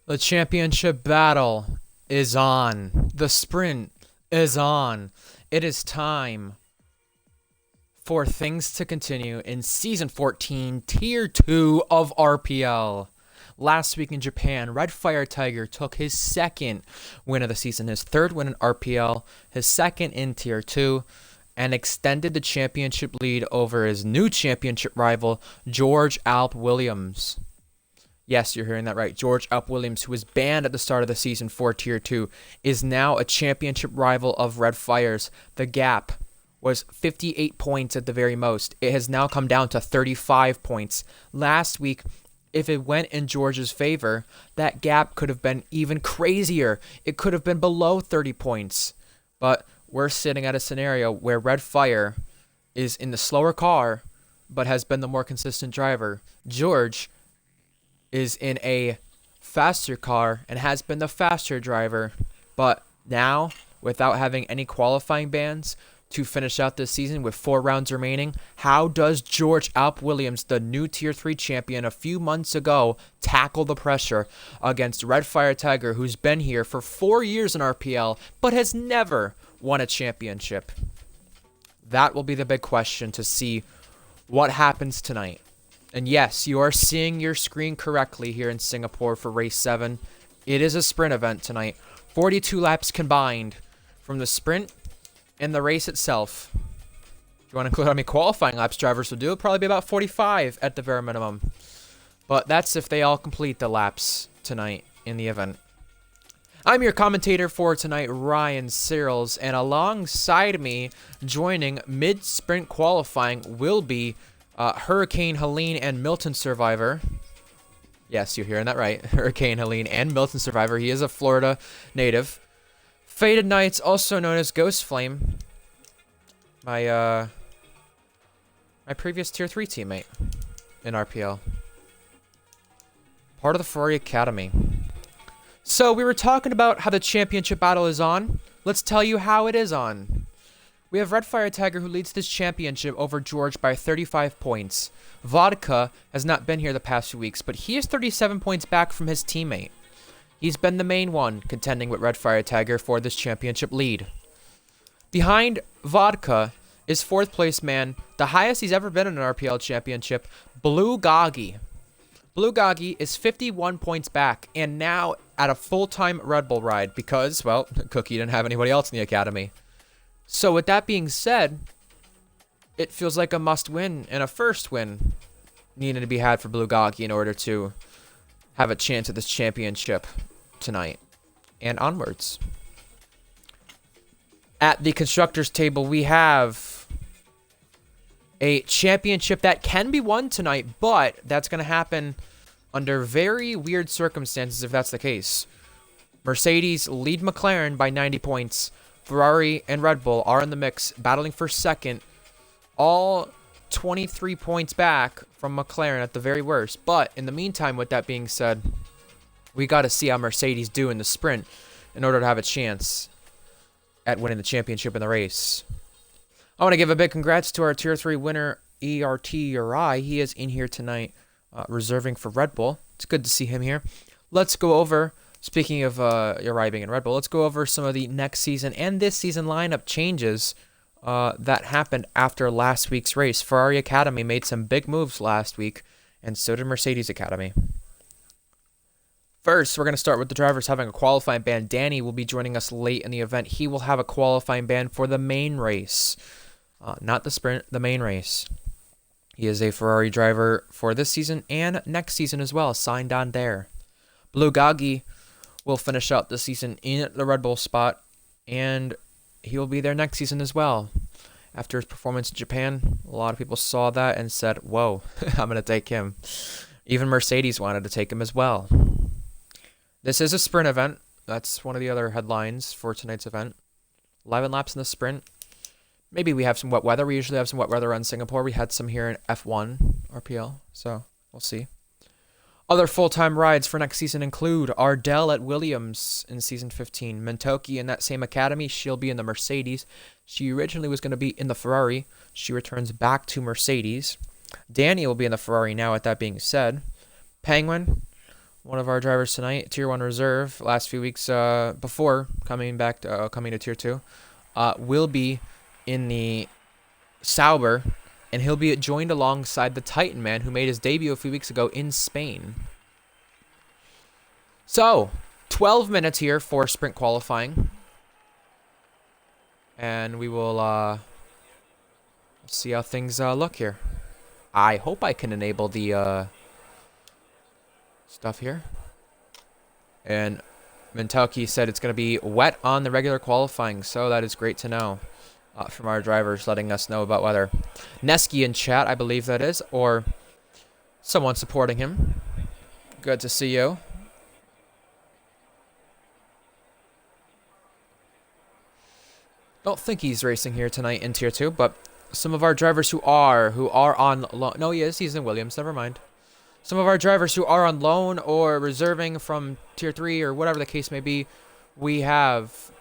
The championship battle is on. The sprint is on. It is time for things to continue in Season 14, Tier 2 of RPL. Last week in Japan, Red Fire Tiger took his second win of the season, his third win in RPL, his second in Tier 2, and extended the championship lead over his new championship rival, George Alp Williams. Yes, you're hearing that right. George Alp Williams, who was banned at the start of the season for Tier 2, is now a championship rival of Red Fire's. The gap was 58 points at the very most. It has now come down to 35 points. Last week, if it went in George's favor, that gap could have been even crazier. It could have been below 30 points. But we're sitting at a scenario where Red Fire is in the slower car, but has been the more consistent driver. George is in a faster car and has been the faster driver, but now, without having any qualifying bans to finish out this season with 4 rounds remaining, how does George Alp Williams, the new Tier 3 champion a few months ago, tackle the pressure against Red Fire Tiger, who's been here for 4 years in RPL, but has never won a championship? That will be the big question to see what happens tonight. And yes, you are seeing your screen correctly here in Singapore for Race 7. It is a sprint event tonight. 42 laps combined from the sprint and the race itself. If you want to include how many qualifying laps drivers will do, it'll probably be about 45 at the very minimum. But that's if they all complete the laps tonight in the event. I'm your commentator for tonight, Ryan Searles, and alongside me, joining mid-sprint qualifying, will be Hurricane Helene and Milton Survivor. Yes, you're hearing that right. Hurricane Helene and Milton Survivor. He is a Florida native. Faded Knights, also known as Ghost Flame. My previous Tier 3 teammate in RPL. Part of the Ferrari Academy. So, we were talking about how the championship battle is on. Let's tell you how it is on. We have Red Fire Tiger, who leads this championship over George by 35 points. Vodka has not been here the past few weeks, but he is 37 points back from his teammate. He's been the main one contending with Red Fire Tiger for this championship lead. Behind Vodka is 4th place man, the highest he's ever been in an RPL championship, Blue Goggy. Blue Goggy is 51 points back and now at a full-time Red Bull ride because, well, Cookie didn't have anybody else in the academy. So with that being said, it feels like a must-win and a first win needed to be had for Blue Goggy in order to have a chance at this championship tonight and onwards. At the constructors table, we have a championship that can be won tonight, but that's going to happen under very weird circumstances if that's the case. Mercedes lead McLaren by 90 points. Ferrari and Red Bull are in the mix, battling for second, all 23 points back from McLaren at the very worst. But in the meantime, with that being said, we got to see how Mercedes do in the sprint in order to have a chance at winning the championship in the race. I want to give a big congrats to our Tier 3 winner, ERT He is in here tonight, reserving for Red Bull. It's good to see him here. Let's go over... Speaking of arriving in Red Bull, let's go over some of the next season and this season lineup changes that happened after last week's race. Ferrari Academy made some big moves last week, and so did Mercedes Academy. First, we're going to start with the drivers having a qualifying ban. Danny will be joining us late in the event. He will have a qualifying ban for the main race, not the sprint, the main race. He is a Ferrari driver for this season and next season as well, signed on there. Blue Goggy will finish out the season in the Red Bull spot, and he will be there next season as well. After his performance in Japan, a lot of people saw that and said, whoa, I'm going to take him. Even Mercedes wanted to take him as well. This is a sprint event. That's one of the other headlines for tonight's event. 11 laps in the sprint. Maybe we have some wet weather. We usually have some wet weather on Singapore. We had some here in F1 RPL, so we'll see. Other full-time rides for next season include Ardell at Williams in Season 15. Mentoki in that same academy. She'll be in the Mercedes. She originally was going to be in the Ferrari. She returns back to Mercedes. Danny will be in the Ferrari now, with that being said. Penguin one of our drivers tonight, Tier 1 reserve, last few weeks before coming back to, coming to Tier 2, will be in the Sauber, and he'll be joined alongside the Titan man who made his debut a few weeks ago in Spain. So, 12 minutes here for sprint qualifying. And we will see how things look here. I hope I can enable the stuff here. And Mentalki said it's going to be wet on the regular qualifying, so that is great to know from our drivers letting us know about weather. Neski in chat, I believe that is, or someone supporting him. Good to see you. Don't think he's racing here tonight in Tier 2, but some of our drivers who are on loan. No, he is. He's in Williams. Never mind. Some of our drivers who are on loan or reserving from Tier 3 or whatever the case may be, we have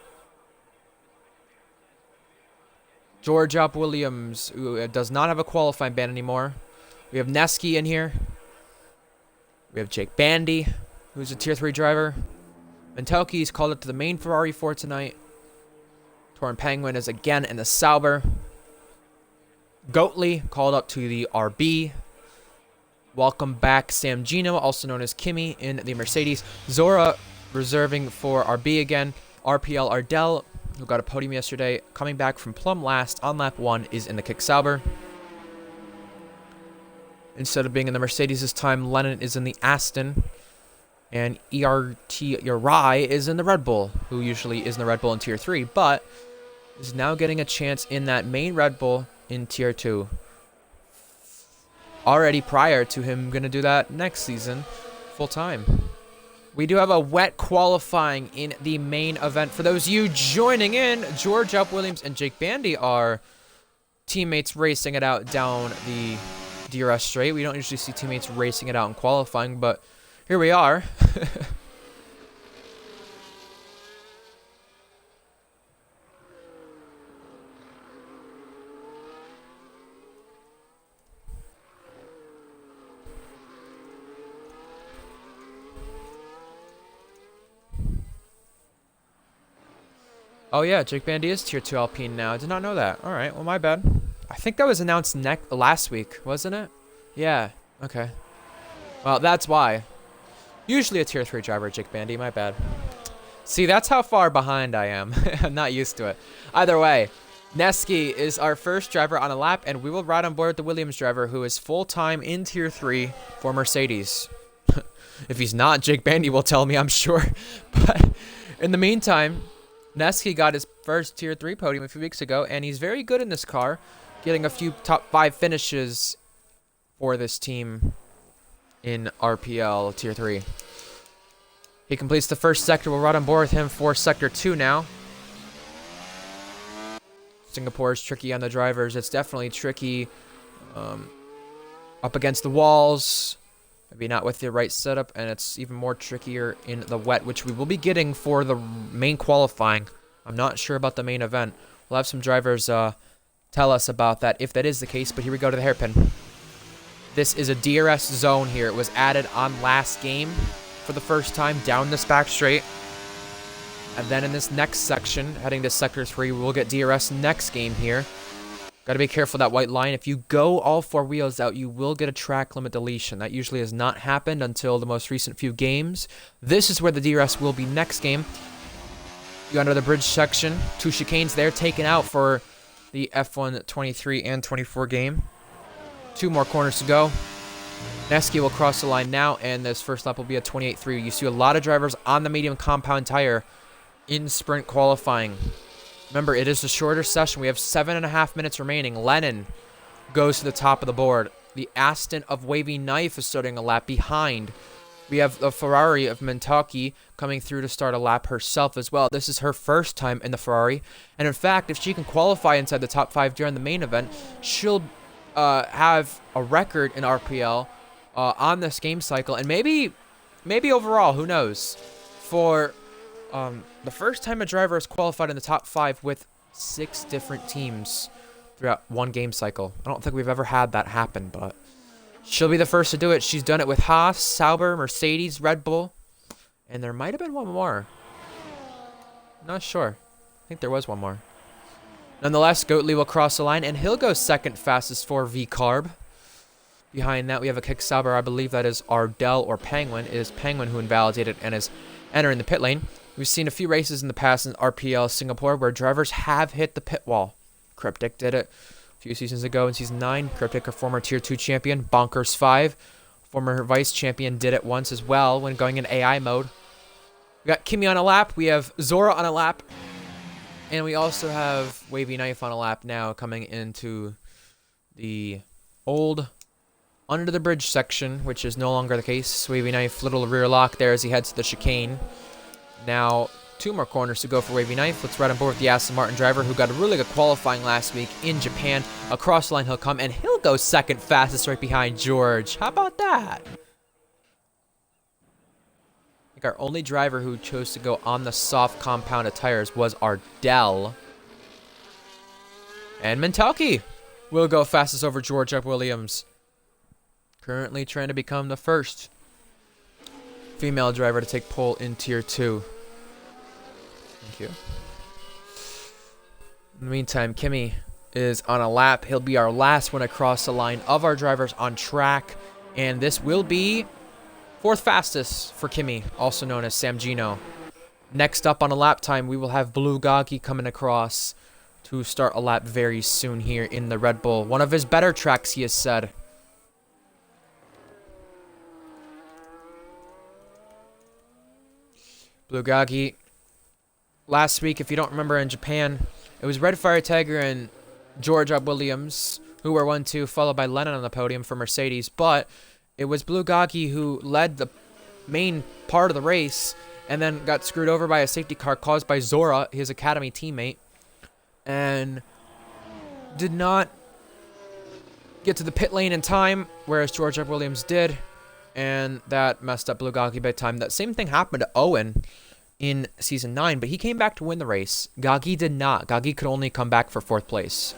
George Up Williams, who does not have a qualifying ban anymore. We have Neski in here. We have Jake Bandy, who's a Tier 3 driver. Mentelke's called up to the main Ferrari for tonight. Torn Penguin is again in the Sauber. Goatley called up to the RB. Welcome back Sam Gino, also known as Kimmy, in the Mercedes. Zora reserving for RB again. RPL Ardell, who got a podium yesterday, coming back from plumb last on lap 1, is in the Kick Sauber. Instead of being in the Mercedes this time, Lennon is in the Aston. And ERT Uri is in the Red Bull, who usually is in the Red Bull in Tier 3, but is now getting a chance in that main Red Bull in Tier 2. Already prior to him going to do that next season, full time. We do have a wet qualifying in the main event. For those of you joining in, George Up Williams and Jake Bandy are teammates racing it out down the DRS straight. We don't usually see teammates racing it out in qualifying, but here we are. Oh yeah, Jake Bandy is Tier 2 Alpine now. I did not know that. Alright, well my bad. I think that was announced last week, wasn't it? Yeah, okay. Well, that's why. Usually a Tier 3 driver, Jake Bandy, my bad. See, that's how far behind I am. I'm not used to it. Either way, Neski is our first driver on a lap, and we will ride on board with the Williams driver, who is full-time in Tier 3 for Mercedes. If he's not, Jake Bandy will tell me, I'm sure. But in the meantime, Neski got his first Tier 3 podium a few weeks ago, and he's very good in this car, getting a few top 5 finishes for this team in RPL Tier 3. He completes the first sector. We'll ride on board with him for Sector 2 now. Singapore is tricky on the drivers. It's definitely tricky up against the walls. Maybe not with the right setup, and it's even more trickier in the wet, which we will be getting for the main qualifying. I'm not sure about the main event. We'll have some drivers tell us about that if that is the case, but here we go to the hairpin. This is a DRS zone here. It was added on last game for the first time down this back straight. And then in this next section, heading to Sector 3, we'll get DRS next game here. Got to be careful of that white line. If you go all 4 wheels out, you will get a track limit deletion. That usually has not happened until the most recent few games. This is where the DRS will be next game. You under the bridge section. 2 chicanes there taken out for the F1 23 and 24 game. 2 more corners to go. Neski will cross the line now, and this first lap will be a 28.3. You see a lot of drivers on the medium compound tire in sprint qualifying. Remember, it is a shorter session. We have 7.5 minutes remaining. Lennon goes to the top of the board. The Aston of Wavy Knife is starting a lap behind. We have the Ferrari of Mentaki coming through to start a lap herself as well. This is her first time in the Ferrari. And in fact, if she can qualify inside the top 5 during the main event, she'll have a record in RPL on this game cycle. And maybe overall, who knows, for the first time a driver has qualified in the top 5 with 6 different teams throughout one game cycle. I don't think we've ever had that happen, but She'll be the first to do it. She's done it with Haas, Sauber, Mercedes, Red Bull. And there might have been one more. Not sure. I think there was one more. Nonetheless, Goatley will cross the line, and he'll go second fastest for V-Carb. Behind that, we have a kick Sauber. I believe that is Ardell or Penguin. It is Penguin who invalidated and is entering the pit lane. We've seen a few races in the past in RPL Singapore where drivers have hit the pit wall. Cryptic did it a few seasons ago in Season 9. Cryptic, a former Tier 2 champion. Bonkers 5, former vice champion, did it once as well when going in AI mode. We got Kimi on a lap. We have Zora on a lap. And we also have Wavy Knife on a lap now coming into the old under the bridge section, which is no longer the case. Wavy Knife, little rear lock there as he heads to the chicane. Now, 2 more corners to go for Wavy Knife. Let's ride on board with the Aston Martin driver who got a really good qualifying last week in Japan. Across the line he'll come, and he'll go second fastest right behind George. How about that? I think our only driver who chose to go on the soft compounded tires was Ardell. And Mentalki will go fastest over George F. Williams. Currently trying to become the first female driver to take pole in Tier 2. Thank you. In the meantime, Kimi is on a lap. He'll be our last one across the line of our drivers on track. And this will be 4th fastest for Kimi, also known as Sam Gino. Next up on a lap time, we will have Blue Gagi coming across to start a lap very soon here in the Red Bull. One of his better tracks, he has said. Blue Gagi. Last week, if you don't remember, in Japan, it was Red Fire Tiger and George Up Williams who were 1-2, followed by Lennon on the podium for Mercedes. But it was Blue Gagi who led the main part of the race and then got screwed over by a safety car caused by Zora, his academy teammate, and did not get to the pit lane in time, whereas George F. Williams did, and that messed up Blue Gagi by time. That same thing happened to Owen in Season 9, but he came back to win the race. Gagi did not. Gagi could only come back for 4th place.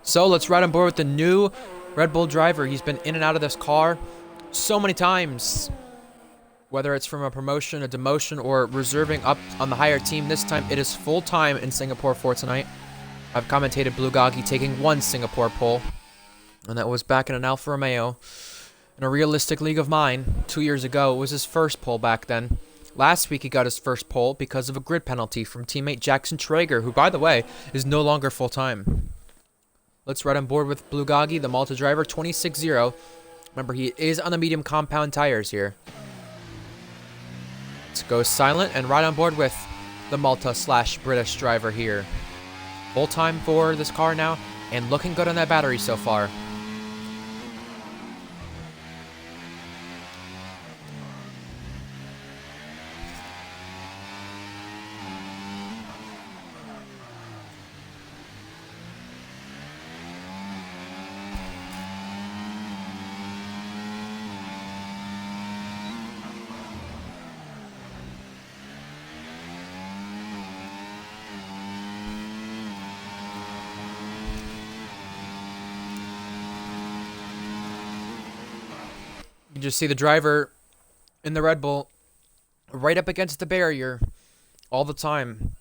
So let's ride on board with the new Red Bull driver. He's been in and out of this car so many times. Whether it's from a promotion, a demotion, or reserving up on the higher team, this time it is full-time in Singapore for tonight. I've commentated Blue Gagi taking 1 Singapore pole, and that was back in an Alfa Romeo. In a realistic league of mine, 2 years ago, it was his first pole back then. Last week he got his first pole because of a grid penalty from teammate Jackson Traeger, who, by the way, is no longer full-time. Let's ride on board with Blue Gagi, the Malta driver, 26-0. Remember, he is on the medium compound tires here. Let's go silent and ride on board with the Malta/British driver here. Full time for this car now, and looking good on that battery so far. You just see the driver in the Red Bull right up against the barrier all the time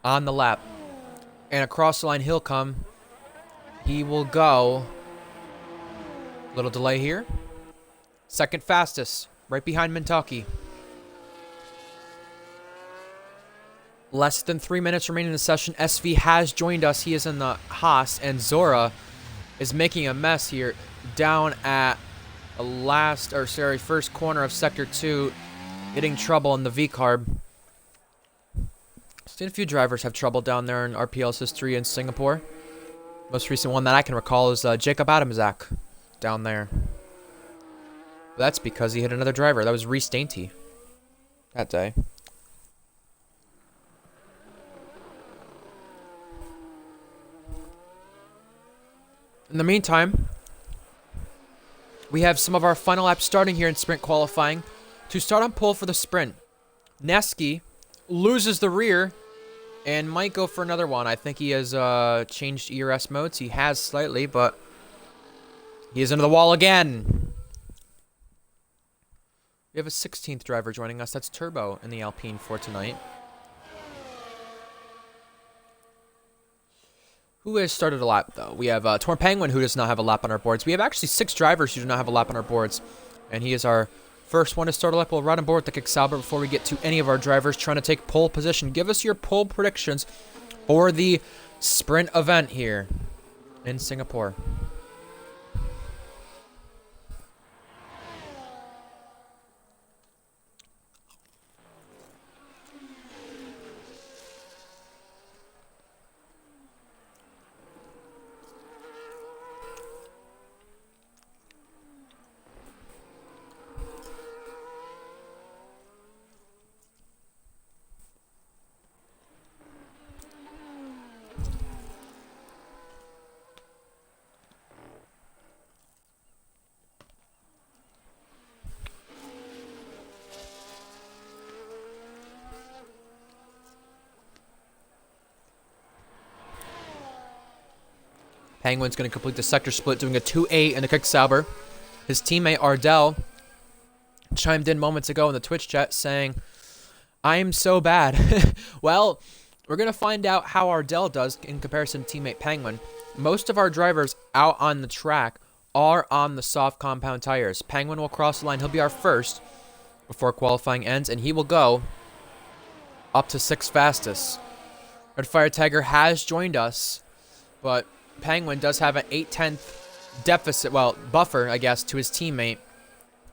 on the lap. And across the line he'll come. He will go. Little delay here. 2nd fastest, right behind Mentalki. Less than 3 minutes remaining in the session. SV has joined us. He is in the Haas, and Zora is making a mess here down at first corner of Sector 2, getting trouble in the V-Carb. Seen a few drivers have trouble down there in RPL's history in Singapore. Most recent one that I can recall is Jacob Adamczak down there. But that's because he hit another driver. That was Reese Dainty that day. In the meantime, we have some of our final laps starting here in sprint qualifying. To start on pole for the sprint, Neski loses the rear and might go for another one. I think he has changed ERS modes. He has slightly, but he is into the wall again. We have a 16th driver joining us. That's Turbo in the Alpine for tonight. Who has started a lap, though? We have Torn Penguin, who does not have a lap on our boards. We have actually 6 drivers who do not have a lap on our boards. And he is our first one to start a lap. We'll ride on board the Kicksauber before we get to any of our drivers trying to take pole position. Give us your pole predictions for the sprint event here in Singapore. Penguin's going to complete the sector split, doing a 2-8 in the Kicksauber. His teammate Ardell chimed in moments ago in the Twitch chat saying, "I'm so bad." Well, we're going to find out how Ardell does in comparison to teammate Penguin. Most of our drivers out on the track are on the soft compound tires. Penguin will cross the line. He'll be our first before qualifying ends, and he will go up to 6th fastest. Red Fire Tiger has joined us, but Penguin does have an 8/10 deficit, well, buffer, I guess, to his teammate,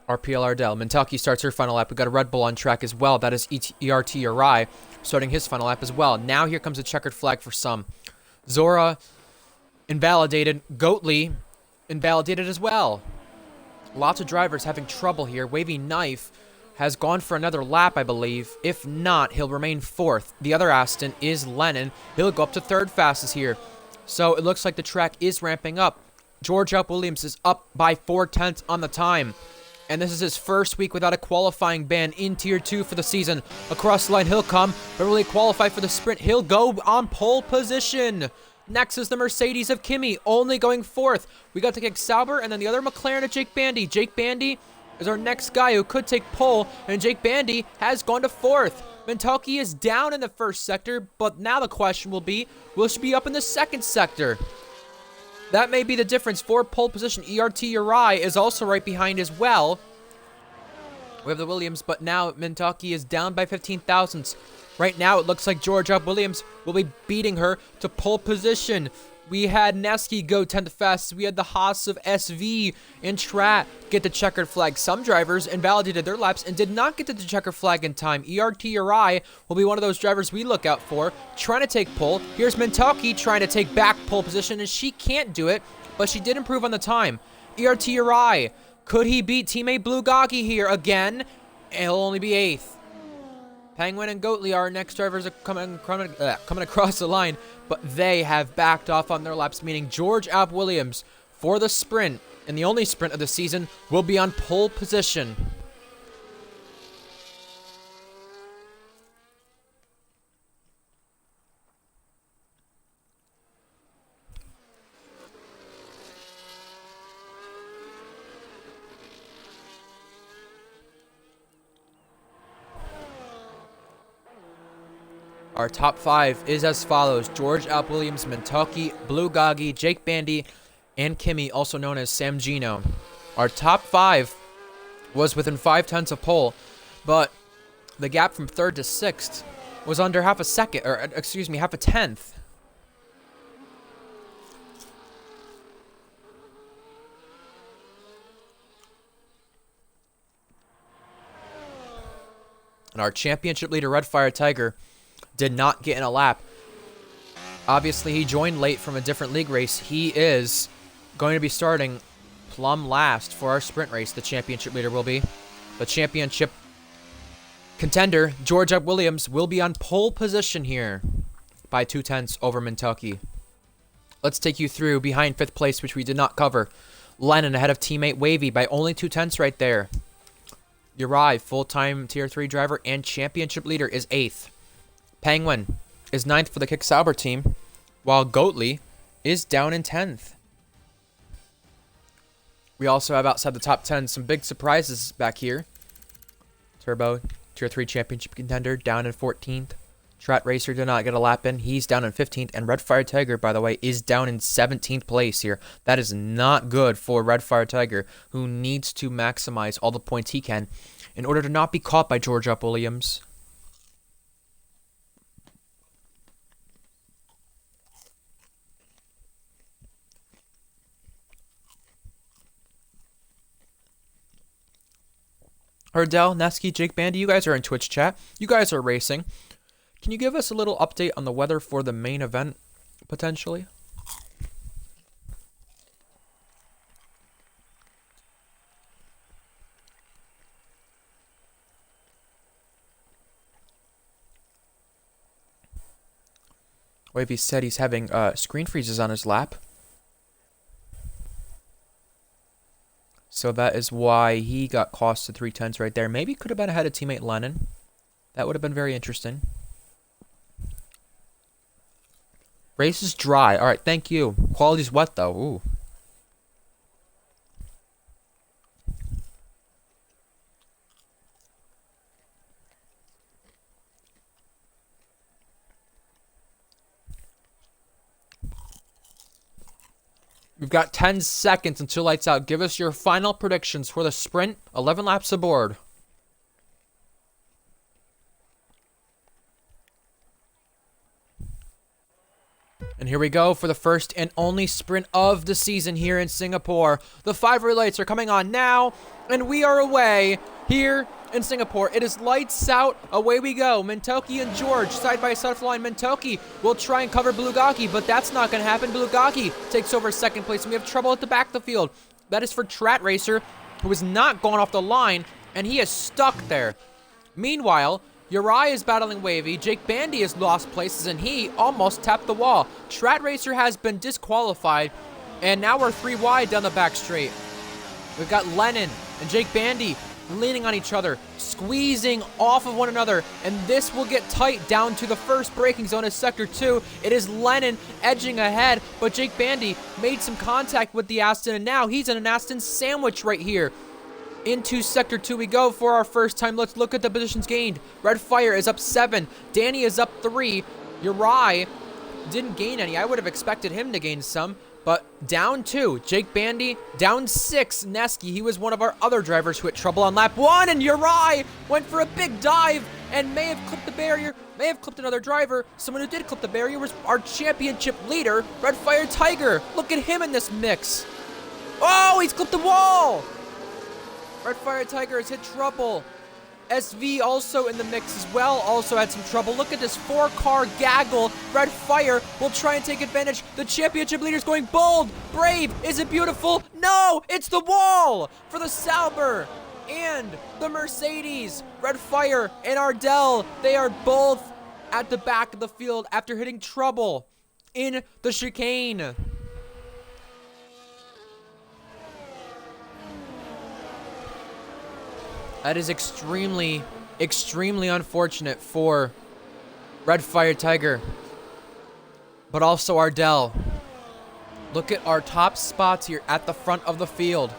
RPL Ardell. Mentalki starts her final lap. We've got a Red Bull on track as well. That is ERT Uri starting his final lap as well. Now here comes a checkered flag for some. Zora invalidated. Goatley invalidated as well. Lots of drivers having trouble here. Wavy Knife has gone for another lap, I believe. If not, he'll remain 4th. The other Aston is Lennon. He'll go up to 3rd fastest here. So it looks like the track is ramping up. George Up Williams is up by 4/10 on the time. And this is his first week without a qualifying ban in Tier 2 for the season. Across the line, he'll come. But really qualify for the sprint. He'll go on pole position. Next is the Mercedes of Kimi, only going 4th. We got the Kicksauber and then the other McLaren of Jake Bandy. Jake Bandy is our next guy who could take pole. And Jake Bandy has gone to 4th. Mentalki is down in the 1st sector, but now the question will be, will she be up in the 2nd sector? That may be the difference for pole position. ERT Uri is also right behind as well. We have the Williams, but now Mentalki is down by 15 thousandths. Right now, it looks like Georgia Williams will be beating her to pole position. We had Neski go 10th fastest. We had the Haas of SV and Trat get the checkered flag. Some drivers invalidated their laps and did not get to the checkered flag in time. ERT Uri will be one of those drivers we look out for, trying to take pole. Here's Mentalki trying to take back pole position, and she can't do it, but she did improve on the time. ERT Uri, could he beat teammate Blue Goggy here again? He'll only be 8th. Penguin and Goatley are our next drivers coming across the line, but they have backed off on their laps, meaning George Alp Williams, for the sprint, and the only sprint of the season, will be on pole position. Our top 5 is as follows: George Alp Williams, Mentalki, Blue Goggy, Jake Bandy, and Kimi, also known as Sam Gino. Our top 5 was within 5/10 of pole, but the gap from 3rd to 6th was under half a second, or excuse me, half a tenth. And our championship leader, Red Fire Tiger, did not get in a lap. Obviously, he joined late from a different league race. He is going to be starting plumb last for our sprint race. The championship leader will be. The championship contender, George Up Williams, will be on pole position here by 2/10 over Mentalki. Let's take you through behind 5th place, which we did not cover. Lennon ahead of teammate Wavy by only 2/10 right there. Uri, full-time Tier 3 driver and championship leader, is 8th. Penguin is 9th for the Kick Sauber team, while Goatley is down in 10th. We also have outside the top 10 some big surprises back here. Turbo, Tier 3 championship contender, down in 14th. Strat Racer did not get a lap in. He's down in 15th. And Red Fire Tiger, by the way, is down in 17th place here. That is not good for Red Fire Tiger, who needs to maximize all the points he can in order to not be caught by George Up Williams. Hurdell, Neski, Jake Bandy, you guys are in Twitch chat. You guys are racing. Can you give us a little update on the weather for the main event, potentially? Wavy said he's having screen freezes on his lap. So that is why he got cost to 3/10 right there. Maybe could have been ahead of teammate Lennon. That would have been very interesting. Race is dry. All right, thank you. Quality's wet, though. Ooh. We've got 10 seconds until lights out. Give us your final predictions for the sprint. 11 laps aboard. And here we go for the first and only sprint of the season here in Singapore. The 5 relays are coming on now, and we are away here in Singapore. It is lights out. Away we go. Mintoki and George side by side for the line. Mintoki will try and cover Blugaki, but that's not going to happen. Blugaki takes over second place, and we have trouble at the back of the field. That is for Strat Racer, who is not going off the line, and he is stuck there. Meanwhile, Uri is battling Wavy. Jake Bandy has lost places, and he almost tapped the wall. Strat Racer has been disqualified, and now we're 3 wide down the back straight. We've got Lennon and Jake Bandy leaning on each other, squeezing off of one another, and this will get tight down to the first braking zone of Sector 2. It is Lennon edging ahead, but Jake Bandy made some contact with the Aston, and now he's in an Aston sandwich right here. Into Sector 2 we go for our first time. Let's look at the positions gained. Red Fire is up 7. Danny is up 3. Uri didn't gain any. I would have expected him to gain some, but down 2. Jake Bandy down 6. Neski, he was one of our other drivers who had trouble on lap 1, and Uri went for a big dive and may have clipped the barrier, may have clipped another driver. Someone who did clip the barrier was our championship leader, Red Fire Tiger. Look at him in this mix. Oh, he's clipped the wall. Red Fire Tiger has hit trouble. SV also in the mix as well, also had some trouble. Look at this 4-car gaggle. Red Fire will try and take advantage. The championship leader's going bold. Brave, is it beautiful? No, it's the wall for the Sauber and the Mercedes. Red Fire and Ardell, they are both at the back of the field after hitting trouble in the chicane. That is extremely, extremely unfortunate for Red Fire Tiger, but also Ardell. Look at our top spots here at the front of the field.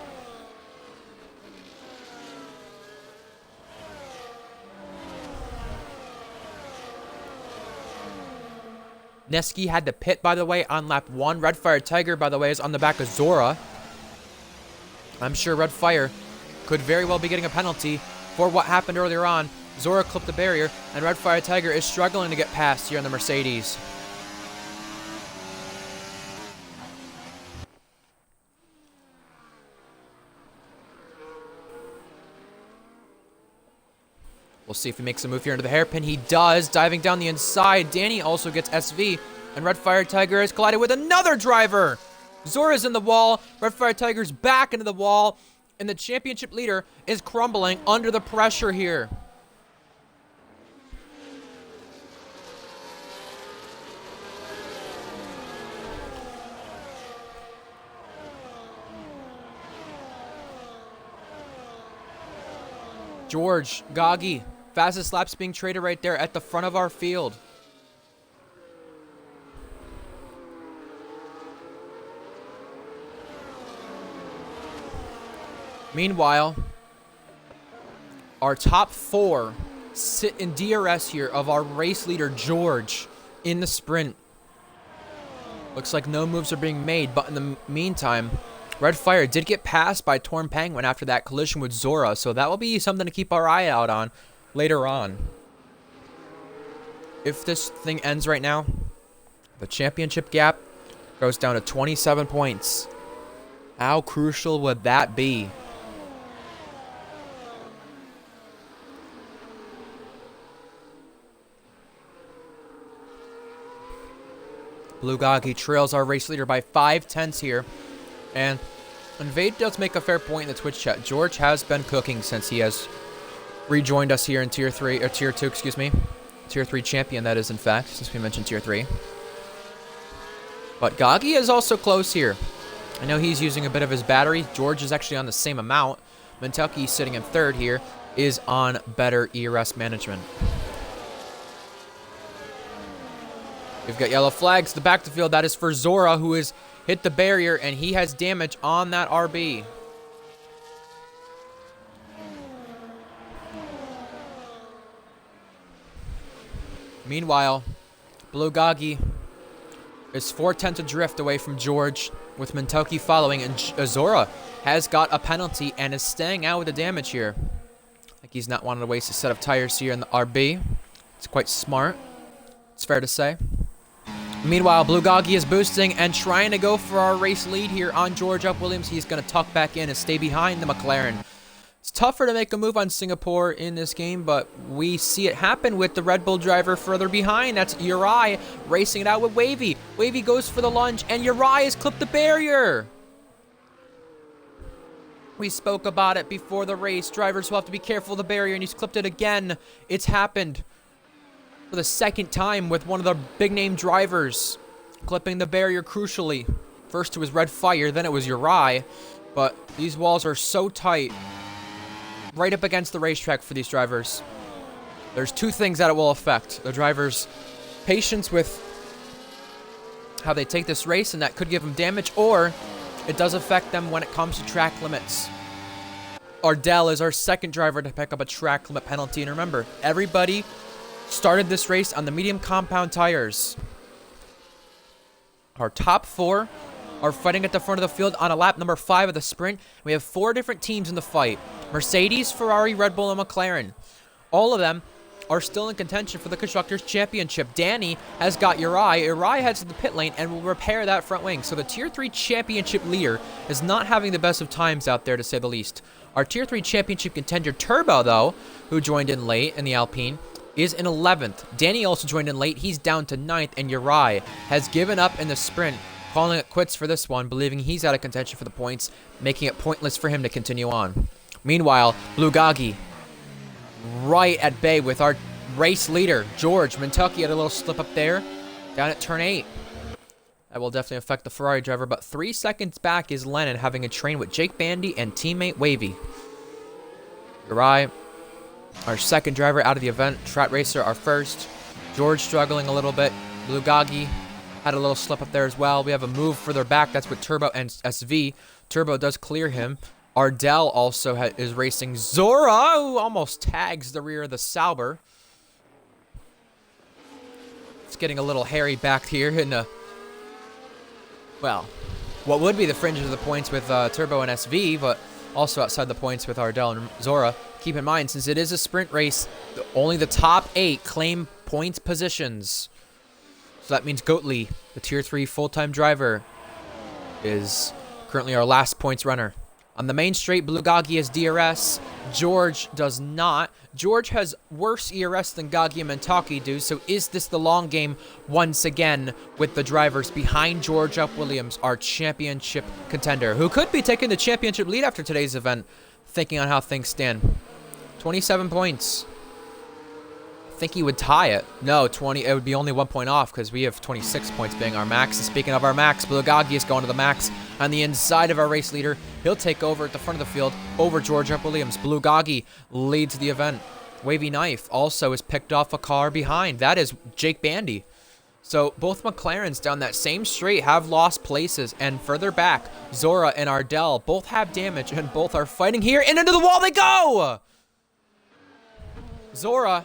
Neski had to pit, by the way, on lap 1. Red Fire Tiger, by the way, is on the back of Zora. I'm sure Red Fire could very well be getting a penalty for what happened earlier on. Zora clipped the barrier, and Red Fire Tiger is struggling to get past here in the Mercedes. We'll see if he makes a move here into the hairpin. He does, diving down the inside. Danny also gets SV, and Red Fire Tiger has collided with another driver. Zora's in the wall. Red Fire Tiger's back into the wall. And the championship leader is crumbling under the pressure here. George, Gagi, fastest laps being traded right there at the front of our field. Meanwhile, our top 4 sit in DRS here of our race leader, George, in the sprint. Looks like no moves are being made, but in the meantime, Red Fire did get passed by Torn Penguin after that collision with Zora, so that will be something to keep our eye out on later on. If this thing ends right now, the championship gap goes down to 27 points. How crucial would that be? Blue Gagi trails our race leader by 5/10 here. And Invade does make a fair point in the Twitch chat. George has been cooking since he has rejoined us here in Tier 3, or Tier 2, excuse me. Tier 3 champion, that is, in fact, since we mentioned Tier 3. But Gagi is also close here. I know he's using a bit of his battery. George is actually on the same amount. Mentucky, sitting in 3rd here, is on better ERS management. We've got yellow flags. The back to the field, that is for Zora, who has hit the barrier, and he has damage on that RB. Meanwhile, Blue Gagi is 4/10 adrift away from George, with Mentucky following, and Zora has got a penalty and is staying out with the damage here. Like he's not wanting to waste a set of tires here in the RB. It's quite smart, it's fair to say. Meanwhile, Blue Gagi is boosting and trying to go for our race lead here on George Up Williams. He's going to tuck back in and stay behind the McLaren. It's tougher to make a move on Singapore in this game, but we see it happen with the Red Bull driver further behind. That's Uri racing it out with Wavy. Wavy goes for the lunge, and Uri has clipped the barrier. We spoke about it before the race. Drivers will have to be careful of the barrier, and he's clipped it again. It's happened for the 2nd time with one of the big-name drivers clipping the barrier crucially. First it was Red Fire, then it was Uri. But these walls are so tight, right up against the racetrack for these drivers. There's 2 things that it will affect. The drivers' patience with how they take this race, and that could give them damage, or it does affect them when it comes to track limits. Ardell is our 2nd driver to pick up a track limit penalty, and remember, everybody started this race on the medium compound tires. Our top 4 are fighting at the front of the field on a lap number 5 of the sprint. We have 4 different teams in the fight. Mercedes, Ferrari, Red Bull, and McLaren. All of them are still in contention for the Constructors' Championship. Danny has got Uri. Uri heads to the pit lane and will repair that front wing. So the Tier 3 Championship leader is not having the best of times out there, to say the least. Our Tier 3 Championship contender, Turbo, though, who joined in late in the Alpine, is in 11th. Danny also joined in late. He's down to 9th, and Uri has given up in the sprint, calling it quits for this one, believing he's out of contention for the points, making it pointless for him to continue on. Meanwhile, Blue Gagi right at bay with our race leader, George. Mentucky had a little slip up there, down at turn 8. That will definitely affect the Ferrari driver, but 3 seconds back is Lennon having a train with Jake Bandy and teammate Wavy. Uri, our 2nd driver out of the event. Strat Racer, our 1st. George struggling a little bit. Blue Gagi had a little slip up there as well. We have a move further back. That's with Turbo and SV. Turbo does clear him. Ardell also is racing Zora, who almost tags the rear of the Sauber. It's getting a little hairy back here in the, well, what would be the fringes of the points with Turbo and SV, but also outside the points with Ardell and Zora. Keep in mind, since it is a sprint race, only the top 8 claim points positions. So that means Goatley, the Tier 3 full-time driver, is currently our last points runner. On the main straight, Blue Gagi has DRS. George does not. George has worse ERS than Gagi and Mentaki do, so is this the long game once again with the drivers behind George Up Williams, our championship contender, who could be taking the championship lead after today's event, thinking on how things stand. 27 points. think he would tie it. No, 20. It would be only 1 point off because we have 26 points being our max. And speaking of our max, Bulgogi is going to the max on the inside of our race leader. He'll take over at the front of the field over George F. Williams. Bulgogi leads the event. Wavy Knife also has picked off a car behind. That is Jake Bandy. So both McLarens down that same straight have lost places, and further back, Zora and Ardell both have damage, and both are fighting here, and into the wall they go! Zora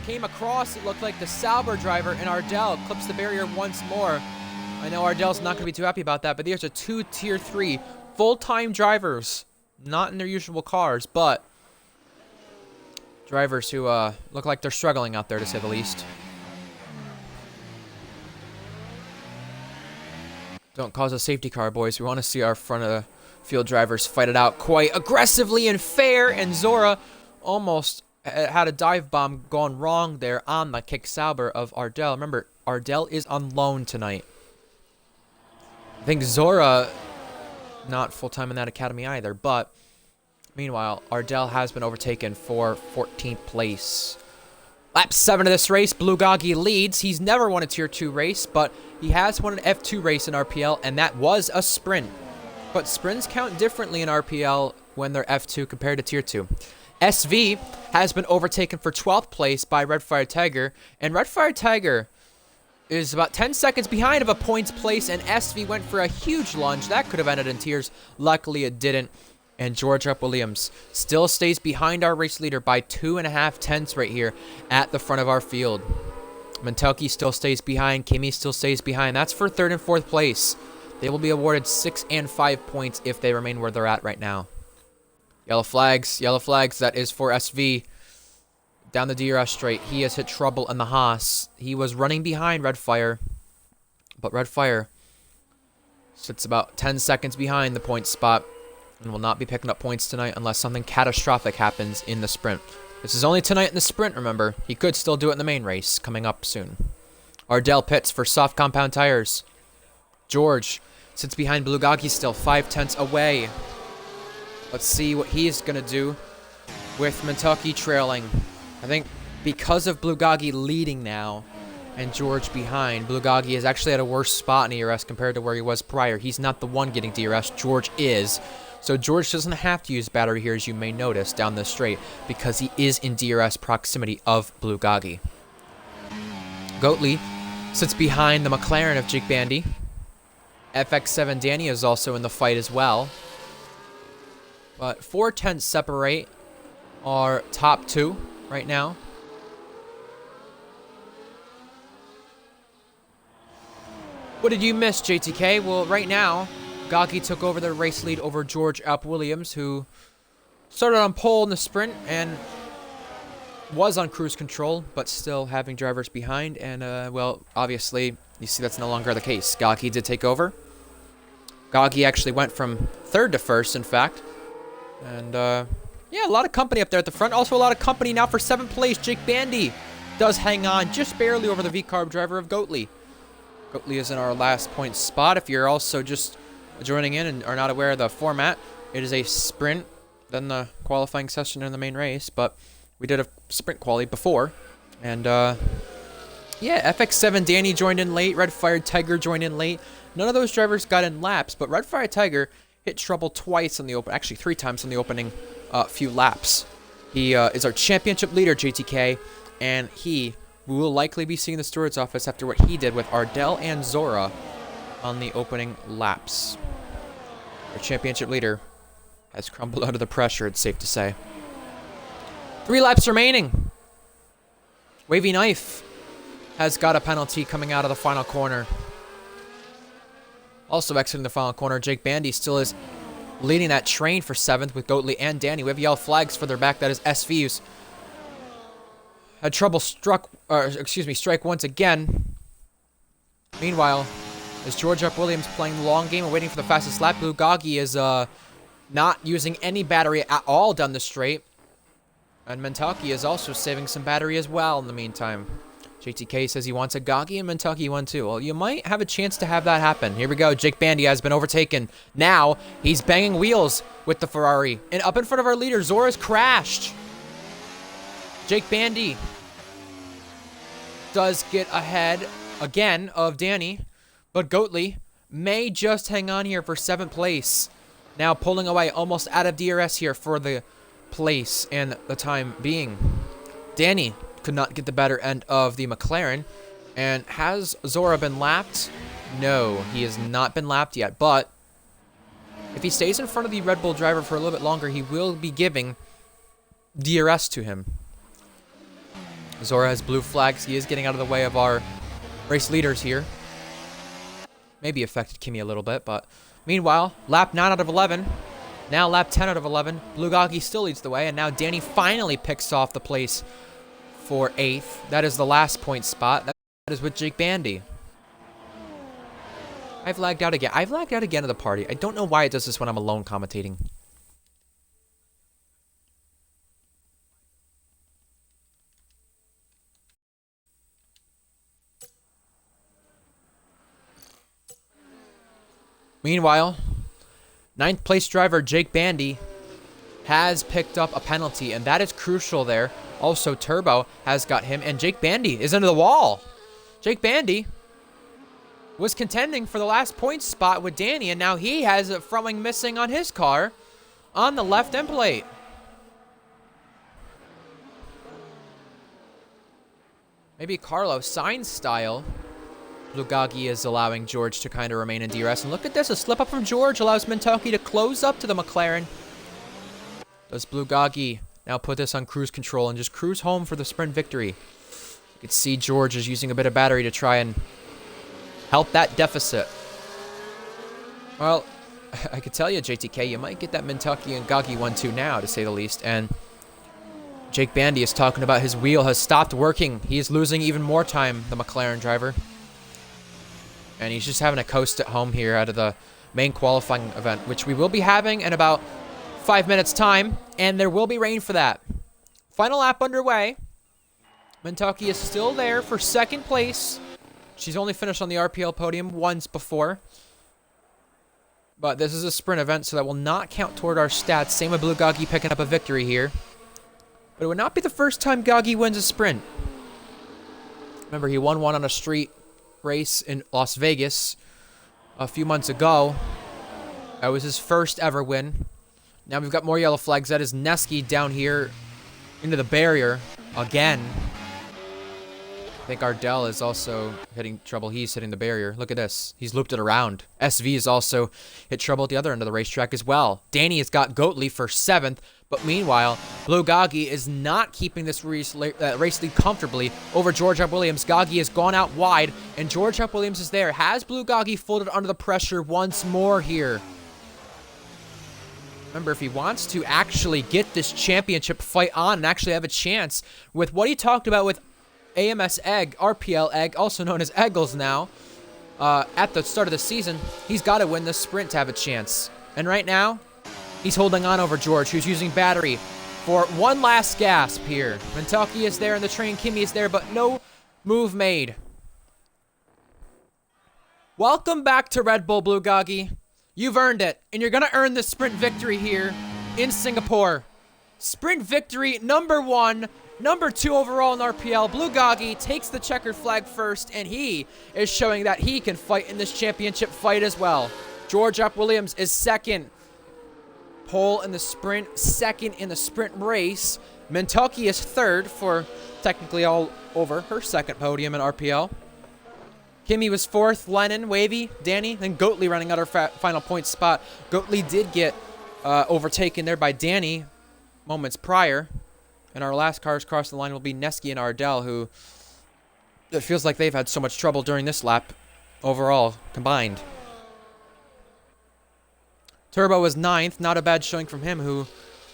came across, it looked like the Sauber driver, and Ardell clips the barrier once more. I know Ardell's not going to be too happy about that, but these are two Tier 3 full-time drivers, not in their usual cars, but drivers who look like they're struggling out there, to say the least. Don't cause a safety car, boys. We want to see our front of the field drivers fight it out quite aggressively and fair. And Zora almost had a dive bomb gone wrong there on the kick Sauber of Ardell. Remember, Ardell is on loan tonight. I think Zora, not full-time in that academy either. But meanwhile, Ardell has been overtaken for 14th place. Lap 7 of this race, Bulgogi leads. He's never won a Tier 2 race, but he has won an F2 race in RPL, and that was a sprint. But sprints count differently in RPL when they're F2 compared to Tier 2. SV has been overtaken for 12th place by Redfire Tiger, and Redfire Tiger is about 10 seconds behind of a points place, and SV went for a huge lunge. That could have ended in tears. Luckily, it didn't. And George F. Williams still stays behind our race leader by 2.5 tenths right here at the front of our field. Mentelke still stays behind. Kimi still stays behind. That's for 3rd and 4th place. They will be awarded 6 and 5 points if they remain where they're at right now. Yellow flags. Yellow flags. That is for SV. Down the DRS straight. He has hit trouble in the Haas. He was running behind Redfire. But Redfire sits about 10 seconds behind the point spot and will not be picking up points tonight unless something catastrophic happens in the sprint. This is only tonight in the sprint, remember. He could still do it in the main race coming up soon. Ardell pits for soft compound tires. George sits behind Bulgogi still 5 tenths away. Let's see what he is going to do with Mentelke trailing. I think because of Bulgogi leading now and George behind, Bulgogi is actually at a worse spot in ERS compared to where he was prior. He's not the one getting DRS. George is. So George doesn't have to use battery here, as you may notice, down this straight, because he is in DRS proximity of Bulgogi. Goatley sits behind the McLaren of Jake Bandy. FX7 Danny is also in the fight as well. But 4 tenths separate our top 2 right now. What did you miss, JTK? Well, right now, Gagi took over the race lead over George F. Williams, who started on pole in the sprint and was on cruise control, but still having drivers behind. And, well, obviously, you see that's no longer the case. Gagi did take over. Gagi actually went from 3rd to 1st, in fact. And, yeah, a lot of company up there at the front. Also a lot of company now for 7th place. Jake Bandy does hang on just barely over the V-Carb driver of Goatley. Goatley is in our last point spot. If you're also just joining in and are not aware of the format, it is a sprint, then the qualifying session in the main race, but we did a sprint quali before. And, yeah, FX7 Danny joined in late, Redfire Tiger joined in late. None of those drivers got in laps, but Redfire Tiger hit trouble twice on the open, actually 3 times on the opening few laps. He is our championship leader, JTK, and we will likely be seeing the steward's office after what he did with Ardell and Zora on the opening laps. Our championship leader has crumbled under the pressure, it's safe to say. 3 laps remaining. Wavy Knife has got a penalty coming out of the final corner. Also exiting the final corner, Jake Bandy still is leading that train for 7th with Goatley and Danny. We have yellow flags further back. That is SV's. Had trouble strike once again. Meanwhile, as George F. Williams playing the long game and waiting for the fastest lap, Bulgogi is not using any battery at all down the straight. And Mentelke is also saving some battery as well in the meantime. JTK says he wants a Gagi and Mentelke one too. Well, you might have a chance to have that happen. Here we go. Jake Bandy has been overtaken. Now he's banging wheels with the Ferrari. And up in front of our leader, Zora's crashed. Jake Bandy does get ahead again of Danny, but Goatley may just hang on here for 7th place. Now pulling away almost out of DRS here for the place and the time being. Danny could not get the better end of the McLaren. And has Zora been lapped? No, he has not been lapped yet. But if he stays in front of the Red Bull driver for a little bit longer, he will be giving DRS to him. Zora has blue flags. He is getting out of the way of our race leaders here. Maybe affected Kimi a little bit, but meanwhile, lap 9 out of 11. Now lap 10 out of 11. Bulgogi still leads the way, and now Danny finally picks off the place for 8th. That is the last point spot. That is with Jake Bandy. I've lagged out again. I've lagged out again at the party. I don't know why it does this when I'm alone commentating. Meanwhile, 9th place driver Jake Bandy has picked up a penalty, and that is crucial there. Also, Turbo has got him, and Jake Bandy is into the wall. Jake Bandy was contending for the last point spot with Danny, and now he has a front-wing missing on his car on the left end plate. Maybe Carlos Sainz style. Bulgogi is allowing George to kind of remain in DRS. And look at this, a slip up from George allows Mintoki to close up to the McLaren. Does Bulgogi now put this on cruise control and just cruise home for the sprint victory? You can see George is using a bit of battery to try and help that deficit. Well, I could tell you, JTK, you might get that Mintoki and Gagi 1-2 now, to say the least. And Jake Bandy is talking about his wheel has stopped working. He is losing even more time, the McLaren driver. And he's just having a coast at home here out of the main qualifying event, which we will be having in about 5 minutes' time. And there will be rain for that. Final lap underway. Mintoki is still there for 2nd place. She's only finished on the RPL podium once before. But this is a sprint event, so that will not count toward our stats. Same with Bulgogi picking up a victory here. But it would not be the first time Gagi wins a sprint. Remember, he won one on a street race in Las Vegas a few months ago. That was his first ever win. Now we've got more yellow flags. That is Neski down here into the barrier again. I think Ardell is also hitting trouble. He's hitting the barrier. Look at this. He's looped it around. SV has also hit trouble at the other end of the racetrack as well. Danny has got Goatley for 7th. But meanwhile, Bulgogi is not keeping this race lead comfortably over George Up Williams. Gagi has gone out wide, and George Up Williams is there. Has Bulgogi folded under the pressure once more here? Remember, if he wants to actually get this championship fight on and actually have a chance with what he talked about with AMS Egg, RPL Egg, also known as Eggles now, at the start of the season, he's got to win this sprint to have a chance. And right now, he's holding on over George, who's using battery for one last gasp here. Mintoki is there in the train, Kimi is there, but no move made. Welcome back to Red Bull, Bulgogi. You've earned it, and you're going to earn this sprint victory here in Singapore. Sprint victory number 1. Number 2 overall in RPL, Bulgogi takes the checkered flag first, and he is showing that he can fight in this championship fight as well. George Up Williams is 2nd. Pole in the sprint, 2nd in the sprint race. Mintoki is 3rd for technically all over her 2nd podium in RPL. Kimi was 4th, Lennon, Wavy, Danny, then Goatley running out her final point spot. Goatley did get overtaken there by Danny moments prior. And our last cars across the line will be Neski and Ardell, who it feels like they've had so much trouble during this lap overall combined. Turbo was 9th. Not a bad showing from him, who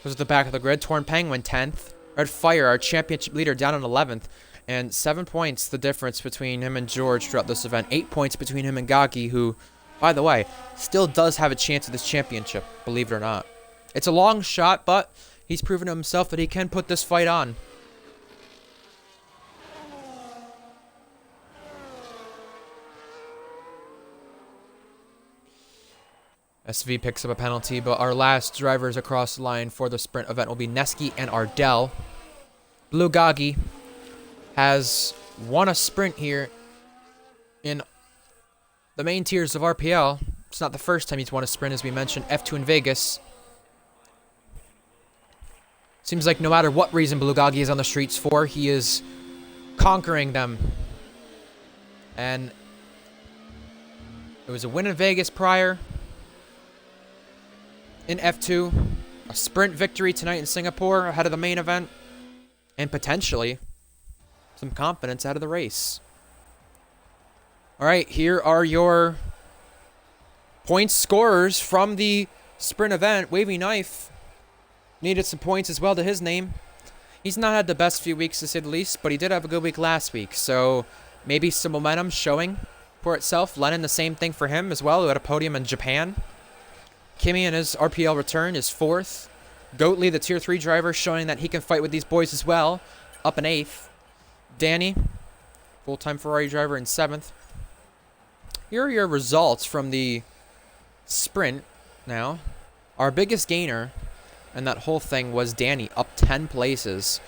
was at the back of the grid. Torn Penguin 10th. Red Fire, our championship leader, down on 11th. And 7 points the difference between him and George throughout this event. 8 points between him and Gagi, who, by the way, still does have a chance at this championship, believe it or not. It's a long shot, but he's proven to himself that he can put this fight on. SV picks up a penalty, but our last drivers across the line for the sprint event will be Neski and Ardell. Bulgogi has won a sprint here in the main tiers of RPL. It's not the first time he's won a sprint, as we mentioned. F2 in Vegas. Seems like no matter what reason Bulgogi is on the streets for, he is conquering them. And it was a win in Vegas prior. In F2. A sprint victory tonight in Singapore ahead of the main event. And potentially some confidence out of the race. Alright, here are your points scorers from the sprint event. Wavy Knife needed some points as well to his name. He's not had the best few weeks, to say the least, but he did have a good week last week. So maybe some momentum showing for itself. Lennon, the same thing for him as well, who had a podium in Japan. Kimi in his RPL return is 4th. Goatley, the tier 3 driver, showing that he can fight with these boys as well, up in 8th. Danny, full-time Ferrari driver, in 7th. Here are your results from the sprint now. Our biggest gainer and that whole thing was Danny, up 10 places.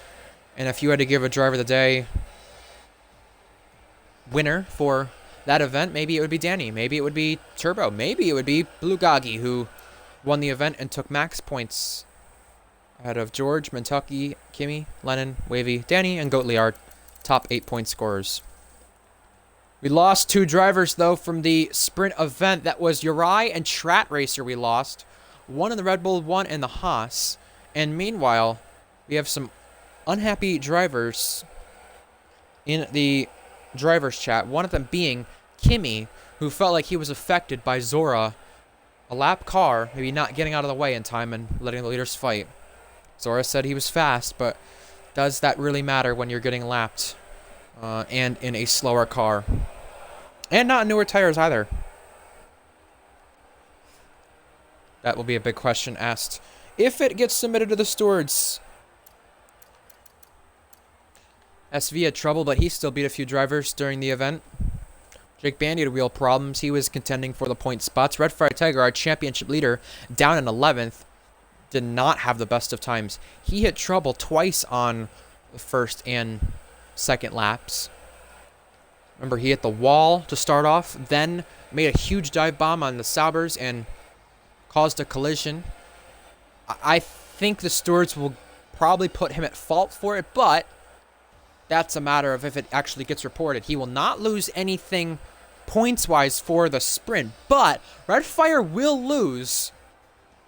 And if you had to give a driver of the day winner for that event, maybe it would be Danny. Maybe it would be Turbo. Maybe it would be Bulgogi, who won the event and took max points ahead of George, Mentucky, Kimi, Lennon, Wavy, Danny, and Goatley, our top 8-point scorers. We lost 2 drivers, though, from the sprint event. That was Uri and Strat Racer we lost. One in the Red Bull, one in the Haas. And meanwhile, we have some unhappy drivers in the drivers chat. One of them being Kimi, who felt like he was affected by Zora, a lap car, maybe not getting out of the way in time and letting the leaders fight. Zora said he was fast, but does that really matter when you're getting lapped and in a slower car? And not newer tires either. That will be a big question asked if it gets submitted to the stewards. SV had trouble, but he still beat a few drivers during the event. Jake Bandy had wheel problems. He was contending for the point spots. Red Fire Tiger, our championship leader, down in 11th, did not have the best of times. He hit trouble twice on the first and second laps. Remember, he hit the wall to start off, then made a huge dive bomb on the Saubers and caused a collision. I think the stewards will probably put him at fault for it, but that's a matter of if it actually gets reported. He will not lose anything points-wise for the sprint, but Red Fire will lose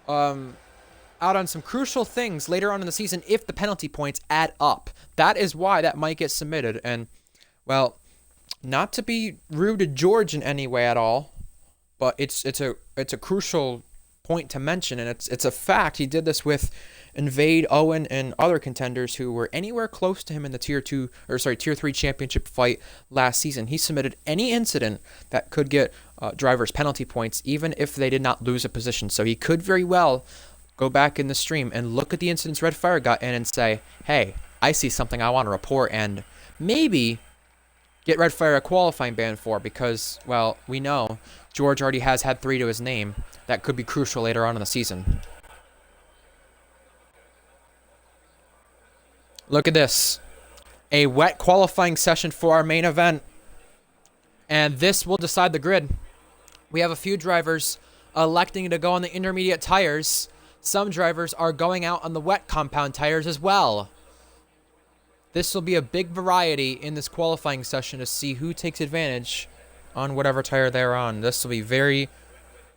out on some crucial things later on in the season if the penalty points add up. That is why that might get submitted. And, well, not to be rude to George in any way at all, but it's a crucial point to mention, and it's a fact. He did this with Invade, Owen, and other contenders who were anywhere close to him in the tier 3 championship fight last season. He submitted any incident that could get drivers penalty points, even if they did not lose a position. So he could very well go back in the stream and look at the incidents Red Fire got in and say, hey, I see something I want to report, and maybe get Red Fire a qualifying ban for, because, well, we know George already has had 3 to his name. That could be crucial later on in the season. Look at this. A wet qualifying session for our main event. And this will decide the grid. We have a few drivers electing to go on the intermediate tires. Some drivers are going out on the wet compound tires as well. This will be a big variety in this qualifying session to see who takes advantage on whatever tire they're on. This will be very,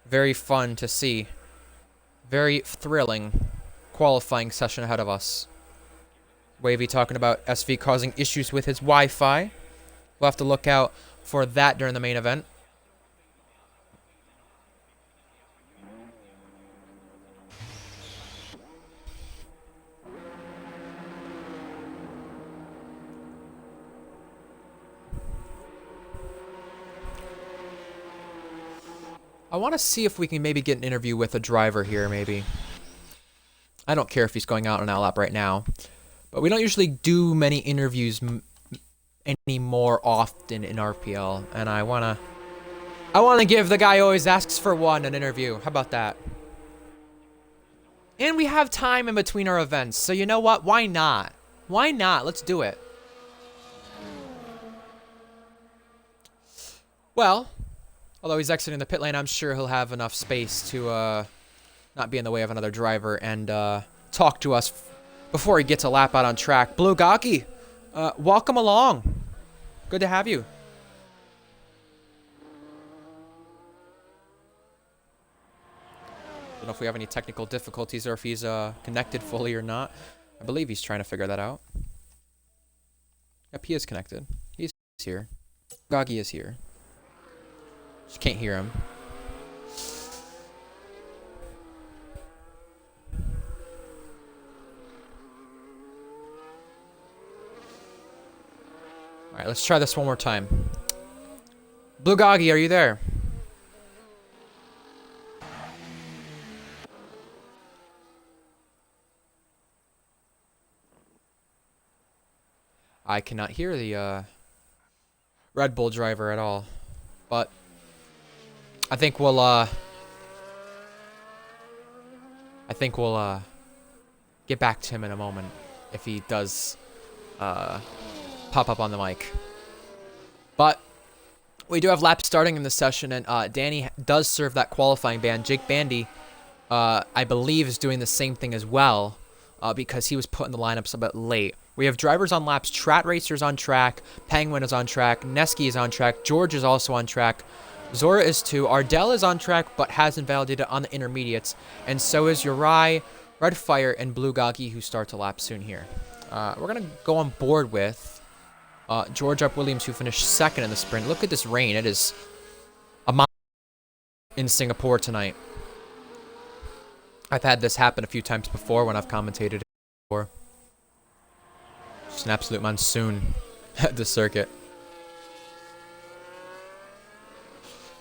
very fun to see. Very thrilling qualifying session ahead of us. Wavy talking about SV causing issues with his Wi-Fi. We'll have to look out for that during the main event. I want to see if we can maybe get an interview with a driver here, maybe. I don't care if he's going out on outlap right now. But we don't usually do many interviews any more often in RPL. And I want to give the guy who always asks for one an interview. How about that? And we have time in between our events. So you know what? Why not? Why not? Let's do it. Well, although he's exiting the pit lane, I'm sure he'll have enough space to not be in the way of another driver and talk to us before he gets a lap out on track. Blue Gaki, welcome along. Good to have you. Don't know if we have any technical difficulties or if he's connected fully or not. I believe he's trying to figure that out. Yep, he is connected. He's here. Gaki is here. Just can't hear him. Alright, let's try this one more time. Blue Gaki, are you there? I cannot hear the Red Bull driver at all. But I think we'll get back to him in a moment if he does pop up on the mic. But we do have laps starting in the session, and Danny does serve that qualifying ban. Jake Bandy, I believe, is doing the same thing as well because he was put in the lineups a bit late. We have drivers on laps. Strat Racer's on track. Penguin is on track. Neski is on track. George is also on track. Zora is too. Ardell is on track, but hasn't validated on the intermediates. And so is Uri, Redfire, and Blue Gaki, who starts a lap soon here. We're going to go on board with George Up Williams, who finished second in the sprint. Look at this rain. It is a mile in Singapore tonight. I've had this happen a few times before when I've commentated before. Just an absolute monsoon at the circuit.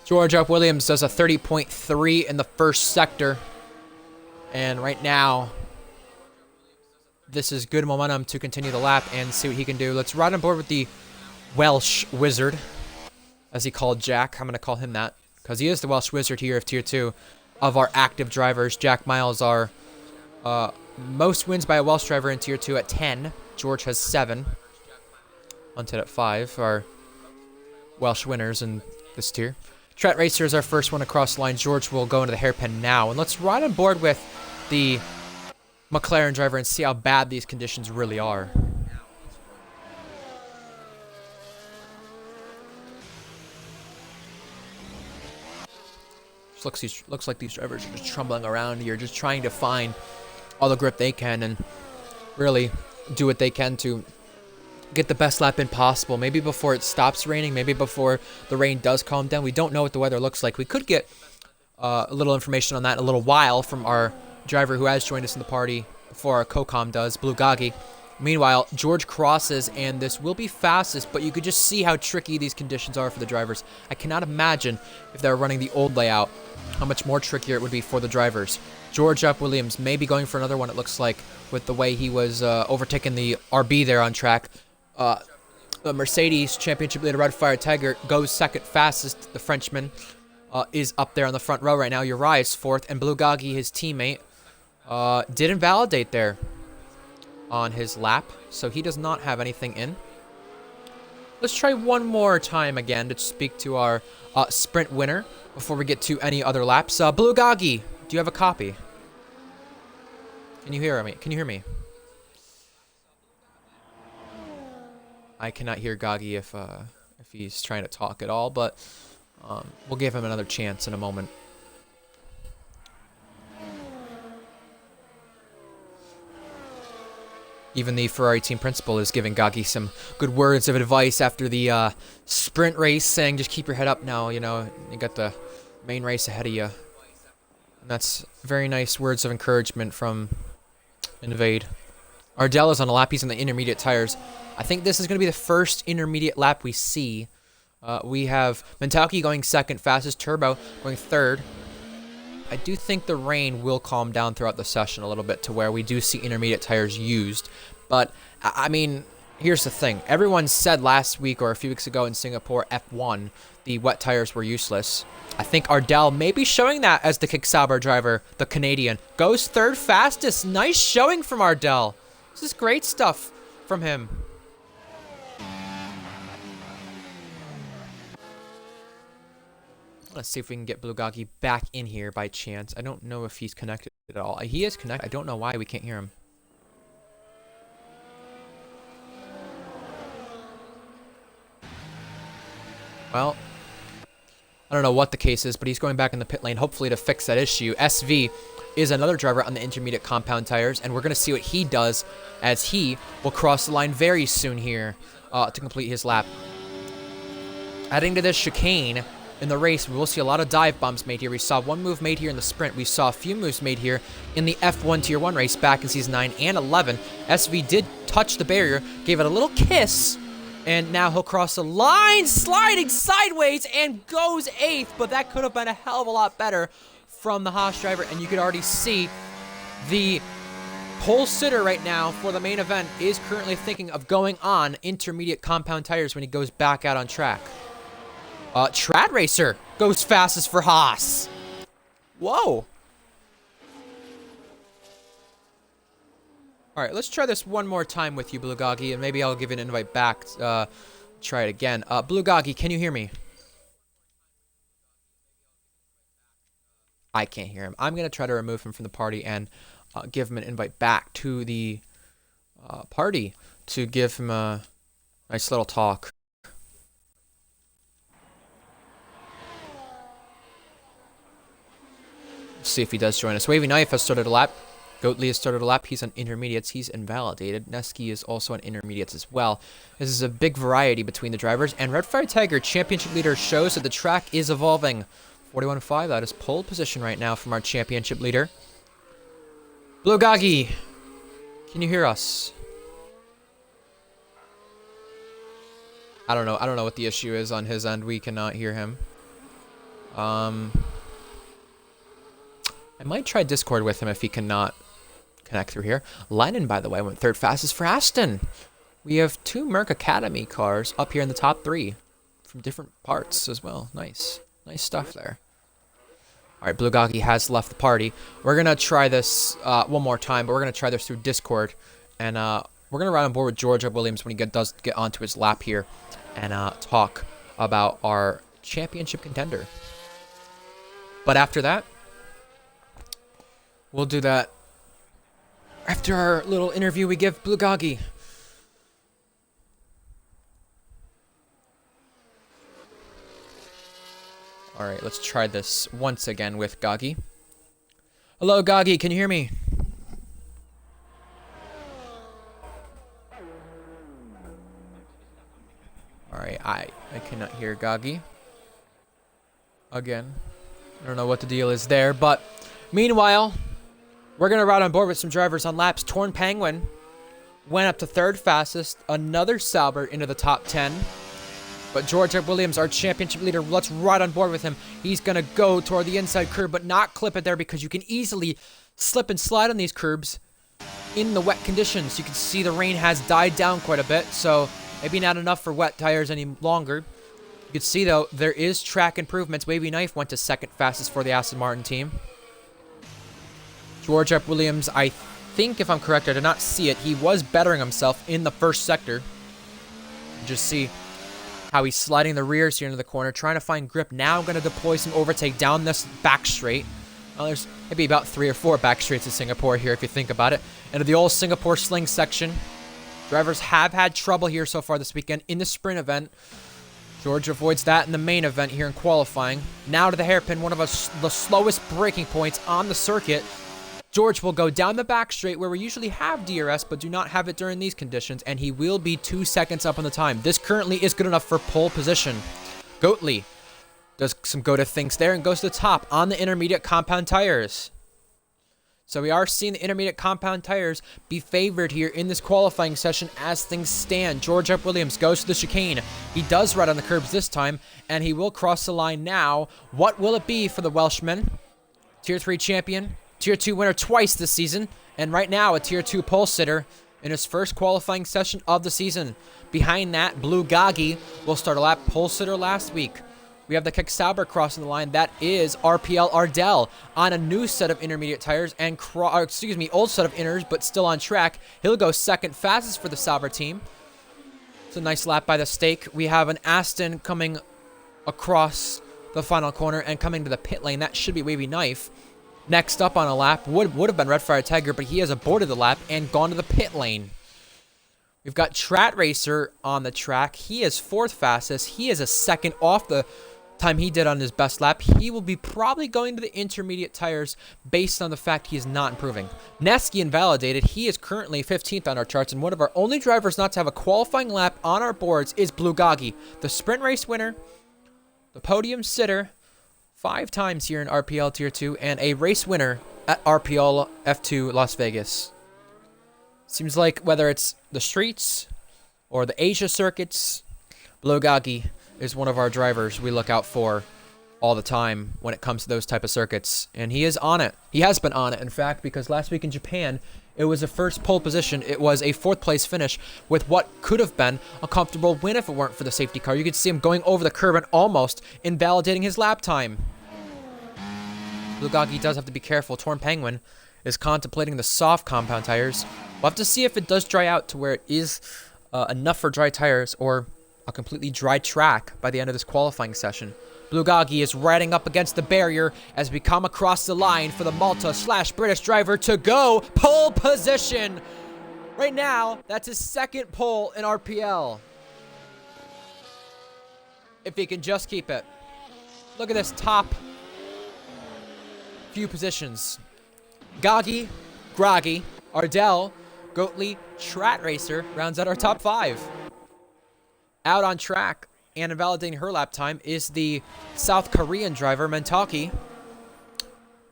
George Up Williams does a 30.3 in the first sector. And right now, this is good momentum to continue the lap and see what he can do. Let's ride on board with the Welsh Wizard, as he called Jack. I'm going to call him that because he is the Welsh Wizard here of Tier 2 of our active drivers. Jack Miles are most wins by a Welsh driver in Tier 2 at 10. George has 7. Hunted at 5 are Welsh winners in this tier. Strat Racer is our first one across the line. George will go into the hairpin now. And let's ride on board with the McLaren driver and see how bad these conditions really are. Looks like these drivers are just trundling around here, just trying to find all the grip they can and really do what they can to get the best lap in possible. Maybe before it stops raining, maybe before the rain does calm down. We don't know what the weather looks like. We could get a little information on that in a little while from our driver who has joined us in the party before our co-com does, Blue Gaki. Meanwhile, George crosses, and this will be fastest, but you could just see how tricky these conditions are for the drivers. I cannot imagine if they were running the old layout, how much more trickier it would be for the drivers. George Up Williams may be going for another one, it looks like, with the way he was overtaking the RB there on track. The Mercedes Championship leader, Redfire Tiger, goes second fastest. The Frenchman is up there on the front row right now. Uri is fourth, and Blue Gaki, his teammate, didn't validate there on his lap, so he does not have anything in. Let's try one more time again to speak to our sprint winner before we get to any other laps. Blue Gaki, do you have a copy? Can you hear me? Can you hear me? I cannot hear Gaki if he's trying to talk at all, but we'll give him another chance in a moment. Even the Ferrari team principal is giving Gaki some good words of advice after the sprint race, saying just keep your head up now, you know, you got the main race ahead of you. And that's very nice words of encouragement from Invade. Ardell is on a lap, he's on the intermediate tires. I think this is going to be the first intermediate lap we see. We have Mentalki going second, fastest Turbo going third. I do think the rain will calm down throughout the session a little bit to where we do see intermediate tires used. But, I mean, here's the thing. Everyone said last week or a few weeks ago in Singapore F1, the wet tires were useless. I think Ardell may be showing that as the Kicksauber driver, the Canadian. Goes third fastest. Nice showing from Ardell. This is great stuff from him. Let's see if we can get Bulgogi back in here by chance. I don't know if he's connected at all. He is connected. I don't know why we can't hear him. Well, I don't know what the case is, but he's going back in the pit lane, hopefully to fix that issue. SV is another driver on the intermediate compound tires, and we're going to see what he does as he will cross the line very soon here to complete his lap. Adding to this chicane in the race, we will see a lot of dive bombs made here. We saw one move made here in the sprint. We saw a few moves made here in the F1 Tier 1 race back in Season 9 and 11. SV did touch the barrier, gave it a little kiss, and now he'll cross the line, sliding sideways, and goes 8th. But that could have been a hell of a lot better from the Haas driver, and you could already see the pole sitter right now for the main event is currently thinking of going on intermediate compound tires when he goes back out on track. Trad Racer goes fastest for Haas. Whoa. All right, let's try this one more time with you, Bulgogi, and maybe I'll give you an invite back. Try it again. Bulgogi, can you hear me? I can't hear him. I'm going to try to remove him from the party and give him an invite back to the party to give him a nice little talk. See if he does join us. Wavy Knife has started a lap. Goatly has started a lap. He's on intermediates. He's invalidated. Neski is also on intermediates as well. This is a big variety between the drivers. And Red Fire Tiger, championship leader, shows that the track is evolving. 41.5, that is pole position right now from our championship leader. Bulgogi, can you hear us? I don't know what the issue is on his end. We cannot hear him. I might try Discord with him if he cannot connect through here. Lennon, by the way, went 3rd fastest for Aston. We have 2 Merc Academy cars up here in the top 3 from different parts as well. Nice. Nice stuff there. All right, Bulgogi has left the party. We're going to try this one more time, but we're going to try this through Discord. And we're going to ride on board with Georgia Williams when he does get onto his lap here and talk about our championship contender. But after that, we'll do that after our little interview we give Bulgogi. Alright, let's try this once again with Gogi. Hello, Gogi, can you hear me? Alright, I cannot hear Gogi. Again. I don't know what the deal is there, but meanwhile, we're going to ride on board with some drivers on laps. Torn Penguin went up to 3rd fastest. Another Sauber into the top 10. But Georgia Williams, our championship leader, let's ride on board with him. He's going to go toward the inside curb, but not clip it there because you can easily slip and slide on these curbs in the wet conditions. You can see the rain has died down quite a bit, so maybe not enough for wet tires any longer. You can see, though, there is track improvements. Wavy Knife went to 2nd fastest for the Aston Martin team. George F. Williams, I think, if I'm correct, I did not see it. He was bettering himself in the 1st sector. Just see how he's sliding the rears here into the corner, trying to find grip. Now going to deploy some overtake down this back straight. Well, there's maybe about 3 or 4 back straights in Singapore here, if you think about it. Into the old Singapore sling section. Drivers have had trouble here so far this weekend in the sprint event. George avoids that in the main event here in qualifying. Now to the hairpin, one of the slowest braking points on the circuit. George will go down the back straight where we usually have DRS, but do not have it during these conditions, and he will be 2 seconds up on the time. This currently is good enough for pole position. Goatly does some go-to things there and goes to the top on the intermediate compound tires. So we are seeing the intermediate compound tires be favored here in this qualifying session as things stand. George F. Williams goes to the chicane. He does ride on the curbs this time, and he will cross the line now. What will it be for the Welshman? Tier 3 champion. Tier 2 winner twice this season, and right now a Tier 2 pole sitter in his 1st qualifying session of the season. Behind that, Bulgogi will start a lap pole sitter last week. We have the Kick Sauber crossing the line. That is RPL Ardell on a new set of intermediate tires and, old set of inners, but still on track. He'll go 2nd fastest for the Sauber team. It's a nice lap by the stake. We have an Aston coming across the final corner and coming to the pit lane. That should be Wavy Knife. Next up on a lap would have been Redfire Tiger, but he has aborted the lap and gone to the pit lane. We've got Trat Racer on the track. He is 4th fastest. He is a second off the time he did on his best lap. He will be probably going to the intermediate tires based on the fact he is not improving. Neski invalidated. He is currently 15th on our charts, and one of our only drivers not to have a qualifying lap on our boards is Blue Gagi, the sprint race winner, the podium sitter 5 times here in RPL Tier 2, and a race winner at RPL F2 Las Vegas. Seems like whether it's the streets or the Asia circuits, Blue Gagi is one of our drivers we look out for all the time when it comes to those type of circuits. And he is on it. He has been on it, in fact, because last week in Japan, it was a first pole position. It was a 4th place finish with what could have been a comfortable win if it weren't for the safety car. You could see him going over the curb and almost invalidating his lap time. Blue Gagi does have to be careful. Torn Penguin is contemplating the soft compound tires. We'll have to see if it does dry out to where it is enough for dry tires or a completely dry track by the end of this qualifying session. Blue Gagi is riding up against the barrier as we come across the line for the Malta/British driver to go pole position. Right now, that's his 2nd pole in RPL. If he can just keep it. Look at this top few positions. Gagi, Groggy, Ardell, Goatley, Trat Racer rounds out our top 5. Out on track and invalidating her lap time is the South Korean driver, Mentaki,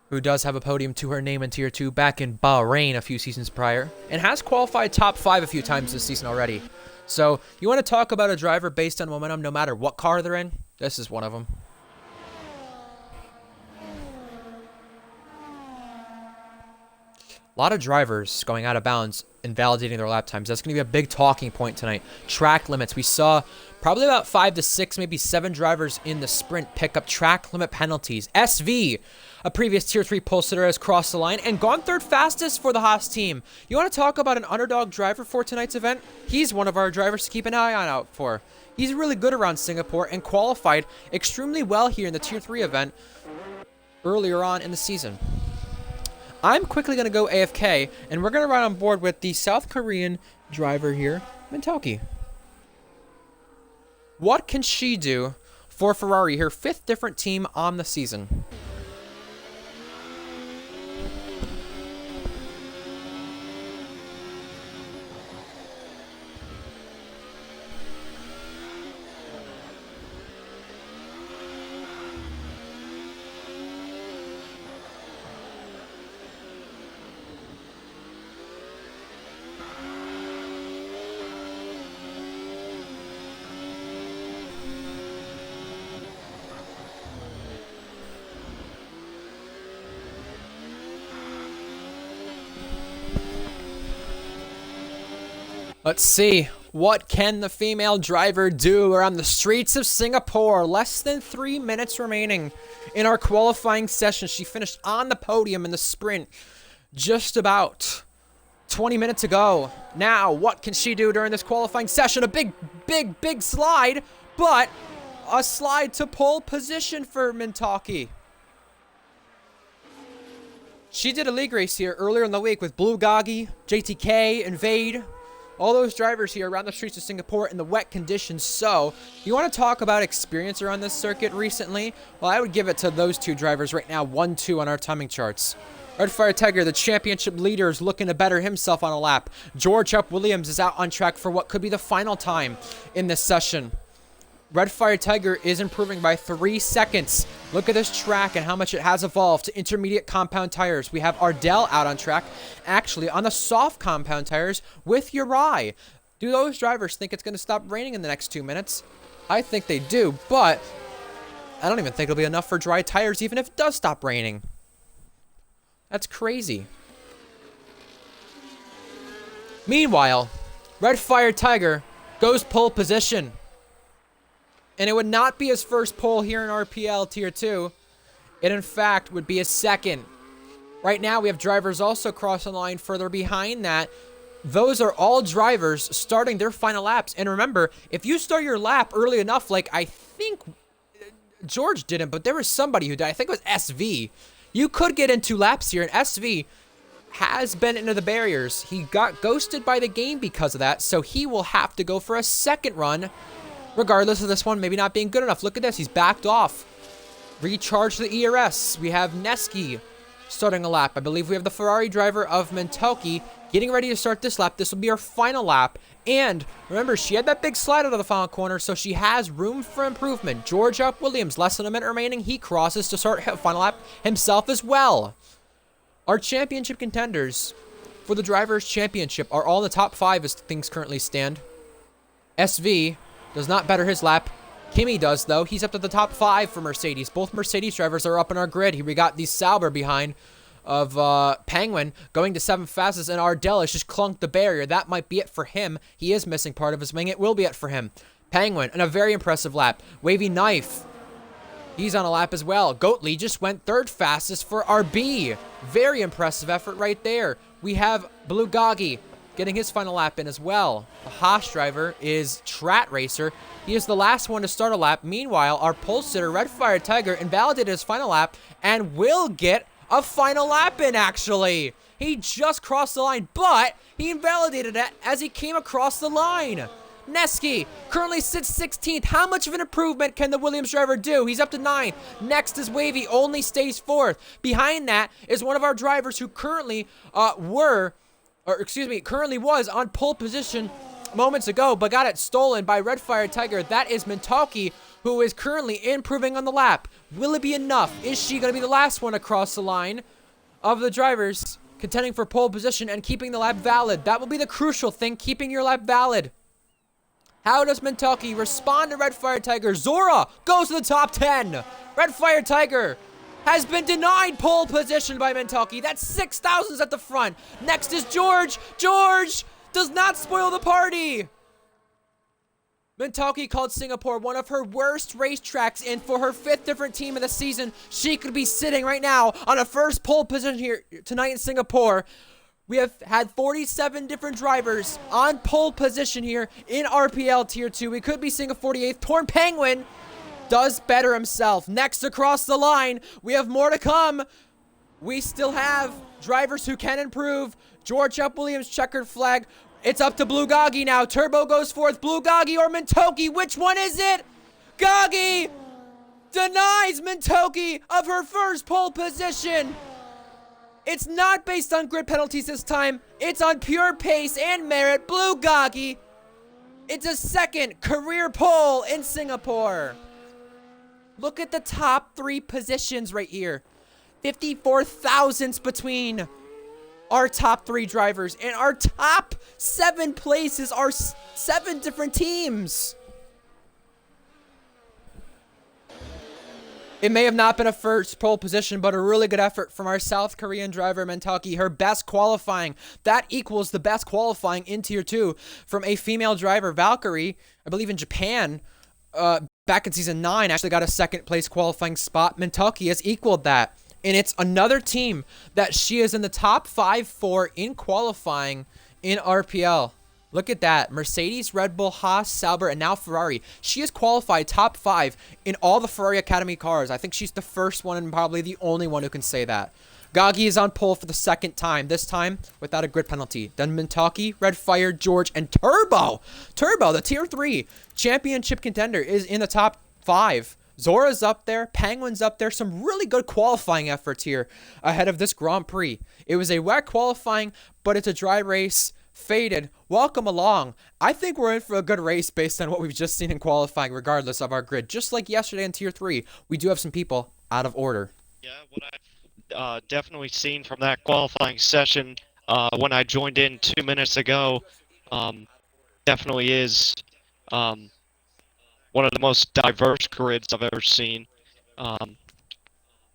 who does have a podium to her name in Tier 2 back in Bahrain a few seasons prior, and has qualified top 5 a few times this season already. So, you want to talk about a driver based on momentum no matter what car they're in? This is one of them. A lot of drivers going out of bounds, invalidating their lap times. That's going to be a big talking point tonight. Track limits. We saw probably about 5 to 6, maybe 7 drivers in the sprint pick up track limit penalties. SV, a previous Tier 3 pole sitter, has crossed the line and gone 3rd fastest for the Haas team. You want to talk about an underdog driver for tonight's event? He's one of our drivers to keep an eye on out for. He's really good around Singapore and qualified extremely well here in the Tier 3 event earlier on in the season. I'm quickly going to go AFK, and we're going to ride on board with the South Korean driver here, Mentaki. What can she do for Ferrari, her 5th different team on the season? Let's see. What can the female driver do around the streets of Singapore? Less than 3 minutes remaining in our qualifying session. She finished on the podium in the sprint just about 20 minutes ago. Now, what can she do during this qualifying session? A big slide, but a slide to pole position for Mentaki. She did a league race here earlier in the week with Blue Gagi, JTK, Invade. All those drivers here around the streets of Singapore in the wet conditions. So, you want to talk about experience around this circuit recently? Well, I would give it to those 2 drivers right now, 1-2 on our timing charts. Redfire Tiger, the championship leader, is looking to better himself on a lap. George Up Williams is out on track for what could be the final time in this session. Redfire Tiger is improving by 3 seconds. Look at this track and how much it has evolved to intermediate compound tires. We have Ardell out on track, actually on the soft compound tires with Uri. Do those drivers think it's going to stop raining in the next 2 minutes? I think they do, but I don't even think it'll be enough for dry tires even if it does stop raining. That's crazy. Meanwhile, Redfire Tiger goes pole position. And it would not be his first pole here in RPL Tier 2. It, in fact, would be his 2nd. Right now, we have drivers also crossing the line further behind that. Those are all drivers starting their final laps. And remember, if you start your lap early enough, like I think George didn't, but there was somebody who died. I think it was SV. You could get in 2 laps here, and SV has been into the barriers. He got ghosted by the game because of that, so he will have to go for a second run, regardless of this one maybe not being good enough. Look at this. He's backed off. Recharge the ERS. We have Neski starting a lap. I believe we have the Ferrari driver of Mentelke getting ready to start this lap. This will be our final lap. And remember, she had that big slide out of the final corner, so she has room for improvement. George Up Williams, less than a minute remaining. He crosses to start final lap himself as well. Our championship contenders for the Drivers' Championship are all in the top 5 as things currently stand. SV does not better his lap. Kimi does, though. He's up to the top 5 for Mercedes. Both Mercedes drivers are up in our grid. Here we got the Sauber behind of Penguin going to 7th fastest, and Ardelis just clunked the barrier. That might be it for him. He is missing part of his wing. It will be it for him. Penguin, and a very impressive lap. Wavy Knife, he's on a lap as well. Goatley just went 3rd fastest for RB. Very impressive effort right there. We have Blue Goggy getting his final lap in as well. The Haas driver is Trat Racer. He is the last one to start a lap. Meanwhile, our pole sitter, Red Fire Tiger, invalidated his final lap and will get a final lap in, actually. He just crossed the line, but he invalidated it as he came across the line. Neski currently sits 16th. How much of an improvement can the Williams driver do? He's up to 9. Next is Wavy, only stays 4th. Behind that is one of our drivers who currently currently was on pole position moments ago, but got it stolen by Red Fire Tiger. That is Mentalki, who is currently improving on the lap. Will it be enough? Is she going to be the last one across the line of the drivers contending for pole position and keeping the lap valid? That will be the crucial thing, keeping your lap valid. How does Mentalki respond to Red Fire Tiger? Zora goes to the top 10. Red Fire Tiger has been denied pole position by Mentalki. That's 6,000s at the front. Next is George. George does not spoil the party. Mentalki called Singapore one of her worst racetracks, and for her 5th different team in the season, she could be sitting right now on a first pole position here tonight in Singapore. We have had 47 different drivers on pole position here in RPL Tier 2. We could be seeing a 48th. Torn Penguin does better himself. Next across the line, we have more to come. We still have drivers who can improve. George Up Williams, checkered flag. It's up to Blue Goggy now. Turbo goes 4th. Blue Goggy or Mentoki. Which one is it? Goggy denies Mentoki of her first pole position. It's not based on grid penalties this time. It's on pure pace and merit. Blue Goggy. It's a 2nd career pole in Singapore. Look at the top 3 positions right here. 54 thousandths between our top 3 drivers. And our top 7 places are 7 different teams. It may have not been a first pole position, but a really good effort from our South Korean driver, Mentalki. Her best qualifying. That equals the best qualifying in Tier 2 from a female driver, Valkyrie, I believe in Japan, back in Season 9, actually got a 2nd place qualifying spot. Mentalki has equaled that. And it's another team that she is in the top 5 for in qualifying in RPL. Look at that. Mercedes, Red Bull, Haas, Sauber, and now Ferrari. She has qualified top 5 in all the Ferrari Academy cars. I think she's the first one and probably the only one who can say that. Goggy is on pole for the 2nd time, this time without a grid penalty. Then Mentalki, Red Fire, George, and Turbo. Turbo, the Tier 3 championship contender, is in the top 5. Zora's up there. Penguin's up there. Some really good qualifying efforts here ahead of this Grand Prix. It was a wet qualifying, but it's a dry race. Faded, welcome along. I think we're in for a good race based on what we've just seen in qualifying, regardless of our grid. Just like yesterday in Tier 3, we do have some people out of order. Yeah, what I've definitely seen from that qualifying session when I joined in 2 minutes ago definitely is one of the most diverse grids I've ever seen.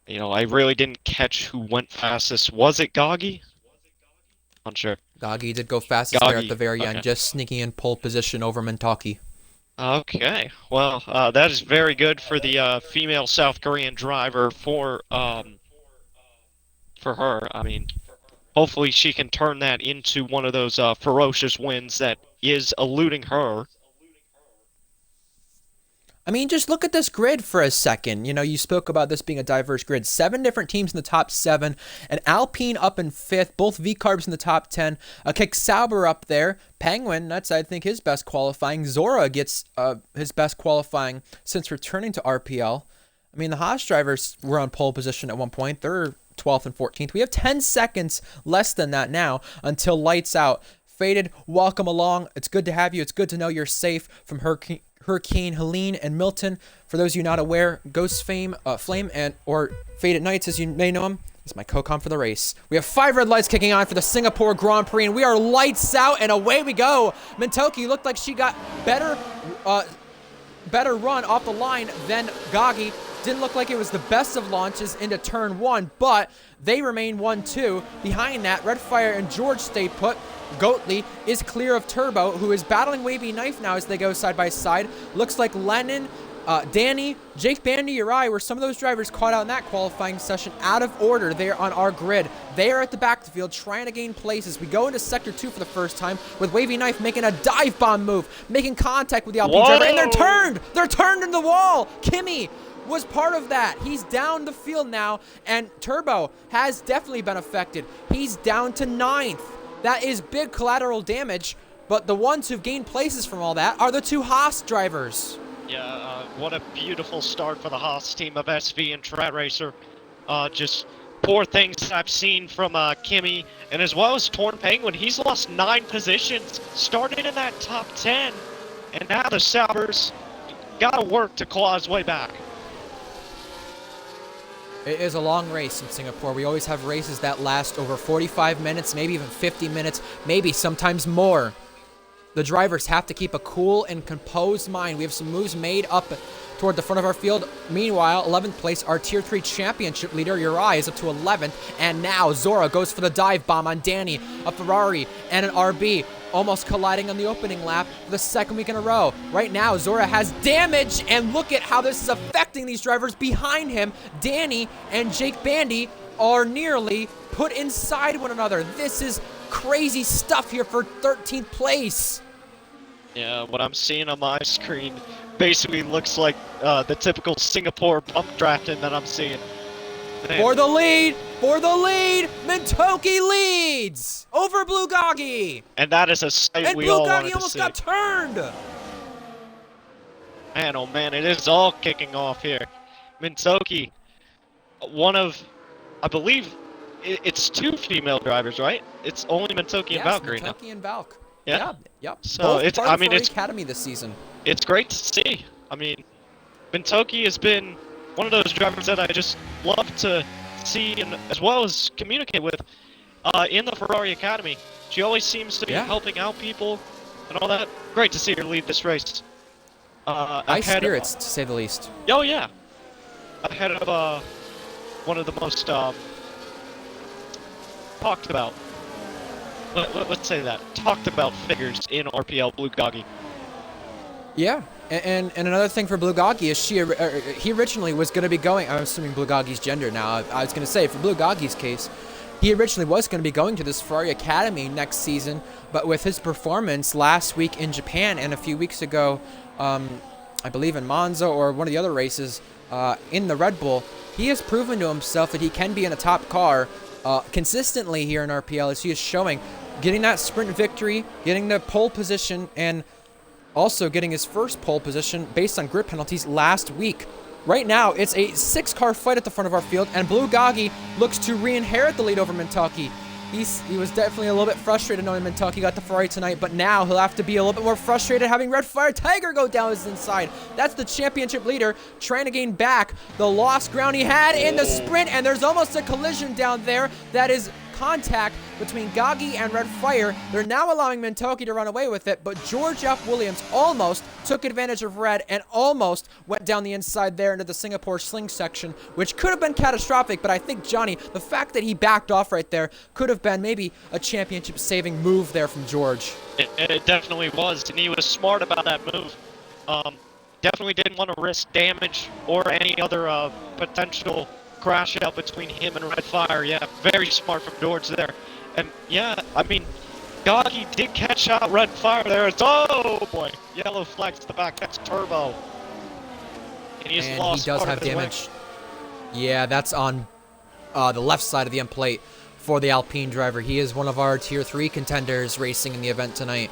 You know, I really didn't catch who went fastest. Was it Goggy? Unsure. Goggy did go fastest there at the very end, just sneaking in pole position over Mentalki. Okay, well, that is very good for the female South Korean driver for her. I mean, hopefully she can turn that into one of those ferocious wins that is eluding her. I mean, just look at this grid for a second. You know, you spoke about this being a diverse grid. 7 different teams in the top 7, and Alpine up in 5th, both V-Carbs in the top 10. Kick Sauber up there. Penguin, that's, I think, his best qualifying. Zora gets his best qualifying since returning to RPL. I mean, the Haas drivers were on pole position at one point. They're 12th and 14th. We have 10 seconds less than that now until lights out. Faded, welcome along. It's good to have you. It's good to know you're safe from Hurricane Helene and Milton. For those of you not aware, Ghost Flame, and or Faded Nights, as you may know him, is my co-com for the race. We have 5 red lights kicking on for the Singapore Grand Prix, and we are lights out, and away we go. Mintoki looked like she got better run off the line than Gagi. Didn't look like it was the best of launches into turn 1, but they remain 1-2. Behind that, Redfire and George stay put. Goatley is clear of Turbo, who is battling Wavy Knife now as they go side by side. Looks like Lennon, Danny, Jake Bandy, Uri were some of those drivers caught out in that qualifying session out of order there on our grid. They are at the back of the field trying to gain places. We go into Sector 2 for the first time with Wavy Knife making a dive bomb move, making contact with the Alpine driver, and they're turned! They're turned in the wall! Kimmy was part of that. He's down the field now, and Turbo has definitely been affected. He's down to 9th. That is big collateral damage, but the ones who've gained places from all that are the 2 Haas drivers. Yeah, what a beautiful start for the Haas team of SV and Trad Racer. Just poor things I've seen from Kimmy, and as well as Torn Penguin. He's lost 9 positions, started in that top 10, and now the Saubers gotta work to claw his way back. It is a long race in Singapore. We always have races that last over 45 minutes, maybe even 50 minutes, maybe sometimes more. The drivers have to keep a cool and composed mind. We have some moves made up toward the front of our field. Meanwhile, 11th place, our Tier 3 championship leader, Uri, is up to 11th. And now Zora goes for the dive bomb on Danny, a Ferrari, and an RB. Almost colliding on the opening lap for the second week in a row. Right now, Zora has damage, and look at how this is affecting these drivers behind him. Danny and Jake Bandy are nearly put inside one another. This is crazy stuff here for 13th place. Yeah, what I'm seeing on my screen basically looks like the typical Singapore bump drafting that I'm seeing. Man. For the lead, Mintoki leads over Blue Gagi. And that is a sight we all wanted to see. And Blue Gagi almost got turned. Man, oh man, it is all kicking off here. Mintoki, one of, I believe, it's 2 female drivers, right? It's only Mintoki and Valkyrie now. Mintoki and Valk. Yeah. Yep. So both it's, part I of mean, the it's Academy this season. It's great to see. I mean, Mintoki has been one of those drivers that I just love to see and as well as communicate with in the Ferrari Academy. She always seems to be helping out people and all that. Great to see her lead this race. High spirits, to say the least. Oh yeah, ahead of one of the most talked about. Let's say that talked about figures in RPL, Blue Gagi. Yeah, and another thing for Blue Gagi is he originally was going to be going. I'm assuming Blue Gagi's gender now. I was going to say for Blue Gagi's case, he originally was going to be going to this Ferrari Academy next season, but with his performance last week in Japan and a few weeks ago, I believe in Monza or one of the other races in the Red Bull, he has proven to himself that he can be in a top car consistently here in RPL, as he is showing, getting that sprint victory, getting the pole position, and also getting his first pole position based on grid penalties last week. Right now, it's a 6-car fight at the front of our field, and Blue Gagi looks to re-inherit the lead over Mintoki. He was definitely a little bit frustrated knowing Mintoki got the Ferrari tonight, but now he'll have to be a little bit more frustrated having Red Fire Tiger go down his inside. That's the championship leader trying to gain back the lost ground he had in the sprint, and there's almost a collision down there that is contact between Gagi and Red Fire. They're now allowing Mintoki to run away with it, but George F. Williams almost took advantage of Red and almost went down the inside there into the Singapore sling section, which could have been catastrophic, but I think, Johnny, the fact that he backed off right there could have been maybe a championship-saving move there from George. It definitely was, and he was smart about that move. Definitely didn't want to risk damage or any other potential crash out between him and Red Fire. Yeah, very smart from George there. And yeah, I mean, Gagi did catch out Red Fire there. It's, oh boy, yellow flag to the back. That's Turbo. And he's and he lost does part have of his damage. Yeah, that's on the left side of the end plate for the Alpine driver. He is one of our Tier 3 contenders racing in the event tonight.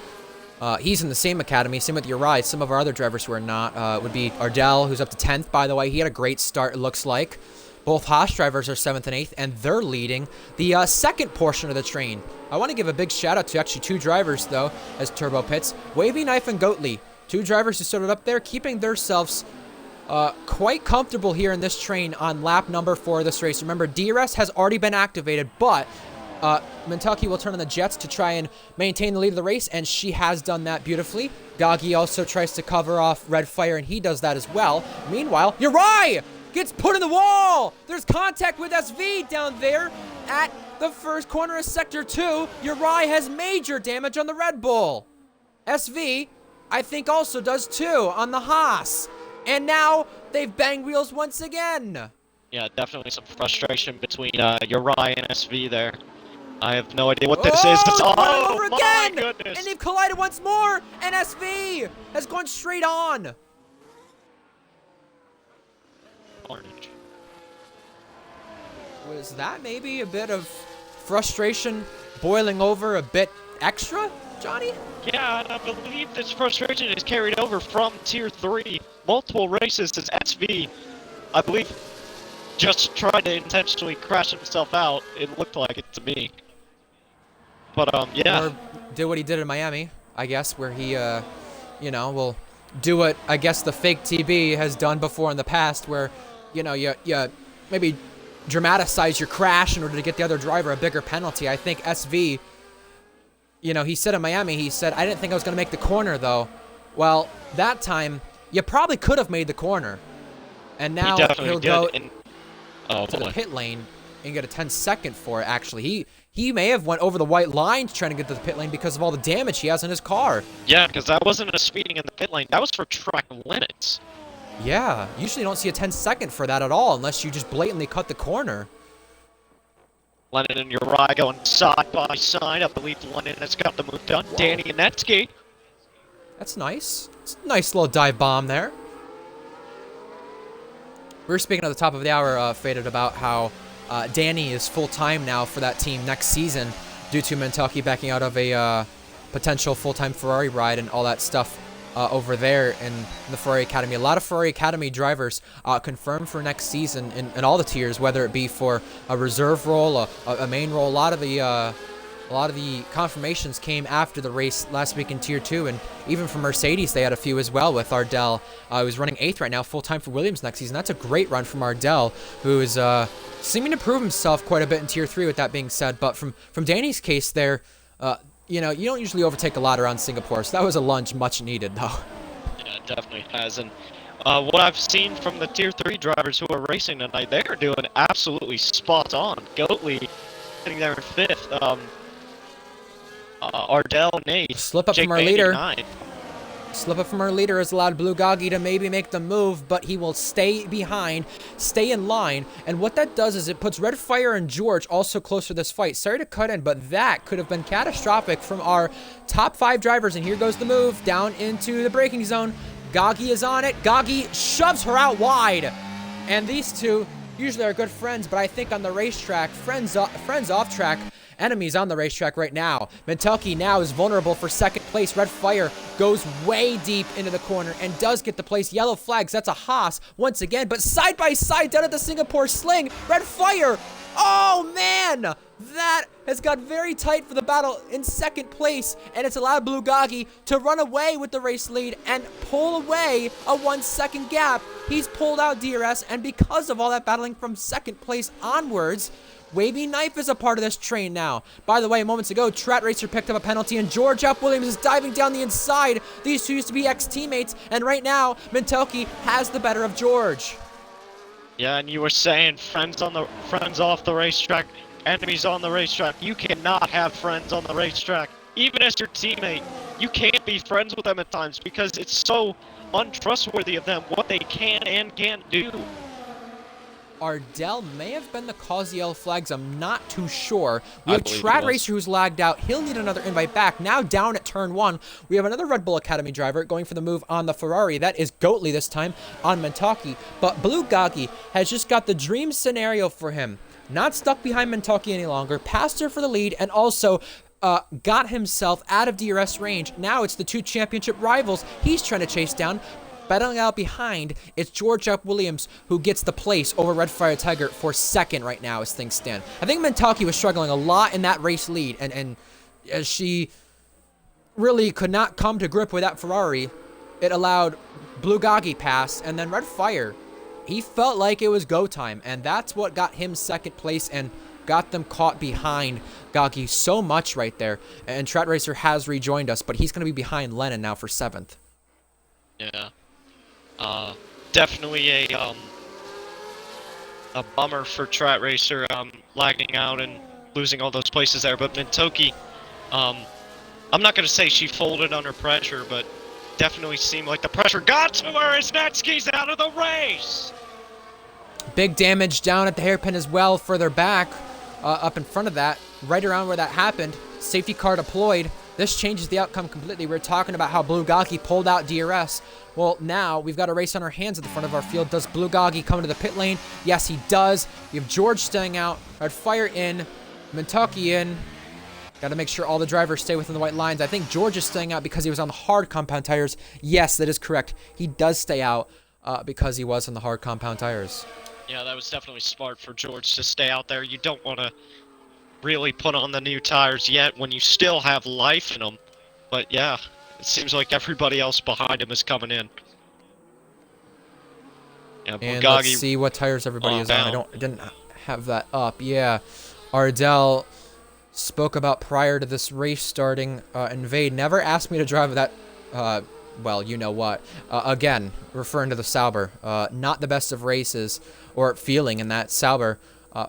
He's in the same academy, same with Uri. Some of our other drivers who are not would be Ardell, who's up to 10th, by the way. He had a great start, it looks like. Both Haas drivers are 7th and 8th, and they're leading the second portion of the train. I want to give a big shout-out to actually 2 drivers, though, as Turbo pits. Wavy Knife and Goatley, 2 drivers who started up there, keeping themselves quite comfortable here in this train on lap number 4 of this race. Remember, DRS has already been activated, but Mentucky will turn on the jets to try and maintain the lead of the race, and she has done that beautifully. Gagi also tries to cover off Red Fire, and he does that as well. Meanwhile, Uri gets put in the wall! There's contact with SV down there at the first corner of Sector 2. Uri has major damage on the Red Bull. SV, I think, also does too on the Haas. And now they've banged wheels once again. Yeah, definitely some frustration between Uri and SV there. I have no idea what this is. It's over my again! goodness! And they've collided once more, and SV has gone straight on. Orange. Was that maybe a bit of frustration boiling over a bit extra, Johnny? Yeah, and I believe this frustration is carried over from Tier 3. Multiple races as SV, I believe, just tried to intentionally crash himself out. It looked like it to me. But, yeah. Or did what he did in Miami, I guess, where he, you know, will do what, I guess, the fake TB has done before in the past, where, you know, you maybe dramatize your crash in order to get the other driver a bigger penalty. I think SV, you know, he said in Miami, he said, I didn't think I was going to make the corner, though. Well, that time, you probably could have made the corner. And now he'll go to the pit lane and get a 10-second for it, actually. He may have went over the white lines trying to get to the pit lane because of all the damage he has in his car. Yeah, because that wasn't a speeding in the pit lane. That was for track limits. Yeah, usually you don't see a 10-second for that at all unless you just blatantly cut the corner. Lennon and Uri going side by side. I believe Lennon has got the move done. Whoa. Danny and Netsky. That's nice. It's a nice little dive bomb there. We were speaking at the top of the hour, Faded, about how Danny is full-time now for that team next season due to Mentucky backing out of a potential full-time Ferrari ride and all that stuff over there in the Ferrari Academy. A lot of Ferrari Academy drivers confirmed for next season in all the tiers, whether it be for a reserve role, a main role. A lot of the confirmations came after the race last week in Tier 2, and even from Mercedes, they had a few as well with Ardell, who's running 8th right now, full-time for Williams next season. That's a great run from Ardell, who is seeming to prove himself quite a bit in Tier 3 with that being said. But from Danny's case there, you know, you don't usually overtake a lot around Singapore, so that was a lunge much needed, though. Yeah, it definitely has. And what I've seen from the Tier 3 drivers who are racing tonight, they are doing absolutely spot on. Goatley sitting there in 5th. Ardell, Nate, slip up Jake from our Bandy, leader. 9. Slip up from our leader has allowed Blue Goggy to maybe make the move, but he will stay behind, stay in line, and what that does is it puts Red Fire and George also closer to this fight. Sorry to cut in, but that could have been catastrophic from our top 5 drivers, and here goes the move down into the braking zone. Goggy is on it. Goggy shoves her out wide, and these two usually are good friends, but I think on the racetrack, friends off track, enemies on the racetrack right now. Mentucky now is vulnerable for second place. Red Fire goes way deep into the corner and does get the place. Yellow flags, that's a Haas once again, but side by side down at the Singapore Sling. Red Fire, oh man, that has got very tight for the battle in second place, and it's allowed Blue Goggy to run away with the race lead and pull away a 1-second gap. He's pulled out DRS, and because of all that battling from second place onwards, Wavy Knife is a part of this train now. By the way, moments ago, Trat Racer picked up a penalty, and George F. Williams is diving down the inside. These two used to be ex-teammates, and right now, Mentucky has the better of George. Yeah, and you were saying friends off the racetrack, enemies on the racetrack. You cannot have friends on the racetrack. Even as your teammate, you can't be friends with them at times because it's so untrustworthy of them what they can and can't do. Ardell may have been the cause of the yellow flags. I'm not too sure. We I have believe Trad he was. Racer who's lagged out. He'll need another invite back. Now down at turn 1, we have another Red Bull Academy driver going for the move on the Ferrari. That is Goatley this time on Mentaki. But Blue Gagi has just got the dream scenario for him. Not stuck behind Mentaki any longer. Passed her for the lead and also got himself out of DRS range. Now it's the 2 championship rivals he's trying to chase down. Battling out behind, it's George F. Williams who gets the place over Red Fire Tiger for second right now as things stand. I think Mentaki was struggling a lot in that race lead, and as she really could not come to grip with that Ferrari, it allowed Blue Gagi pass, and then Red Fire, he felt like it was go time, and that's what got him second place and got them caught behind Gagi so much right there. And Trad Racer has rejoined us, but he's going to be behind Lennon now for 7th. Yeah. Definitely a bummer for Trat Racer, lagging out and losing all those places there. But Mintoki, I'm not going to say she folded under pressure, but definitely seemed like the pressure got to her as Netsky's out of the race. Big damage down at the hairpin as well, further back, up in front of that, right around where that happened. Safety car deployed. This changes the outcome completely. We were talking about how Blue Gagi pulled out DRS. Well, now we've got a race on our hands at the front of our field. Does Blue Gagi come to the pit lane? Yes, he does. We have George staying out. Red Fire in. Mentaki in. Got to make sure all the drivers stay within the white lines. I think George is staying out because he was on the hard compound tires. Yes, that is correct. He does stay out because he was on the hard compound tires. Yeah, that was definitely smart for George to stay out there. You don't want to really put on the new tires yet when you still have life in them. But yeah, it seems like everybody else behind him is coming in. Yeah, And Bulgagi, let's see what tires everybody is on. I didn't have that up. Yeah, Ardell spoke about prior to this race starting. Invade never asked me to drive that. Well, you know what. Again, referring to the Sauber. Not the best of races or feeling in that Sauber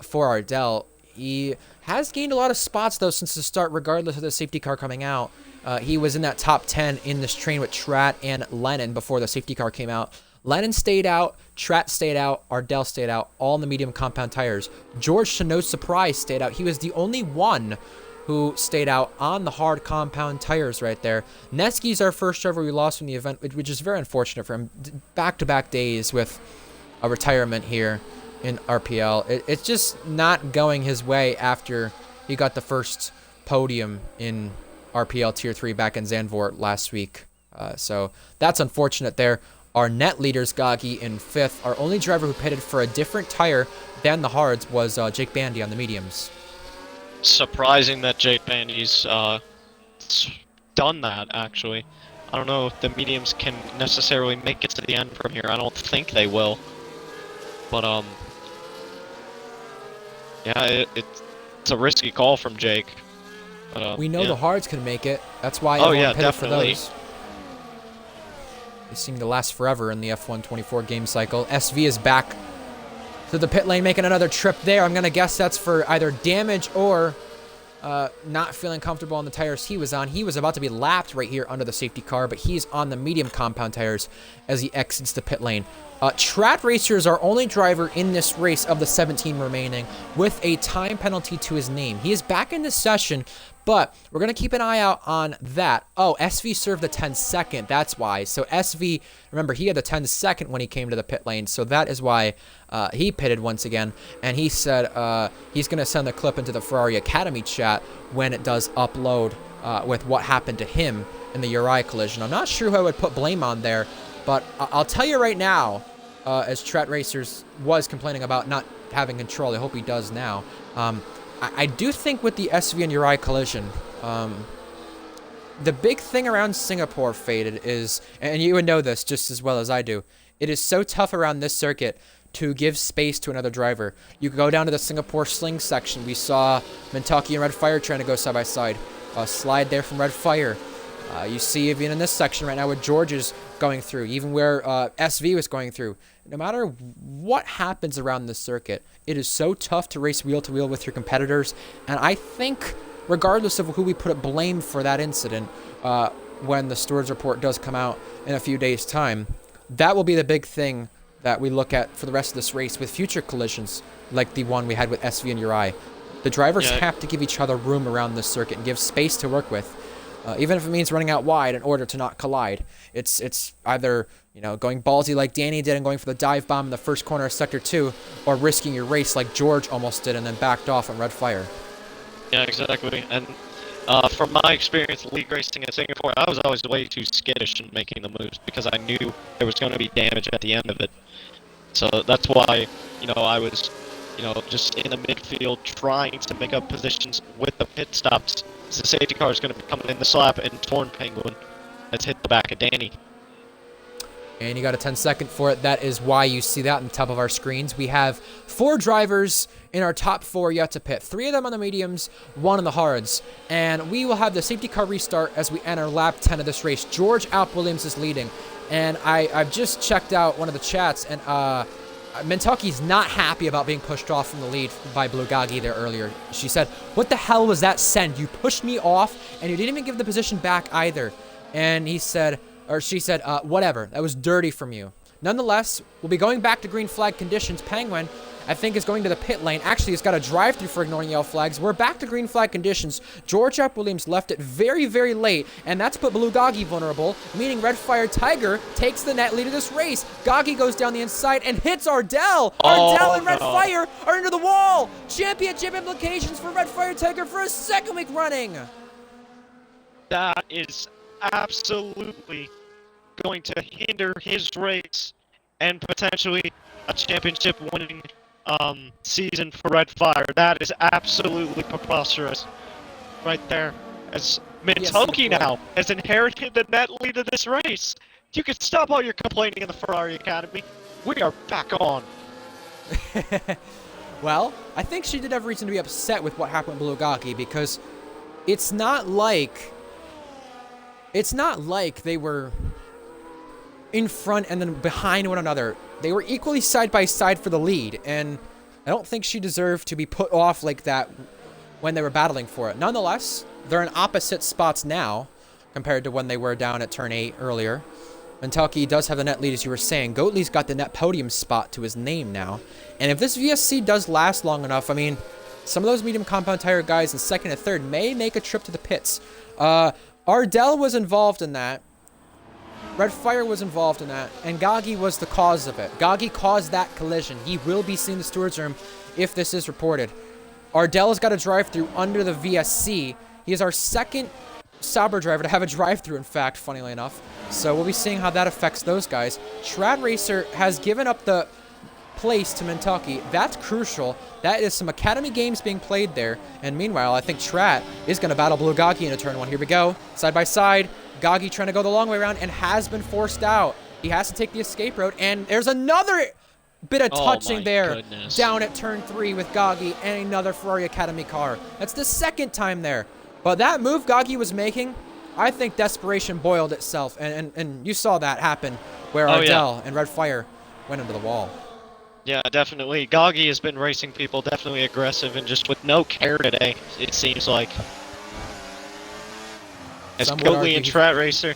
for Ardell. He has gained a lot of spots, though, since the start, regardless of the safety car coming out. He was in that top 10 in this train with Trat and Lennon before the safety car came out. Lennon stayed out, Trat stayed out, Ardell stayed out, all in the medium compound tires. George, to no surprise, stayed out. He was the only one who stayed out on the hard compound tires right there. Netsky's our first driver we lost from the event, which is very unfortunate for him. Back-to-back days with a retirement here in RPL. It's just not going his way after he got the first podium in RPL Tier 3 back in Zandvoort last week. So that's unfortunate there. Our net leaders, Gagi in 5th. Our only driver who pitted for a different tire than the hards was Jake Bandy on the mediums. surprising that Jake Bandy's done that, actually. I don't know if the mediums can necessarily make it to the end from here. I don't think they will. But, yeah, it's a risky call from Jake. But, we know yeah. the hards can make it. That's why Oh, everyone yeah, pitted definitely. for those. They seem to last forever in the F1 24 game cycle. SV is back to the pit lane, making another trip there. I'm going to guess that's for either damage or not feeling comfortable on the tires he was on. He was about to be lapped right here under the safety car, but he's on the medium compound tires as he exits the pit lane. Trat Racer is our only driver in this race of the 17 remaining with a time penalty to his name. He is back in this session, but we're going to keep an eye out on that. Oh, SV served the 10-second. That's why. So SV, remember, he had the 10-second when he came to the pit lane. So that is why he pitted once again. And he said he's going to send the clip into the Ferrari Academy chat when it does upload with what happened to him in the Uri collision. I'm not sure who I would put blame on there, but I'll tell you right now, as Trat Racers was complaining about not having control, I hope he does now. I do think with the SV and Uri collision, the big thing around Singapore, Faded, is, and you would know this just as well as I do, it is so tough around this circuit to give space to another driver. You could go down to the Singapore Sling section. We saw Mentaki and Red Fire trying to go side by side. A slide there from Red Fire. You see even in this section right now where George is going through, even where SV was going through. No matter what happens around this circuit, it is so tough to race wheel-to-wheel with your competitors. And I think, regardless of who we put at blame for that incident, when the stewards report does come out in a few days' time, that will be the big thing that we look at for the rest of this race with future collisions like the one we had with SV and Uri. The drivers have to give each other room around this circuit and give space to work with, even if it means running out wide in order to not collide. It's either going ballsy like Danny did and going for the dive bomb in the first corner of Sector 2, or risking your race like George almost did and then backed off on red fire. Yeah, exactly. And from my experience league racing in Singapore, I was always way too skittish in making the moves because I knew there was going to be damage at the end of it. So that's why, I was, just in the midfield trying to make up positions with the pit stops. The safety car is going to be coming in the slap, and Torn Penguin has hit the back of Danny. And you got a 10-second for it. That is why you see that on the top of our screens. We have 4 drivers in our top 4 yet to pit. 3 of them on the mediums, 1 on the hards. And we will have the safety car restart as we enter lap 10 of this race. George Alp Williams is leading. And I've just checked out one of the chats, and Mentucky's not happy about being pushed off from the lead by Blugagi there earlier. She said, "What the hell was that send? You pushed me off, and you didn't even give the position back either." And she said, "Whatever. That was dirty from you." Nonetheless, we'll be going back to green flag conditions. Penguin, I think, is going to the pit lane. Actually, he's got a drive-through for ignoring yellow flags. We're back to green flag conditions. George F. Williams left it very, very late, and that's put Blugagi vulnerable, meaning Red Fire Tiger takes the net lead of this race. Gagi goes down the inside and hits Ardell. Ardell and Red Fire are into the wall. Championship implications for Red Fire Tiger for a second week running. That is absolutely going to hinder his race and potentially a championship winning season for Red Fire. That is absolutely preposterous right there. As Mintoki now has inherited the net lead of this race. You can stop all your complaining in the Ferrari Academy. We are back on. Well, I think she did have reason to be upset with what happened with Blugagi, because it's not like they were in front and then behind one another. They were equally side by side for the lead, and I don't think she deserved to be put off like that when they were battling for it. Nonetheless, they're in opposite spots now compared to when they were down at turn 8 earlier. Mentucky does have the net lead, as you were saying. Goatley's got the net podium spot to his name now. And if this VSC does last long enough, I mean, some of those medium compound tire guys in second and third may make a trip to the pits. Ardell was involved in that. Red Fire was involved in that, and Gagi was the cause of it. Gagi caused that collision. He will be seen in the stewards room if this is reported. Ardell has got a drive-through under the VSC. He is our second Sauber driver to have a drive-through, in fact, funnily enough. So we'll be seeing how that affects those guys. Trad Racer has given up the place to Mentucky. That's crucial. That is some Academy games being played there. And meanwhile, I think Trat is going to battle Blugagi into turn 1. Here we go. Side by side. Gagi trying to go the long way around and has been forced out. He has to take the escape road, and there's another bit of touching there down at turn 3 with Gagi and another Ferrari Academy car. That's the second time there. But that move Gagi was making, I think desperation boiled itself, and you saw that happen where Ardell and Red Fire went into the wall. Yeah, definitely. Gagi has been racing people, definitely aggressive and just with no care today, it seems like. As Goatley and Trat Racer.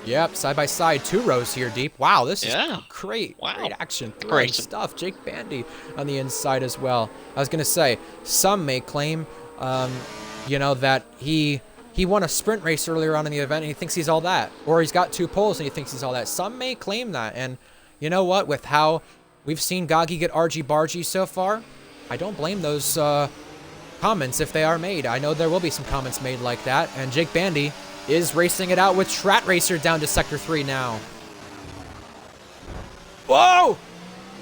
Yep, side by side, 2 rows here deep. Wow, this is great. Wow. Great action. Great stuff. Jake Bandy on the inside as well. I was going to say, some may claim, that he won a sprint race earlier on in the event and he thinks he's all that. Or he's got 2 poles and he thinks he's all that. Some may claim that. And you know what? With how we've seen Gagi get argy-bargy so far, I don't blame those comments if they are made. I know there will be some comments made like that. And Jake Bandy is racing it out with Trat Racer down to Sector 3 now. Whoa!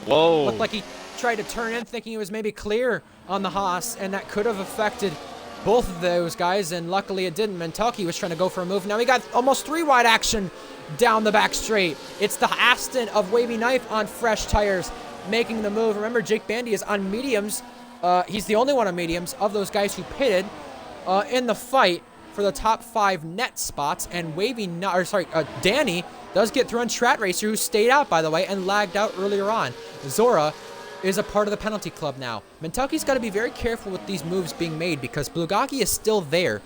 Whoa. Looked like he tried to turn in thinking it was maybe clear on the Haas, and that could have affected both of those guys, and luckily it didn't. Mentucky was trying to go for a move. Now we got almost 3-wide action down the back straight. It's the Aston of Wavy Knife on fresh tires making the move. Remember, Jake Bandy is on mediums. He's the only one on mediums of those guys who pitted in the fight for the top 5 net spots. And Danny does get through on Trat Racer, who stayed out, by the way, and lagged out earlier on. Zora is a part of the penalty club now. Mentucky's got to be very careful with these moves being made because Blugagi is still there.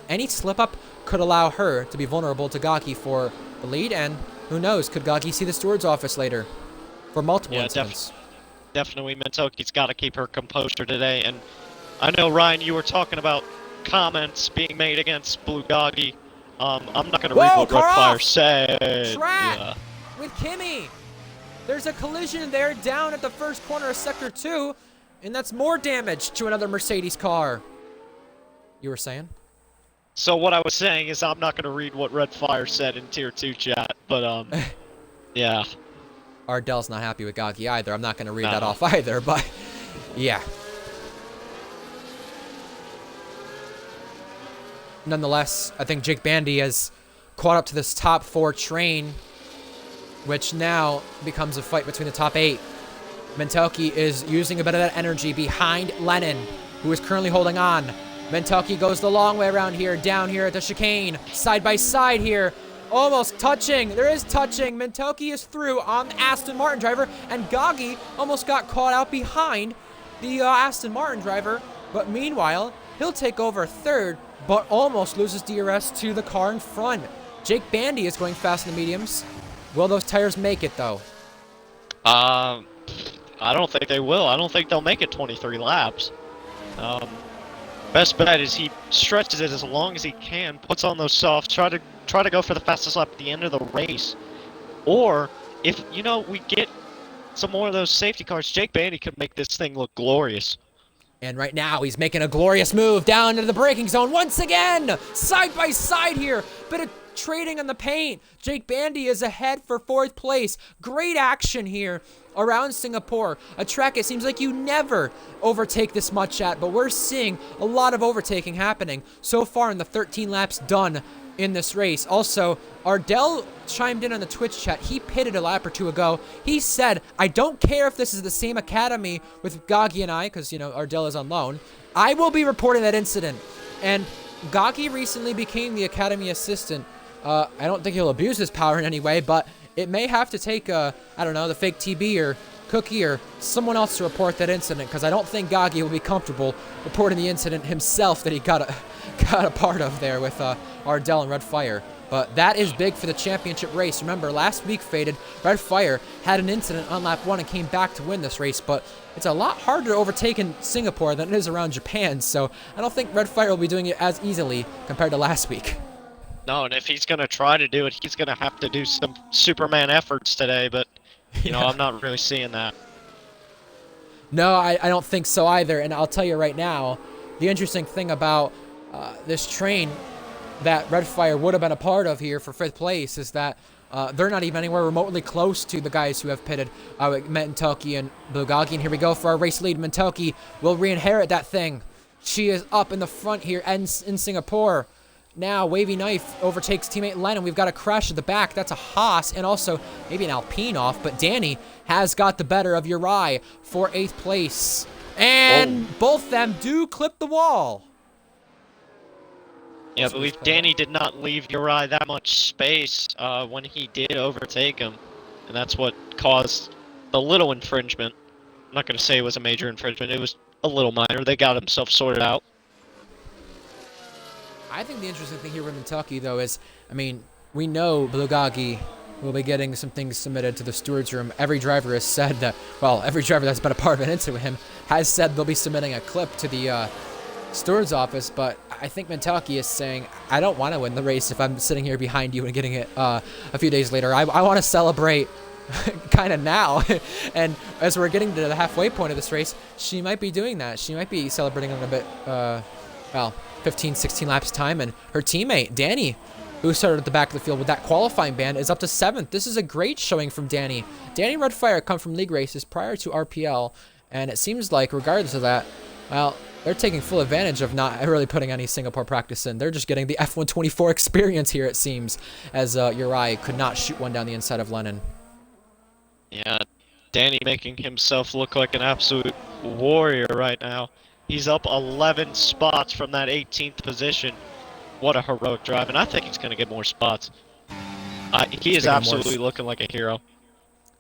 Any slip-up could allow her to be vulnerable to Gagi for the lead, and who knows, could Gagi see the steward's office later? for multiple Yeah, incidents. definitely Mentoki's got to keep her composure today. And I know, Ryan, you were talking about comments being made against Bulgogi. I'm not going to read Whoa, what car Redfire off! said. Track Yeah. with Kimmy. There's a collision there down at the first corner of Sector 2, and that's more damage to another Mercedes car. You were saying? So what I was saying is I'm not going to read what Redfire said in Tier 2 chat, but, yeah. Ardell's not happy with Gagi either. I'm not going to read that Uh-uh. off either, but yeah. Nonetheless, I think Jake Bandy has caught up to this top 4 train, which now becomes a fight between the top 8. Mentelke is using a bit of that energy behind Lennon, who is currently holding on. Mentelke goes the long way around here, down here at the chicane, side by side here. Almost touching. There is touching. Mentelke is through on the Aston Martin driver, and Gagi almost got caught out behind the Aston Martin driver. But meanwhile, he'll take over third, but almost loses DRS to the car in front. Jake Bandy is going fast in the mediums. Will those tires make it, though? I don't think they will. I don't think they'll make it 23 laps. Best bet is he stretches it as long as he can, puts on those softs, try to go for the fastest lap at the end of the race. Or if we get some more of those safety cars, Jake Bandy could make this thing look glorious. And right now, he's making a glorious move down into the braking zone once again. Side by side here. Bit of trading on the paint. Jake Bandy is ahead for 4th place. Great action here around Singapore. A track it seems like you never overtake this much at, but we're seeing a lot of overtaking happening so far in the 13 laps done in this race. Also, Ardell chimed in on the Twitch chat. He pitted a lap or 2 ago. He said, I don't care if this is the same academy with Gagi and I, because, Ardell is on loan. I will be reporting that incident. And Gagi recently became the academy assistant. I don't think he'll abuse his power in any way, but it may have to take, I don't know, the fake TB or Cookie or someone else to report that incident, because I don't think Gagi will be comfortable reporting the incident himself that he got a part of there with Ardell and Red Fire. But that is big for the championship race. Remember, last week Faded, Red Fire had an incident on lap 1 and came back to win this race, but it's a lot harder to overtake in Singapore than it is around Japan, so I don't think Red Fire will be doing it as easily compared to last week. No, and if he's going to try to do it, he's going to have to do some Superman efforts today, but, I'm not really seeing that. No, I don't think so either, and I'll tell you right now, the interesting thing about this train that Red Fire would have been a part of here for 5th place is that they're not even anywhere remotely close to the guys who have pitted Mentelke and Bulgogi. And here we go for our race lead. Mentelke will re-inherit that thing. She is up in the front here and in Singapore. Now, Wavy Knife overtakes teammate Lennon. We've got a crash at the back. That's a Haas and also maybe an Alpine off. But Danny has got the better of Uri for 8th place. And both them do clip the wall. Yeah, I believe Danny did not leave Uri that much space when he did overtake him. And that's what caused the little infringement. I'm not going to say it was a major infringement. It was a little minor. They got themselves sorted out. I think the interesting thing here with Kentucky, though, is, we know Bulgogi will be getting some things submitted to the stewards room. Every driver has said that, every driver that's been a part of an incident with him has said they'll be submitting a clip to the steward's office, but I think Mentelke is saying, I don't want to win the race if I'm sitting here behind you and getting it a few days later. I want to celebrate kind of now. And as we're getting to the halfway point of this race, she might be doing that. She might be celebrating in a bit, 15, 16 laps time. And her teammate, Danny, who started at the back of the field with that qualifying ban, is up to 7th. This is a great showing from Danny. Danny and Red Fire come from league races prior to RPL, and it seems like, regardless of that, they're taking full advantage of not really putting any Singapore practice in. They're just getting the F124 experience here, it seems, as Uri could not shoot one down the inside of Lennon. Yeah, Danny making himself look like an absolute warrior right now. He's up 11 spots from that 18th position. What a heroic drive, and I think he's going to get more spots. He is absolutely looking like a hero.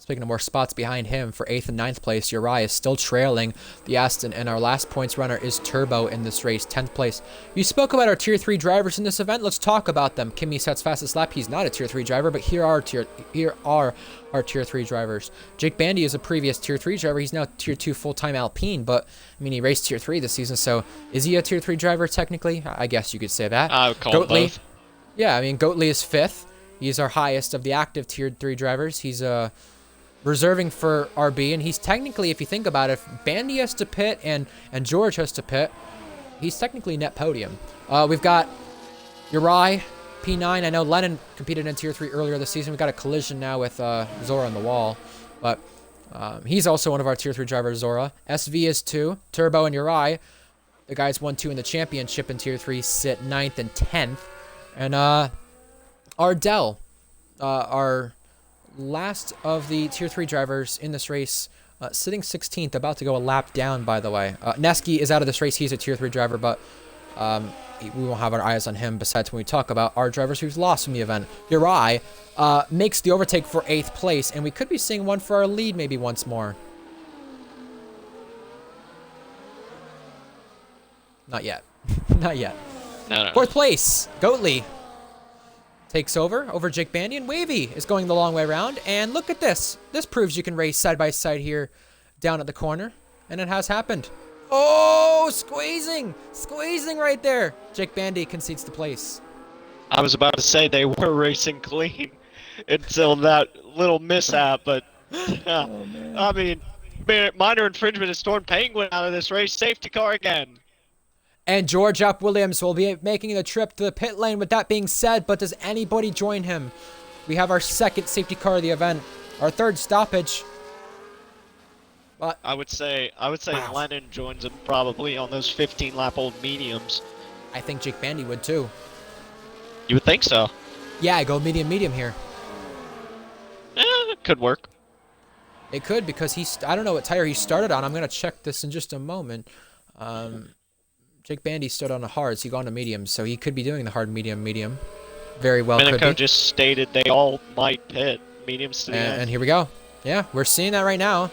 Speaking of more spots behind him, for 8th and 9th place, Uriah is still trailing the Aston, and our last points runner is Turbo in this race, 10th place. You spoke about our Tier 3 drivers in this event. Let's talk about them. Kimi sets fastest lap. He's not a Tier 3 driver, but here are our Tier 3 drivers. Jake Bandy is a previous Tier 3 driver. He's now Tier 2 full-time Alpine, but, I mean, he raced Tier 3 this season, so is he a Tier 3 driver technically? I guess you could say that. I would call him both. Yeah, I mean, Goatley is 5th. He's our highest of the active Tier 3 drivers. He's reserving for RB, and he's technically, if you think about it, if Bandy has to pit and George has to pit, he's technically net podium. We've got Uri, P9. I know Lennon competed in Tier 3 earlier this season. We've got a collision now with Zora on the wall, but he's also one of our Tier 3 drivers, Zora. SV is 2. Turbo and Uri, the guys 1-2 in the championship in Tier 3, sit 9th and 10th. And Ardell, our last of the Tier 3 drivers in this race, sitting 16th, about to go a lap down, by the way. Neski is out of this race. He's a Tier 3 driver, but we won't have our eyes on him besides when we talk about our drivers who's lost from the event. Uri makes the overtake for 8th place, and we could be seeing one for our lead maybe once more. Not yet. Not yet. No. 4th place, Goatley takes over Jake Bandy, and Wavy is going the long way around. And look at this. This proves you can race side by side here down at the corner. And it has happened. Oh, squeezing right there. Jake Bandy concedes the place. I was about to say they were racing clean until that little mishap, but Oh, man. I mean, minor infringement has torn Penguin out of this race. Safety car again. And George Up Williams will be making the trip to the pit lane. With that being said, but does anybody join him? We have our 2nd safety car of the event, our 3rd stoppage. But I would say Wow. Lennon joins him probably on those 15-lap-old mediums. I think Jake Bandy would too. You would think so. Yeah, I go medium here. It could work. It could, because I don't know what tire he started on. I'm going to check this in just a moment. Jake Bandy stood on a hard, so he got on a medium, so he could be doing the hard medium. Very well could Minico be. just stated they all might pit mediums to the end. And here we go. Yeah, we're seeing that right now.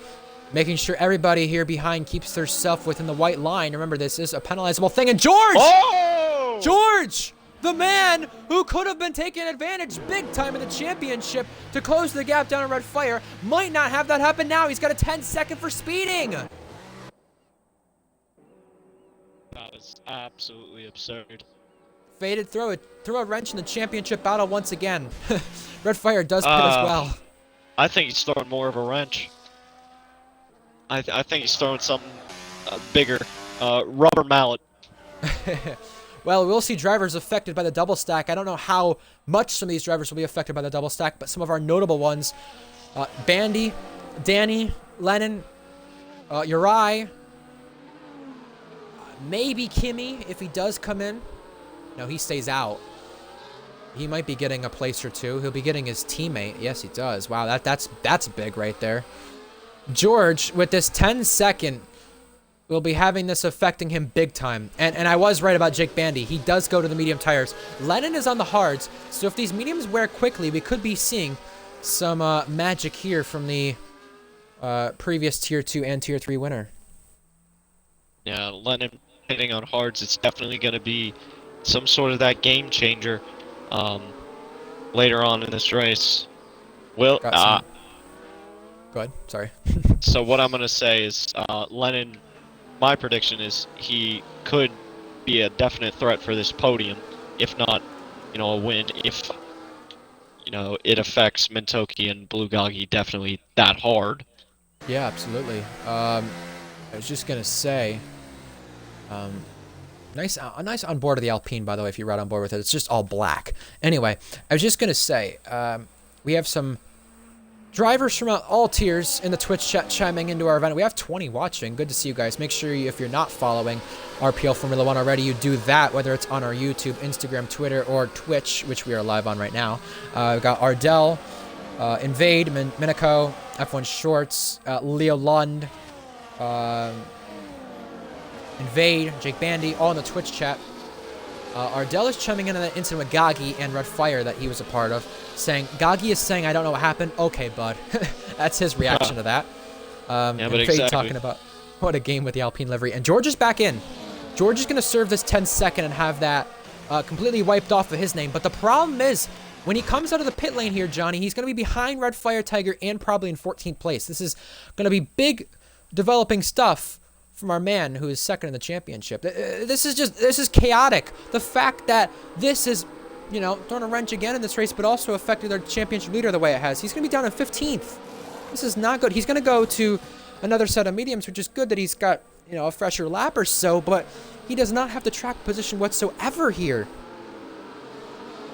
Making sure everybody here behind keeps their self within the white line. Remember, this is a penalizable thing. And George! Oh! George! The man who could have been taking advantage big time in the championship to close the gap down at Red Fire might not have that happen now. He's got a 10-second for speeding. That was absolutely absurd. Faded throw a wrench in the championship battle once again. Red Fire does pit as well. I think he's throwing more of a wrench. I think he's throwing something bigger. Rubber mallet. Well, we'll see drivers affected by the double stack. I don't know how much some of these drivers will be affected by the double stack, but some of our notable ones, Bandy, Danny, Lennon, Uri, maybe Kimi if he does come in. No, he stays out. He might be getting a place or two. He'll be getting his teammate. Yes, he does. Wow, that's big right there. George, with this 10-second, will be having this affecting him big time. And I was right about Jake Bandy. He does go to the medium tires. Lennon is on the hards, so if these mediums wear quickly, we could be seeing some magic here from the previous Tier 2 and Tier 3 winner. Yeah, Lennon hitting on hards, it's definitely going to be some sort of that game changer later on in this race. Will Go ahead, sorry. So what I'm going to say is Lennon, my prediction is he could be a definite threat for this podium, if not, a win, if, it affects Mintoki and Bulgogi definitely that hard. Yeah, absolutely. I was just going to say, nice on board of the Alpine, by the way, if you're right on board with it. It's just all black. Anyway, I was just going to say, we have some drivers from all tiers in the Twitch chat chiming into our event. We have 20 watching. Good to see you guys. Make sure if you're not following RPL Formula 1 already, you do that, whether it's on our YouTube, Instagram, Twitter, or Twitch, which we are live on right now. We've got Ardell, Invade, Minico, F1 Shorts, Leo Lund, Invade, Jake Bandy, all in the Twitch chat. Ardell is chiming in on that incident with Gagi and Red Fire that he was a part of, saying, Gagi is saying, I don't know what happened. Okay, bud. That's his reaction to that. Yeah, and but Faye exactly. talking about what a game with the Alpine livery. And George is back in. George is going to serve this 10-second and have that completely wiped off of his name. But the problem is, when he comes out of the pit lane here, Johnny, he's going to be behind Red Fire Tiger and probably in 14th place. This is going to be big developing stuff from our man who is second in the championship. This is chaotic. The fact that this is, thrown a wrench again in this race, but also affected our championship leader the way it has. He's going to be down in 15th. This is not good. He's going to go to another set of mediums, which is good that he's got, a fresher lap or so, but he does not have the track position whatsoever here.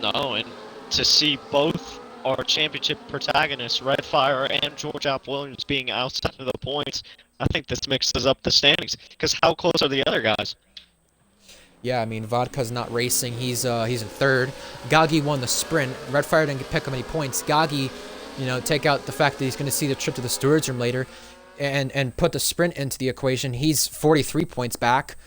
No, and to see both our championship protagonists, Red Fire and George Williams, being outside of the points, I think this mixes up the standings. Because how close are the other guys? Yeah, I mean, Vodka's not racing. He's in third. Gagi won the sprint. Red Fire didn't pick up any points. Gagi, take out the fact that he's going to see the trip to the stewards room later and put the sprint into the equation. He's 43 points back.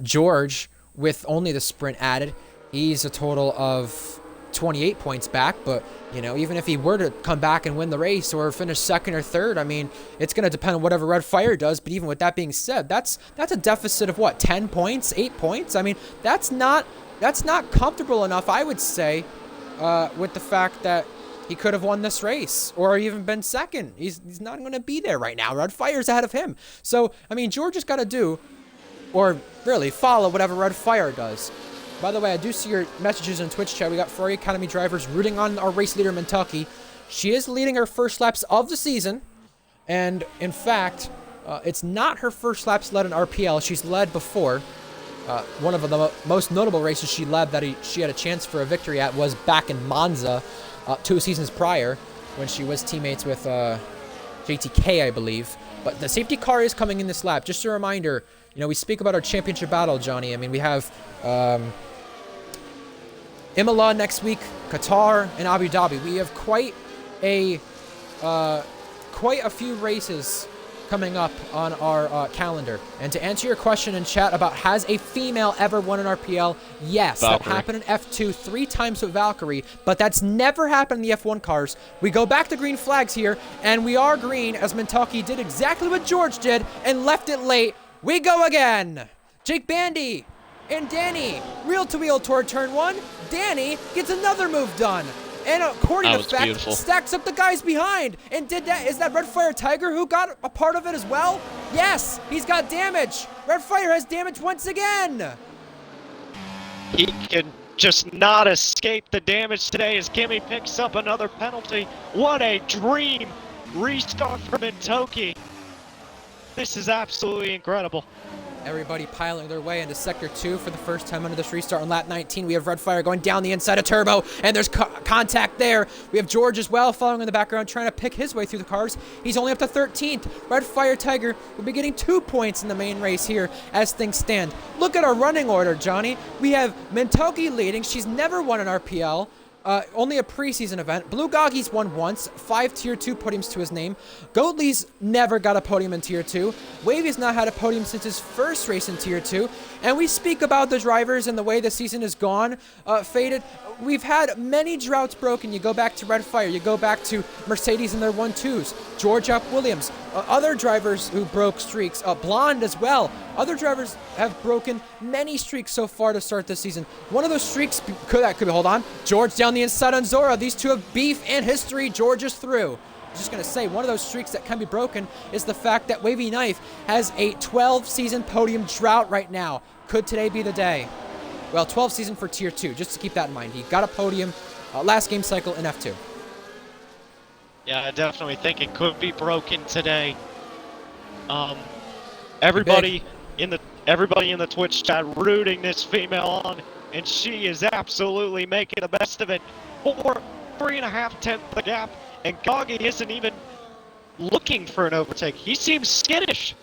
George, with only the sprint added, he's a total of 28 points back, but even if he were to come back and win the race or finish second or third, I mean, it's going to depend on whatever Red Fire does. But even with that being said, that's a deficit of what, 10 points, 8 points? I mean, that's not comfortable enough, I would say, with the fact that he could have won this race or even been second. He's not going to be there right now. Red Fire's ahead of him. So, I mean, George has got to do, or really follow whatever Red Fire does. By the way, I do see your messages in Twitch chat. We got Ferrari Academy drivers rooting on our race leader, Kentucky. She is leading her first laps of the season. And, in fact, it's not her first laps led in RPL. She's led before. One of the most notable races she led that she had a chance for a victory at was back in Monza 2 seasons prior when she was teammates with JTK, I believe. But the safety car is coming in this lap. Just a reminder, we speak about our championship battle, Johnny. I mean, we have Imola next week, Qatar, and Abu Dhabi. We have quite a few races coming up on our calendar. And to answer your question in chat about has a female ever won an RPL, yes, Valkyrie. That happened in F2 3 times with Valkyrie, but that's never happened in the F1 cars. We go back to green flags here, and we are green as Kentucky did exactly what George did and left it late. We go again. Jake Bandy and Danny wheel-to-wheel toward turn 1. Danny gets another move done. And according to fact, stacks up the guys behind. And is that Red Fire Tiger who got a part of it as well? Yes, he's got damage. Red Fire has damage once again. He can just not escape the damage today as Kimmy picks up another penalty. What a dream restart for Kentucky. This is absolutely incredible. Everybody piling their way into Sector 2 for the first time under this restart on lap 19. We have Red Fire going down the inside of Turbo, and there's contact there. We have George as well following in the background, trying to pick his way through the cars. He's only up to 13th. Red Fire Tiger will be getting 2 points in the main race here as things stand. Look at our running order, Johnny. We have Kentucky leading. She's never won an RPL. Only a preseason event. Blue Goggy's won once, 5 Tier 2 podiums to his name. Goatley's never got a podium in Tier 2. Wavy's not had a podium since his first race in Tier 2. And we speak about the drivers and the way the season has gone, faded. We've had many droughts broken. You go back to Red Fire. You go back to Mercedes and their 1-2s. George Williams. Other drivers who broke streaks. Blonde as well. Other drivers have broken many streaks so far to start this season. One of those streaks could be, hold on, George down the inside on Zora. These two have beef and history. George is through. I'm just going to say, one of those streaks that can be broken is the fact that Wavy Knife has a 12-season podium drought right now. Could today be the day? Well, 12 season for Tier 2, just to keep that in mind. He got a podium last game cycle in F2. Yeah, I definitely think it could be broken today. Everybody in the Twitch chat rooting this female on, and she is absolutely making the best of it. 3.5 tenths the gap, and Goggy isn't even looking for an overtake. He seems skittish.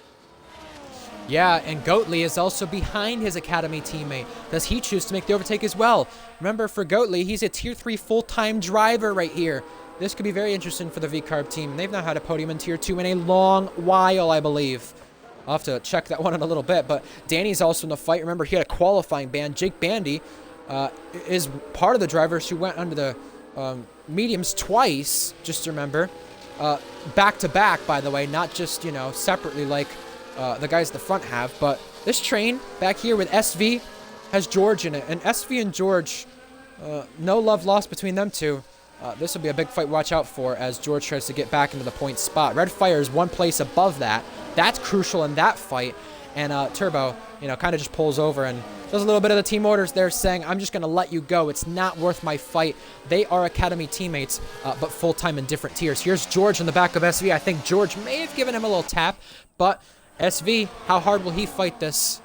Yeah, and Goatley is also behind his Academy teammate. Does he choose to make the overtake as well? Remember, for Goatley, he's a Tier 3 full-time driver right here. This could be very interesting for the V-Carb team. They've not had a podium in Tier 2 in a long while, I believe. I'll have to check that one in a little bit, but Danny's also in the fight. Remember, he had a qualifying ban. Jake Bandy is part of the drivers who went under the mediums twice, just to remember. Back to back, by the way, not just, separately like the guys at the front have. But this train back here with SV has George in it. And SV and George, no love lost between them two. This will be a big fight watch out for as George tries to get back into the point spot. Red Fire is one place above that. That's crucial in that fight. And Turbo, kind of just pulls over and does a little bit of the team orders there, saying, I'm just going to let you go. It's not worth my fight. They are Academy teammates, but full-time in different tiers. Here's George in the back of SV. I think George may have given him a little tap, but SV, how hard will he fight this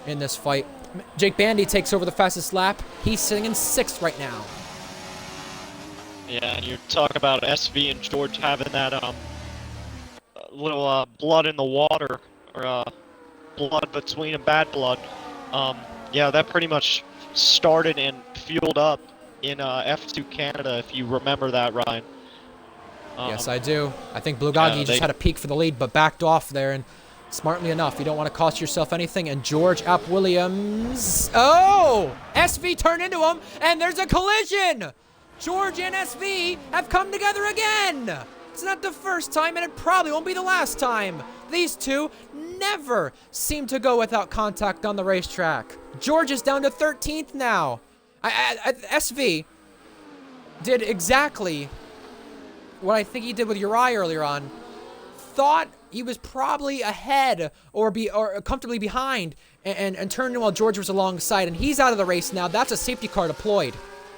in this fight? Jake Bandy takes over the fastest lap. He's sitting in 6th right now. Yeah, and you talk about SV and George having that little blood in the water, or blood between them, bad blood. Yeah, that pretty much started and fueled up in F2 Canada, if you remember that, Ryan. Yes, I do. I think Blugagi just had a peek for the lead, but backed off there, and smartly enough, you don't want to cost yourself anything. And George App Williams, oh! SV turned into him, and there's a collision! George and SV have come together again! It's not the first time, and it probably won't be the last time. These two never seem to go without contact on the racetrack. George is down to 13th now. SV did exactly what I think he did with Uri earlier on. Thought he was probably ahead or comfortably behind and turned in while George was alongside, and he's out of the race now. That's a safety car deployed.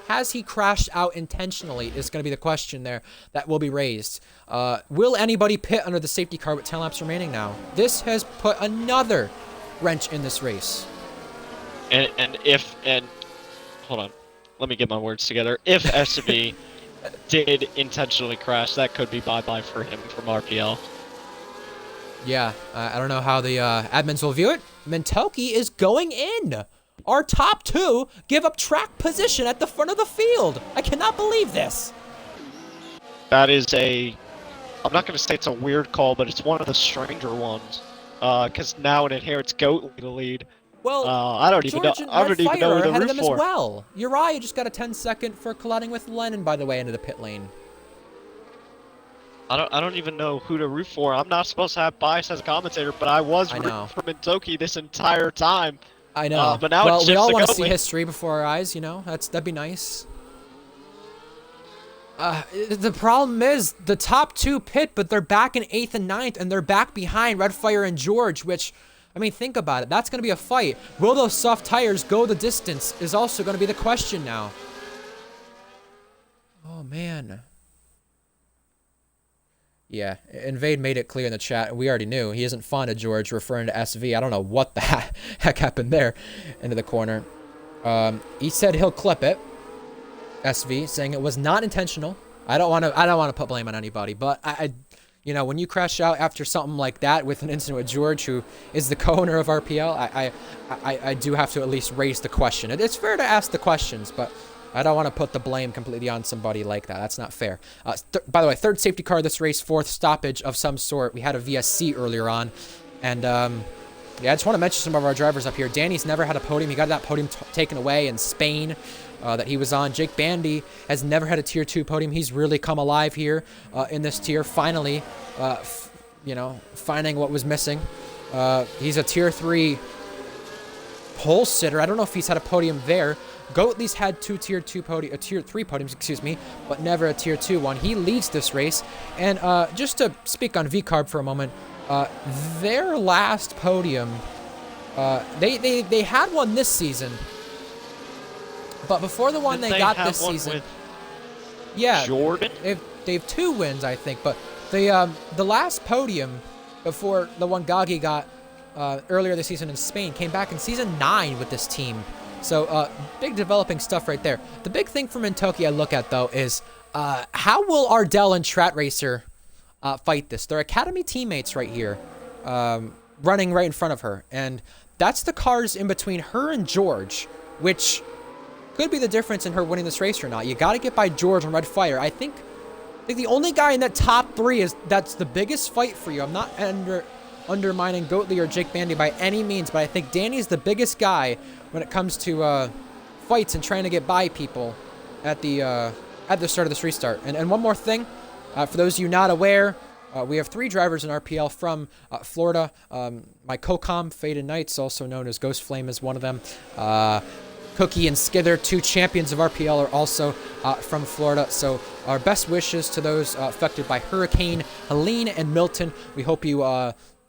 Has he crashed out intentionally is going to be the question there that will be raised. Will anybody pit under the safety car with 10 laps remaining now? This has put another wrench in this race. And hold on, let me get my words together. If SV did intentionally crash, that could be bye-bye for him from RPL. Yeah, I don't know how the admins will view it. Mentoki is going in. Our top two give up track position at the front of the field. I cannot believe this. That is I'm not going to say it's a weird call, but it's one of the stranger ones. Because now it inherits Goatley to lead. Well, I don't even know. I don't even know who to root for. As well. Uriah just got a 10-second for colliding with Lennon, by the way, into the pit lane. I don't even know who to root for. I'm not supposed to have bias as a commentator, but I was rooting for Mentoki this entire time. I know. But now it's we all want to Goatley. see history before our eyes, that'd be nice. The problem is the top two pit, but they're back in 8th and 9th, and they're back behind Red Fire and George, which, I mean, think about it. That's going to be a fight. Will those soft tires go the distance is also going to be the question now. Oh, man. Yeah, Invade made it clear in the chat. We already knew. He isn't fond of George, referring to SV. I don't know what the heck happened there into the corner. He said he'll clip it. SV saying it was not intentional. I don't want to put blame on anybody, but I when you crash out after something like that with an incident with George, who is the co-owner of RPL, I do have to at least raise the question. It's fair to ask the questions, but I don't want to put the blame completely on somebody like that. That's not fair. By the way, third safety car of this race, fourth stoppage of some sort. We had a VSC earlier on. And, yeah, I just want to mention some of our drivers up here. Danny's never had a podium. He got that podium taken away in Spain that he was on. Jake Bandy has never had a Tier 2 podium. He's really come alive here in this tier. Finally, finding what was missing. He's a Tier 3 pole sitter. I don't know if he's had a podium there. Goatley's had Tier 3 podiums, excuse me, but never a Tier 2 one. He leads this race. And just to speak on VCarb for a moment, their last podium, they had one this season, but before the one they got this season, yeah, Jordan, they have 2 wins, I think, but the last podium before the one Gagi got earlier this season in Spain came back in season 9 with this team. So, big developing stuff right there. The big thing for Mentoki I look at, though, is how will Ardell and Strat Racer fight this? They're Academy teammates right here, running right in front of her. And that's the cars in between her and George, which could be the difference in her winning this race or not. You got to get by George on Red Fire. I think the only guy in that top 3 that's the biggest fight for you. I'm not undermining Goatley or Jake Bandy by any means, but I think Danny's the biggest guy when it comes to fights and trying to get by people at the start of this restart. And one more thing, for those of you not aware, we have 3 drivers in RPL from Florida. My co-com, Faded Knights, also known as Ghost Flame, is one of them. Cookie and Skither, 2 champions of RPL, are also from Florida. So our best wishes to those affected by Hurricane Helene and Milton. We hope you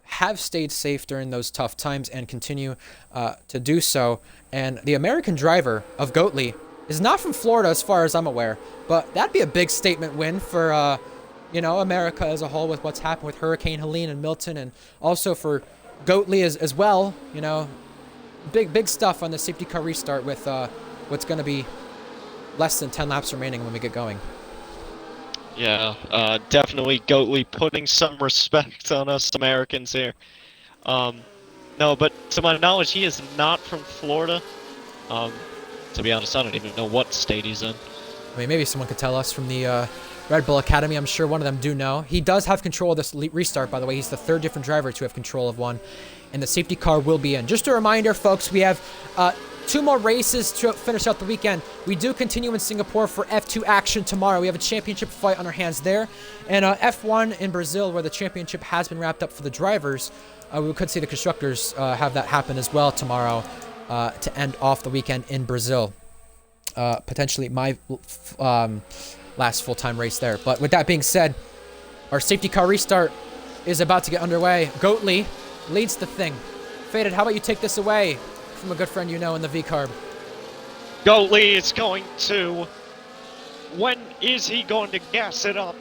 have stayed safe during those tough times and continue to do so. And the American driver of Goatly is not from Florida as far as I'm aware, but that'd be a big statement win for America as a whole with what's happened with Hurricane Helene and Milton, and also for Goatly as well. Big stuff on the safety car restart with what's going to be less than 10 laps remaining when we get going. Yeah, definitely Goatly putting some respect on us Americans here. No, but to my knowledge, he is not from Florida. To be honest, I don't even know what state he's in. I mean, maybe someone could tell us from the Red Bull Academy. I'm sure one of them do know. He does have control of this restart, by the way. He's the 3rd different driver to have control of one, and the safety car will be in. Just a reminder, folks, we have 2 more races to finish out the weekend. We do continue in Singapore for F2 action tomorrow. We have a championship fight on our hands there, and F1 in Brazil, where the championship has been wrapped up for the drivers. We could see the constructors have that happen as well tomorrow to end off the weekend in Brazil. Potentially my last full-time race there. But with that being said, our safety car restart is about to get underway. Goatly leads the thing. Faded, how about you take this away from a good friend you know in the V-Carb? Goatly is going to... When is he going to gas it up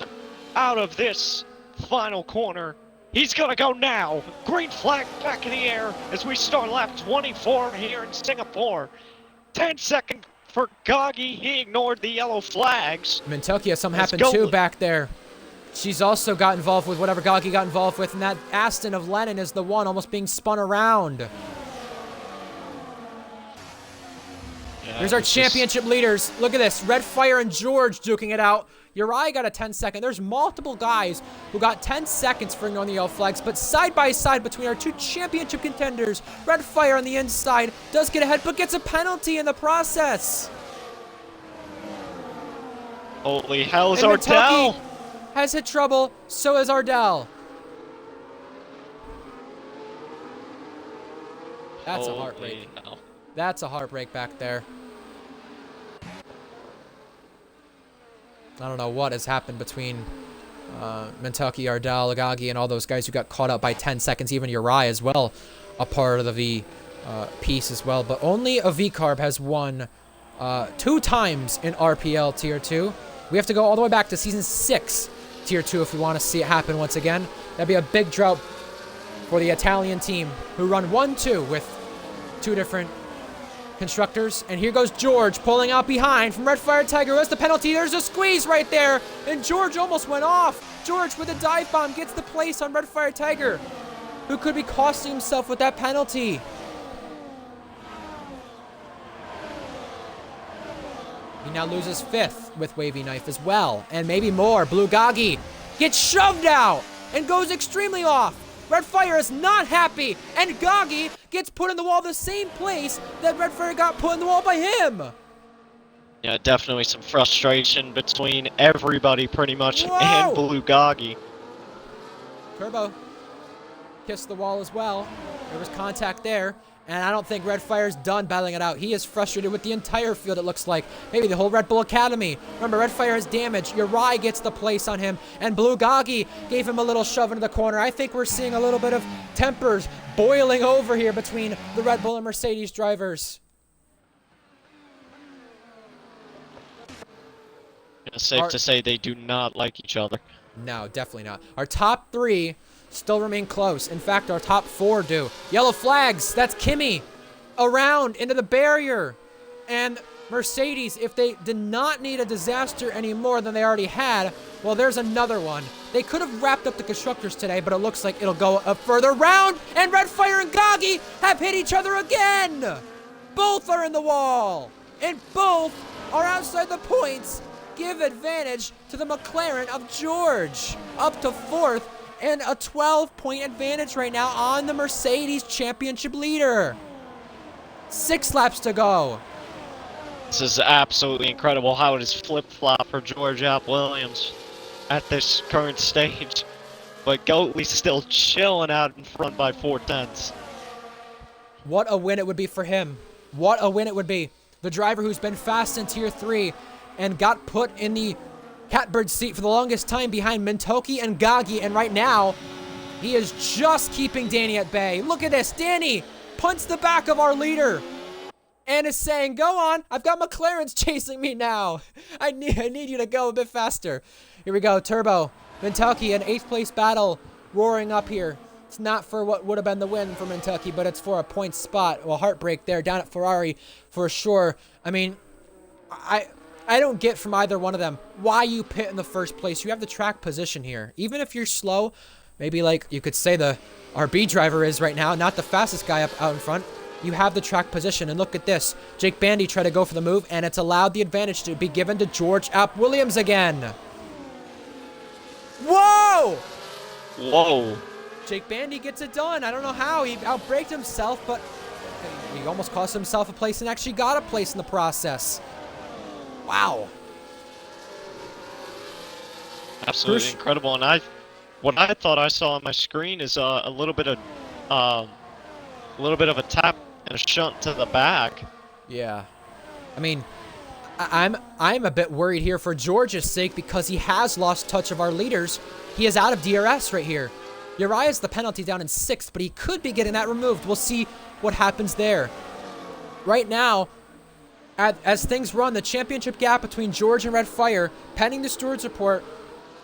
out of this final corner? He's going to go now. Green flag back in the air as we start lap 24 here in Singapore. 10-second for Goggy. He ignored the yellow flags. Mintokia, something happened too back there. She's also got involved with whatever Goggy got involved with, and that Aston of Lennon is the one almost being spun around. Yeah, here's our championship leaders. Look at this. Red Fire and George duking it out. Uri got a 10-second. There's multiple guys who got 10 seconds for ignoring the yellow flags, but side by side between our 2 championship contenders, Red Fire on the inside does get ahead, but gets a penalty in the process. Holy hell, is Ardell has hit trouble, so is Ardell. That's a heartbreak. Hell. That's a heartbreak back there. I don't know what has happened between Mentucky, Ardell, Agagi, and all those guys who got caught up by 10 seconds. Even Uri as well, a part of the V piece as well. But only a V-Carb has won 2 times in RPL Tier 2. We have to go all the way back to Season 6 Tier 2 if we want to see it happen once again. That'd be a big drought for the Italian team, who run 1-2 with 2 different constructors. And here goes George pulling out behind from Red Fire Tiger. What's the penalty? There's a squeeze right there, and George almost went off. George with a dive bomb gets the place on Red Fire Tiger, who could be costing himself with that penalty. He now loses 5th with Wavy Knife as well, and maybe more. Blue Goggy gets shoved out and goes extremely off. Red Fire is not happy, and Goggy gets put in the wall the same place that Red Fire got put in the wall by him. Yeah, definitely some frustration between everybody pretty much. Whoa! And Blue Goggy. Turbo kissed the wall as well. There was contact there, and I don't think Red Fire's done battling it out. He is frustrated with the entire field, it looks like. Maybe the whole Red Bull Academy. Remember, Red Fire has damage. Uri gets the place on him, and Blue Goggy gave him a little shove into the corner. I think we're seeing a little bit of tempers boiling over here between the Red Bull and Mercedes drivers. It's safe to say they do not like each other. No, definitely not. Our top 3 still remain close. In fact, our top 4 do. Yellow flags, that's Kimmy around into the barrier. And Mercedes, if they did not need a disaster any more than they already had, well, there's another one. They could have wrapped up the constructors today, but it looks like it'll go a further round, and Red Fire and Goggy have hit each other again. Both are in the wall, and both are outside the points. Give advantage to the McLaren of George, up to 4th, and a 12-point advantage right now on the Mercedes championship leader. 6 laps to go. This is absolutely incredible how it is flip-flop for George App Williams at this current stage. But Goatley's still chilling out in front by 4/10. What a win it would be for him. What a win it would be. The driver who's been fast in Tier 3 and got put in the catbird seat for the longest time behind Mintoki and Gagi, and right now, he is just keeping Danny at bay. Look at this. Danny punts the back of our leader and is saying, go on, I've got McLaren's chasing me now. I need you to go a bit faster. Here we go, Turbo. Mintoki, an 8th place battle roaring up here. It's not for what would have been the win for Mintoki, but it's for a point spot. Well, heartbreak there down at Ferrari for sure. I mean, I don't get from either one of them why you pit in the first place. You have the track position here. Even if you're slow, maybe like you could say the RB driver is right now, not the fastest guy up out in front. You have the track position, and look at this. Jake Bandy tried to go for the move, and it's allowed the advantage to be given to George App Williams again. Whoa! Whoa. Jake Bandy gets it done. I don't know how. He outbraked himself, but he almost cost himself a place and actually got a place in the process. Wow. Absolutely incredible. And what I thought I saw on my screen is a little bit of a tap and a shunt to the back. Yeah. I mean, I'm a bit worried here for George's sake because he has lost touch of our leaders. He is out of DRS right here. Uriah's the penalty down in 6th, but he could be getting that removed. We'll see what happens there. Right now, as things run, the championship gap between George and Red Fire, pending the steward's report,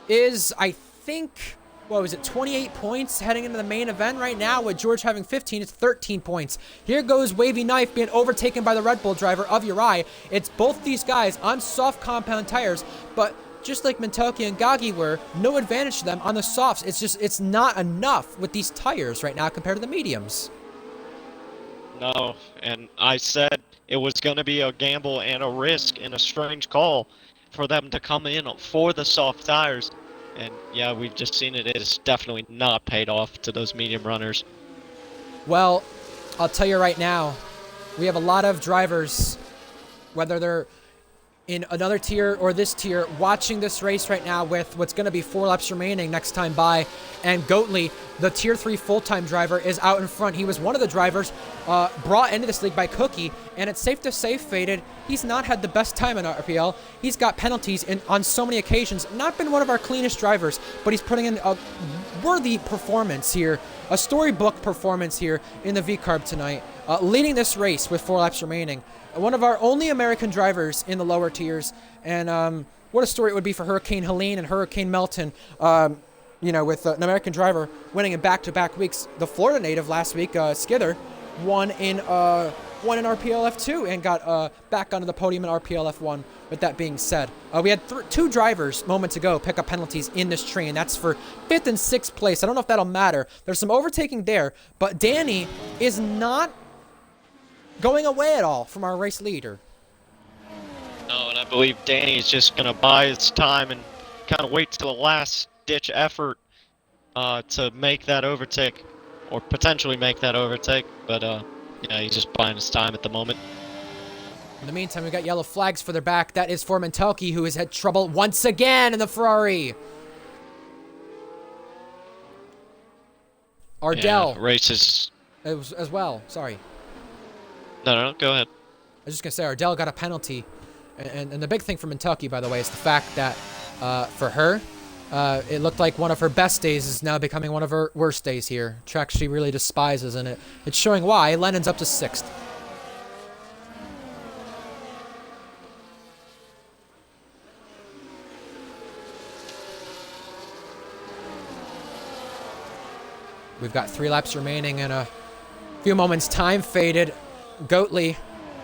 is, I think, what was it, 28 points heading into the main event right now. With George having 15, it's 13 points. Here goes Wavy Knife being overtaken by the Red Bull driver of Uriah. It's both these guys on soft compound tires, but just like Mintoki and Gagi were, no advantage to them on the softs. It's not enough with these tires right now compared to the mediums. No, and I said it was going to be a gamble and a risk and a strange call for them to come in for the soft tires. And yeah, we've just seen it. It has definitely not paid off to those medium runners. Well, I'll tell you right now, we have a lot of drivers, whether they're in another tier or this tier, watching this race right now with what's going to be 4 laps remaining next time by. And Goatley, the tier 3 full-time driver, is out in front. He was one of the drivers brought into this league by Cookie, and it's safe to say, Faded, he's not had the best time in RPL. He's got penalties on so many occasions. Not been one of our cleanest drivers, but he's putting in a worthy performance here, a storybook performance here in the V-Carb tonight, leading this race with 4 laps remaining. One of our only American drivers in the lower tiers, and what a story it would be for Hurricane Helene and Hurricane Melton, with an American driver winning in back-to-back weeks. The Florida native last week, Skither, won in RPL F2 and got back onto the podium in RPL F1. With that being said, we had 2 drivers moments ago pick up penalties in this train. That's for 5th and 6th place. I don't know if that'll matter. There's some overtaking there, but Danny is not going away at all from our race leader. No, and I believe Danny is just going to buy his time and kind of wait till the last-ditch effort to make that overtake, or potentially make that overtake. But, yeah, he's just buying his time at the moment. In the meantime, we've got yellow flags further back. That is for Mintoki, who has had trouble once again in the Ferrari. Ardell. Yeah, races. As well, sorry. No, go ahead. I was just going to say, Ardell got a penalty. And the big thing for Mintoki, by the way, is the fact that for her, it looked like one of her best days is now becoming one of her worst days here. Track she really despises, and it's showing why. Lennon's up to 6th. We've got 3 laps remaining and a few moments time. Faded. Goatley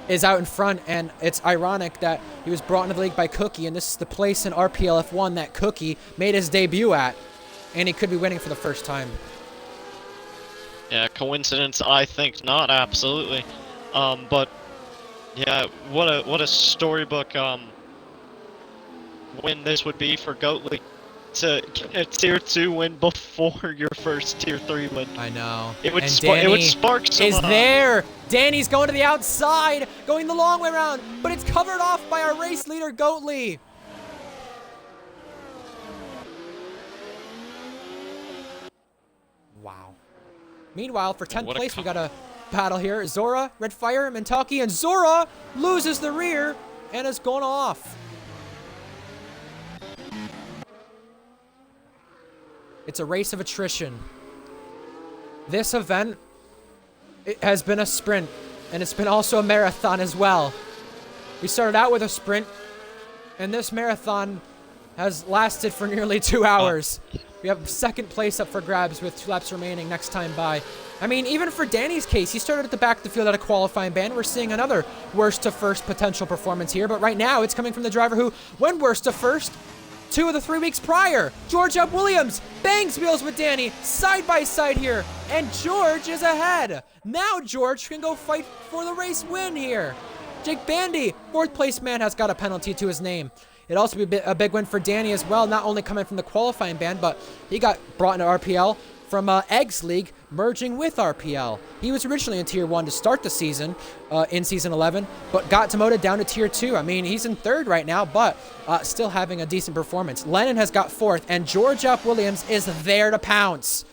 is out in front, and it's ironic that he was brought into the league by Cookie, and this is the place in RPL F1 that Cookie made his debut at, and he could be winning for the first time. Yeah, coincidence? I think not, absolutely. But yeah, what a storybook win this would be for Goatley to get a Tier 2 win before your first Tier 3 win. I know. It would, And it would Danny spark some... is there. Danny's going to the outside, going the long way around, but it's covered off by our race leader, Goatley. Wow. Meanwhile, for 10th place, we got a battle here. Zora, Red Fire, Mentaki, and Zora loses the rear and is going off. It's a race of attrition. This event, it has been a sprint, and it's been also a marathon as well. We started out with a sprint, and this marathon has lasted for nearly 2 hours. We have second place up for grabs with 2 laps remaining next time by. I mean, even for Danny's case, he started at the back of the field at a qualifying band. We're seeing another worst to first potential performance here, but right now it's coming from the driver who went worst to first 2 of the 3 weeks prior. George Up Williams bangs wheels with Danny side by side here, and George is ahead. Now George can go fight for the race win here. Jake Bandy, 4th place man, has got a penalty to his name. It'd also be a big win for Danny as well, not only coming from the qualifying band, but he got brought into RPL from Eggs League, merging with RPL. He was originally in Tier 1 to start the season, in Season 11, but got demoted down to Tier 2. I mean, he's in 3rd right now, but still having a decent performance. Lennon has got 4th, and George Up Williams is there to pounce.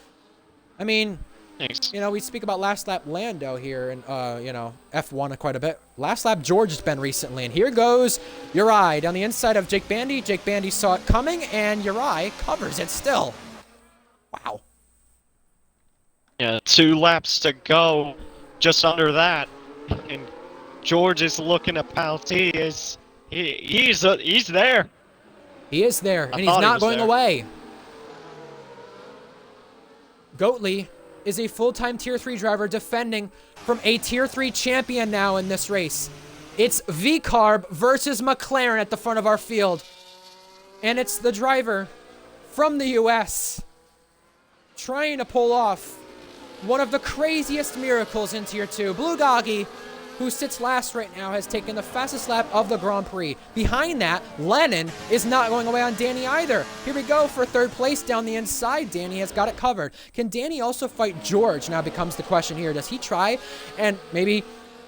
I mean, Thanks. you know, we speak about last lap Lando here and, you know, F1 quite a bit. Last lap George has been recently, and here goes Uri down the inside of Jake Bandy. Jake Bandy saw it coming, and Uri covers it still. Wow. Yeah, 2 laps to go, just under that, and George is looking to pounce. He's there. He is there, and he's thought he not was going there. away. Goatley is a full-time Tier 3 driver defending from a Tier 3 champion now in this race. It's V-Carb versus McLaren at the front of our field. And it's the driver from the US trying to pull off one of the craziest miracles in Tier 2. Blue Goggy, who sits last right now, has taken the fastest lap of the Grand Prix. Behind that, Lennon is not going away on Danny either. Here we go for 3rd place down the inside. Danny has got it covered. Can Danny also fight George? Now becomes the question here. Does he try and maybe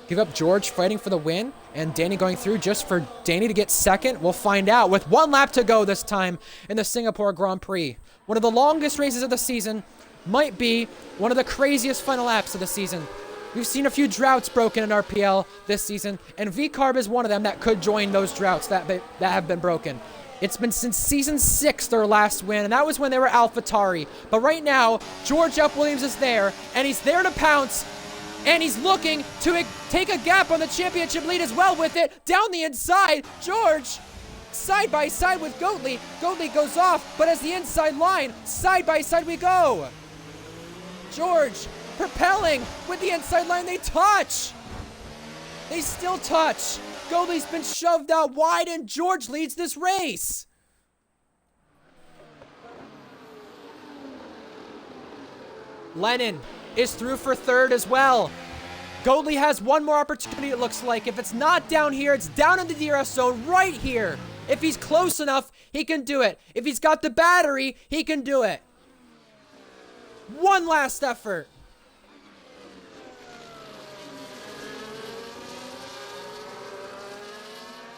give up George fighting for the win and Danny going through just for Danny to get 2nd? We'll find out with 1 lap to go this time in the Singapore Grand Prix. One of the longest races of the season, might be one of the craziest final laps of the season. We've seen a few droughts broken in RPL this season, and V-Carb is one of them that could join those droughts that have been broken. It's been since Season 6 their last win, and that was when they were AlphaTauri. But right now, George Up Williams is there, and he's there to pounce, and he's looking to take a gap on the championship lead as well with it. Down the inside, George, side by side with Goatley. Goatley goes off, but as the inside line, side by side we go. George propelling with the inside line. They touch. They still touch. Goatley's been shoved out wide, and George leads this race. Lennon is through for 3rd as well. Goatley has one more opportunity, it looks like. If it's not down here, it's down in the DRS zone right here. If he's close enough, he can do it. If he's got the battery, he can do it. One last effort.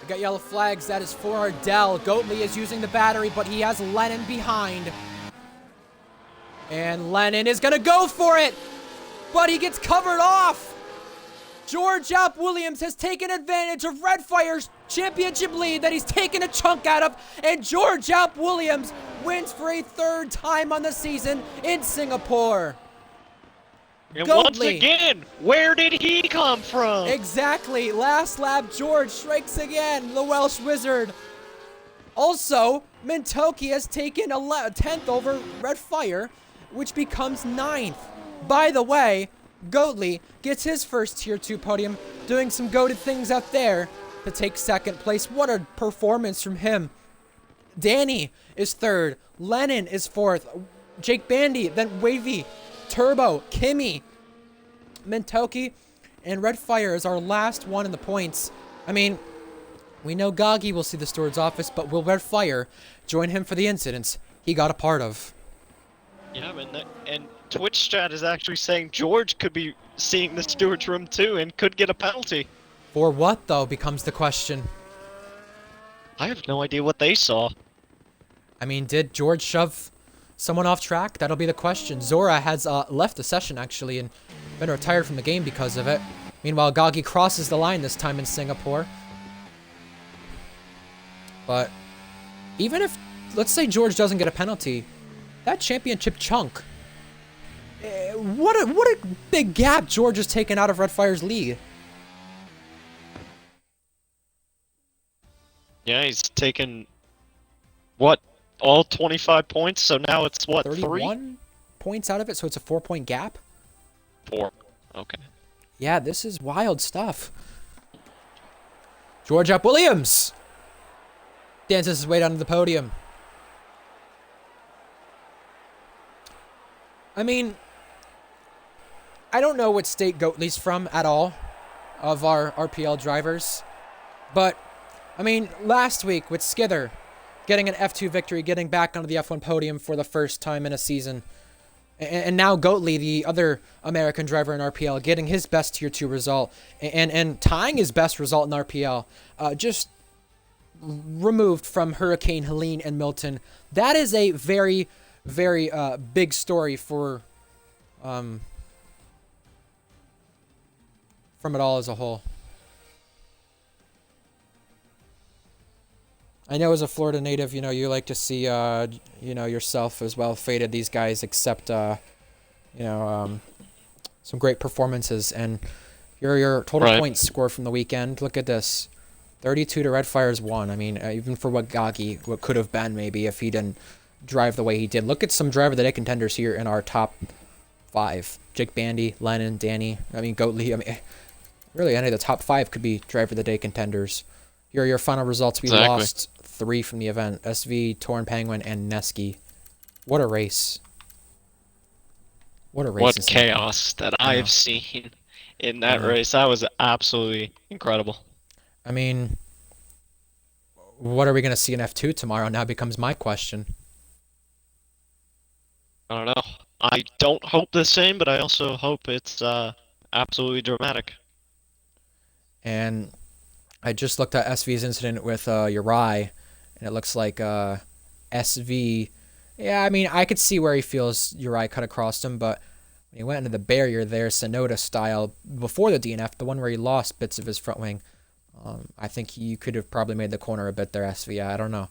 We got yellow flags. That is for Ardell. Goatley is using the battery, but he has Lennon behind. And Lennon is going to go for it, but he gets covered off. George Up Williams has taken advantage of Red Fire's championship lead that he's taken a chunk out of, and George Up Williams wins for a 3rd time on the season in Singapore. And once again, where did he come from? Exactly. Last lap, George strikes again, the Welsh Wizard. Also, Mintoki has taken 10th over Red Fire, which becomes 9th. By the way, Goatley gets his first Tier 2 podium, doing some goated things up there to take 2nd place. What a performance from him. Danny is 3rd. Lennon is 4th. Jake Bandy, then Wavy, Turbo, Kimmy, Mintoki, and Red Fire is our last one in the points. I mean, we know Goggy will see the steward's office, but will Red Fire join him for the incidents? he got a part of. Yeah, and Twitch chat is actually saying George could be seeing the steward's room too and could get a penalty. For what, though, becomes the question. I have no idea what they saw. I mean, did George shove someone off track? That'll be the question. Zora has left the session, actually, and been retired from the game because of it. Meanwhile, Gagi crosses the line this time in Singapore. But even if, let's say George doesn't get a penalty, that championship chunk, what a big gap George has taken out of Red Fire's lead. Yeah, he's taken, what, all 25 points, so now it's, what, 31 points out of it, so it's a 4-point gap? 4. Okay. Yeah, this is wild stuff. George up Williams dances his way down to the podium. I mean, I don't know what state Goatley's from at all of our RPL drivers, but I mean, last week with Skither getting an F2 victory, getting back onto the F1 podium for the first time in a season, and now Goatley, the other American driver in RPL, getting his best Tier 2 result, and tying his best result in RPL, just removed from Hurricane Helene and Milton. That is a very, very big story for from it all as a whole. I know as a Florida native, you know, you like to see, you know, yourself as well faded these guys, except, you know, some great performances. And your total points score from the weekend, look at this. 32 to Red Fire's 1. I mean, even for what Gagi, what could have been maybe if he didn't drive the way he did. Look at some driver of the day contenders here in our top 5. Jake Bandy, Lennon, Danny, I mean, Goatley. I mean, really, any of the top 5 could be driver of the day contenders. Here are your final results. We lost 3 from the event. SV, Torn Penguin, and Neski. What a race. What a race. What chaos that I've seen in that race. That was absolutely incredible. I mean, what are we going to see in F2 tomorrow now becomes my question. I don't know. I don't hope the same, but I also hope it's absolutely dramatic. And I just looked at SV's incident with Uri, and it looks like SV... Yeah, I mean, I could see where he feels Uri cut across him, but when he went into the barrier there, Sonoda style, before the DNF, the one where he lost bits of his front wing, I think you could have probably made the corner a bit there, SV. I don't know.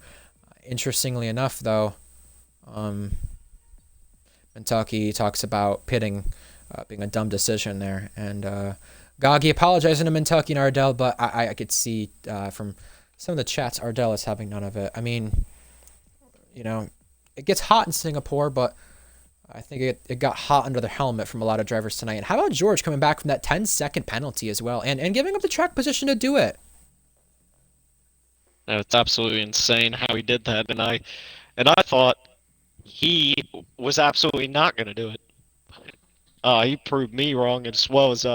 Interestingly enough, though, Kentucky talks about pitting being a dumb decision there, and Gagi apologizing to Kentucky and Ardell, but I could see from some of the chats Ardell is having none of it. I mean, you know, it gets hot in Singapore, but I think it got hot under the helmet from a lot of drivers tonight. And how about George coming back from that 10-second penalty as well, and giving up the track position to do it? It's absolutely insane how he did that, and I thought he was absolutely not going to do it. He proved me wrong as well as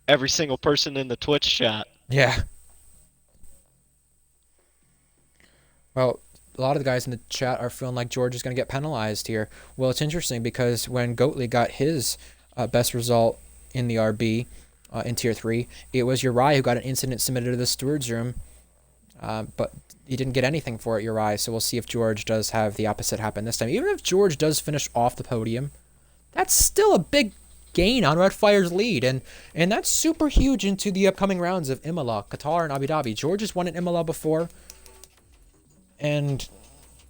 every single person in the Twitch chat. Yeah. Well, a lot of the guys in the chat are feeling like George is going to get penalized here. Well, it's interesting because when Goatley got his best result in the RB in Tier 3, it was Uri who got an incident submitted to the steward's room, but he didn't get anything for it, Uri, so we'll see if George does have the opposite happen this time. Even if George does finish off the podium, that's still a big gain on Red Fire's lead, and that's super huge into the upcoming rounds of Imola, Qatar, and Abu Dhabi. George has won at Imola before, and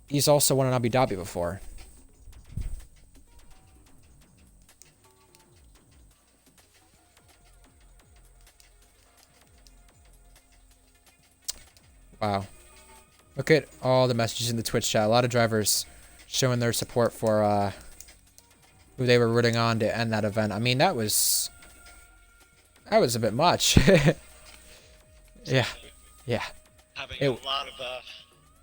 he's also won in Abu Dhabi before. Wow. Look at all the messages in the Twitch chat. A lot of drivers showing their support for who they were rooting on to end that event. I mean, that was a bit much. Yeah. Having a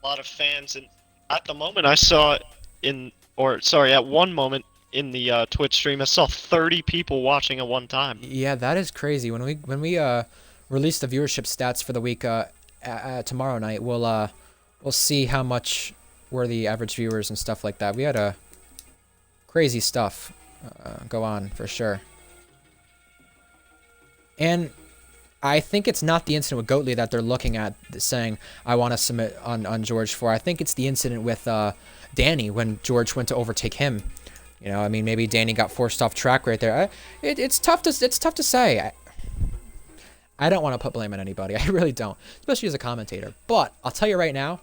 lot of fans, and at the moment I saw at one moment in the Twitch stream, I saw 30 people watching at one time. Yeah, that is crazy. When we release the viewership stats for the week tomorrow night, we'll see how much worthy average viewers and stuff like that. We had a crazy stuff go on for sure. And I think it's not the incident with Goatley that they're looking at saying, I want to submit on George for. I think it's the incident with Danny when George went to overtake him. You know, I mean, maybe Danny got forced off track right there. It's tough to say. I don't want to put blame on anybody. I really don't, especially as a commentator. But I'll tell you right now,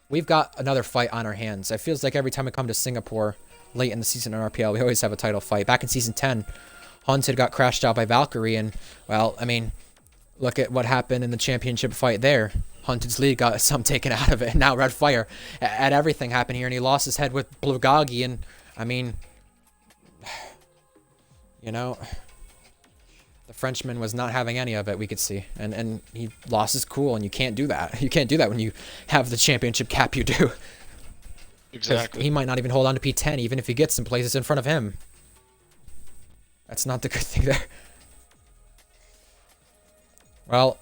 we've got another fight on our hands. It feels like every time we come to Singapore late in the season in RPL, we always have a title fight. Back in Season 10, Hunted got crashed out by Valkyrie, and, well, I mean, look at what happened in the championship fight there. Hunted's lead got some taken out of it, and now Red Fire had everything happen here, and he lost his head with Bulgogi, and, I mean, you know, the Frenchman was not having any of it, we could see, and he lost his cool, and you can't do that. You can't do that when you have the championship cap you do. Exactly. He might not even hold on to P10, even if he gets some places in front of him. That's not the good thing there. Well,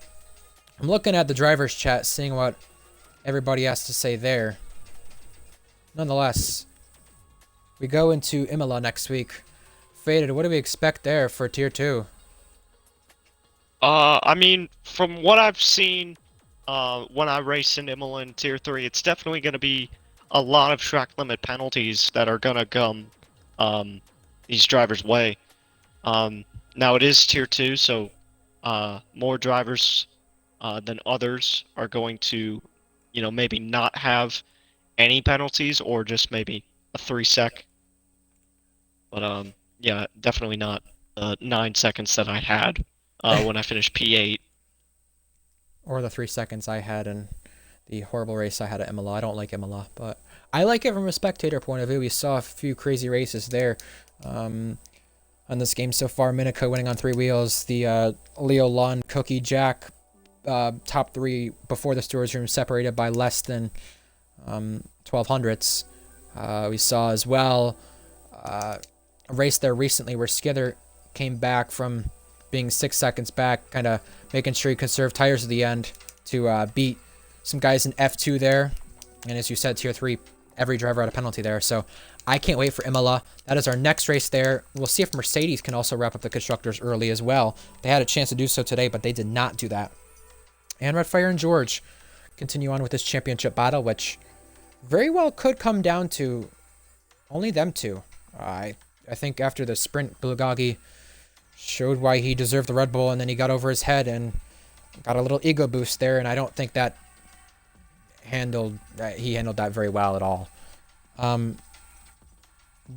I'm looking at the driver's chat, seeing what everybody has to say there. Nonetheless, we go into Imola next week. Faded, what do we expect there for Tier 2? I mean, from what I've seen, when I race in Imola in Tier 3, it's definitely going to be a lot of track limit penalties that are going to come these drivers' way. Now it is Tier 2, so more drivers than others are going to, you know, maybe not have any penalties or just maybe a 3-sec. But yeah, definitely not 9 seconds that I had when I finished P8. Or the 3 seconds I had in the horrible race I had at Imola. I don't like Imola, but I like it from a spectator point of view. We saw a few crazy races there on this game so far. Minico winning on 3 wheels. The Leo Lon, Cookie, Jack top 3 before the storage room separated by less than 1200ths. We saw as well a race there recently where Skither came back from being 6 seconds back, kind of making sure he conserved tires at the end to beat some guys in F2 there. And as you said, Tier 3, every driver had a penalty there. So I can't wait for Imola. That is our next race there. We'll see if Mercedes can also wrap up the constructors early as well. They had a chance to do so today, but they did not do that. And Red Fire and George continue on with this championship battle, which very well could come down to only them two. I think after the sprint, Bulgogi showed why he deserved the Red Bull, and then he got over his head and got a little ego boost there, and I don't think that he handled that very well at all.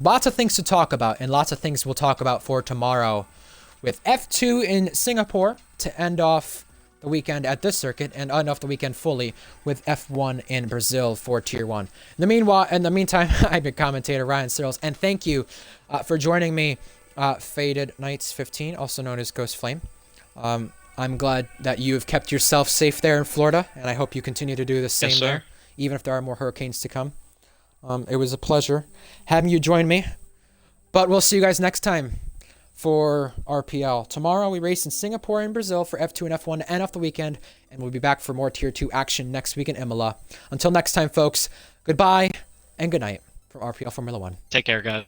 Lots of things to talk about, and lots of things we'll talk about for tomorrow with F2 in Singapore to end off the weekend at this circuit and end off the weekend fully with F1 in Brazil for Tier 1. In the meantime, I've been commentator Ryan Searles, and thank you for joining me, Faded Knights 15, also known as Ghost Flame. I'm glad that you have kept yourself safe there in Florida, and I hope you continue to do the same there, even if there are more hurricanes to come. It was a pleasure having you join me, but we'll see you guys next time for RPL. Tomorrow we race in Singapore and Brazil for F2 and F1 to end off the weekend, and we'll be back for more Tier 2 action next week in Imola. Until next time, folks, goodbye and good night from RPL Formula 1. Take care, guys.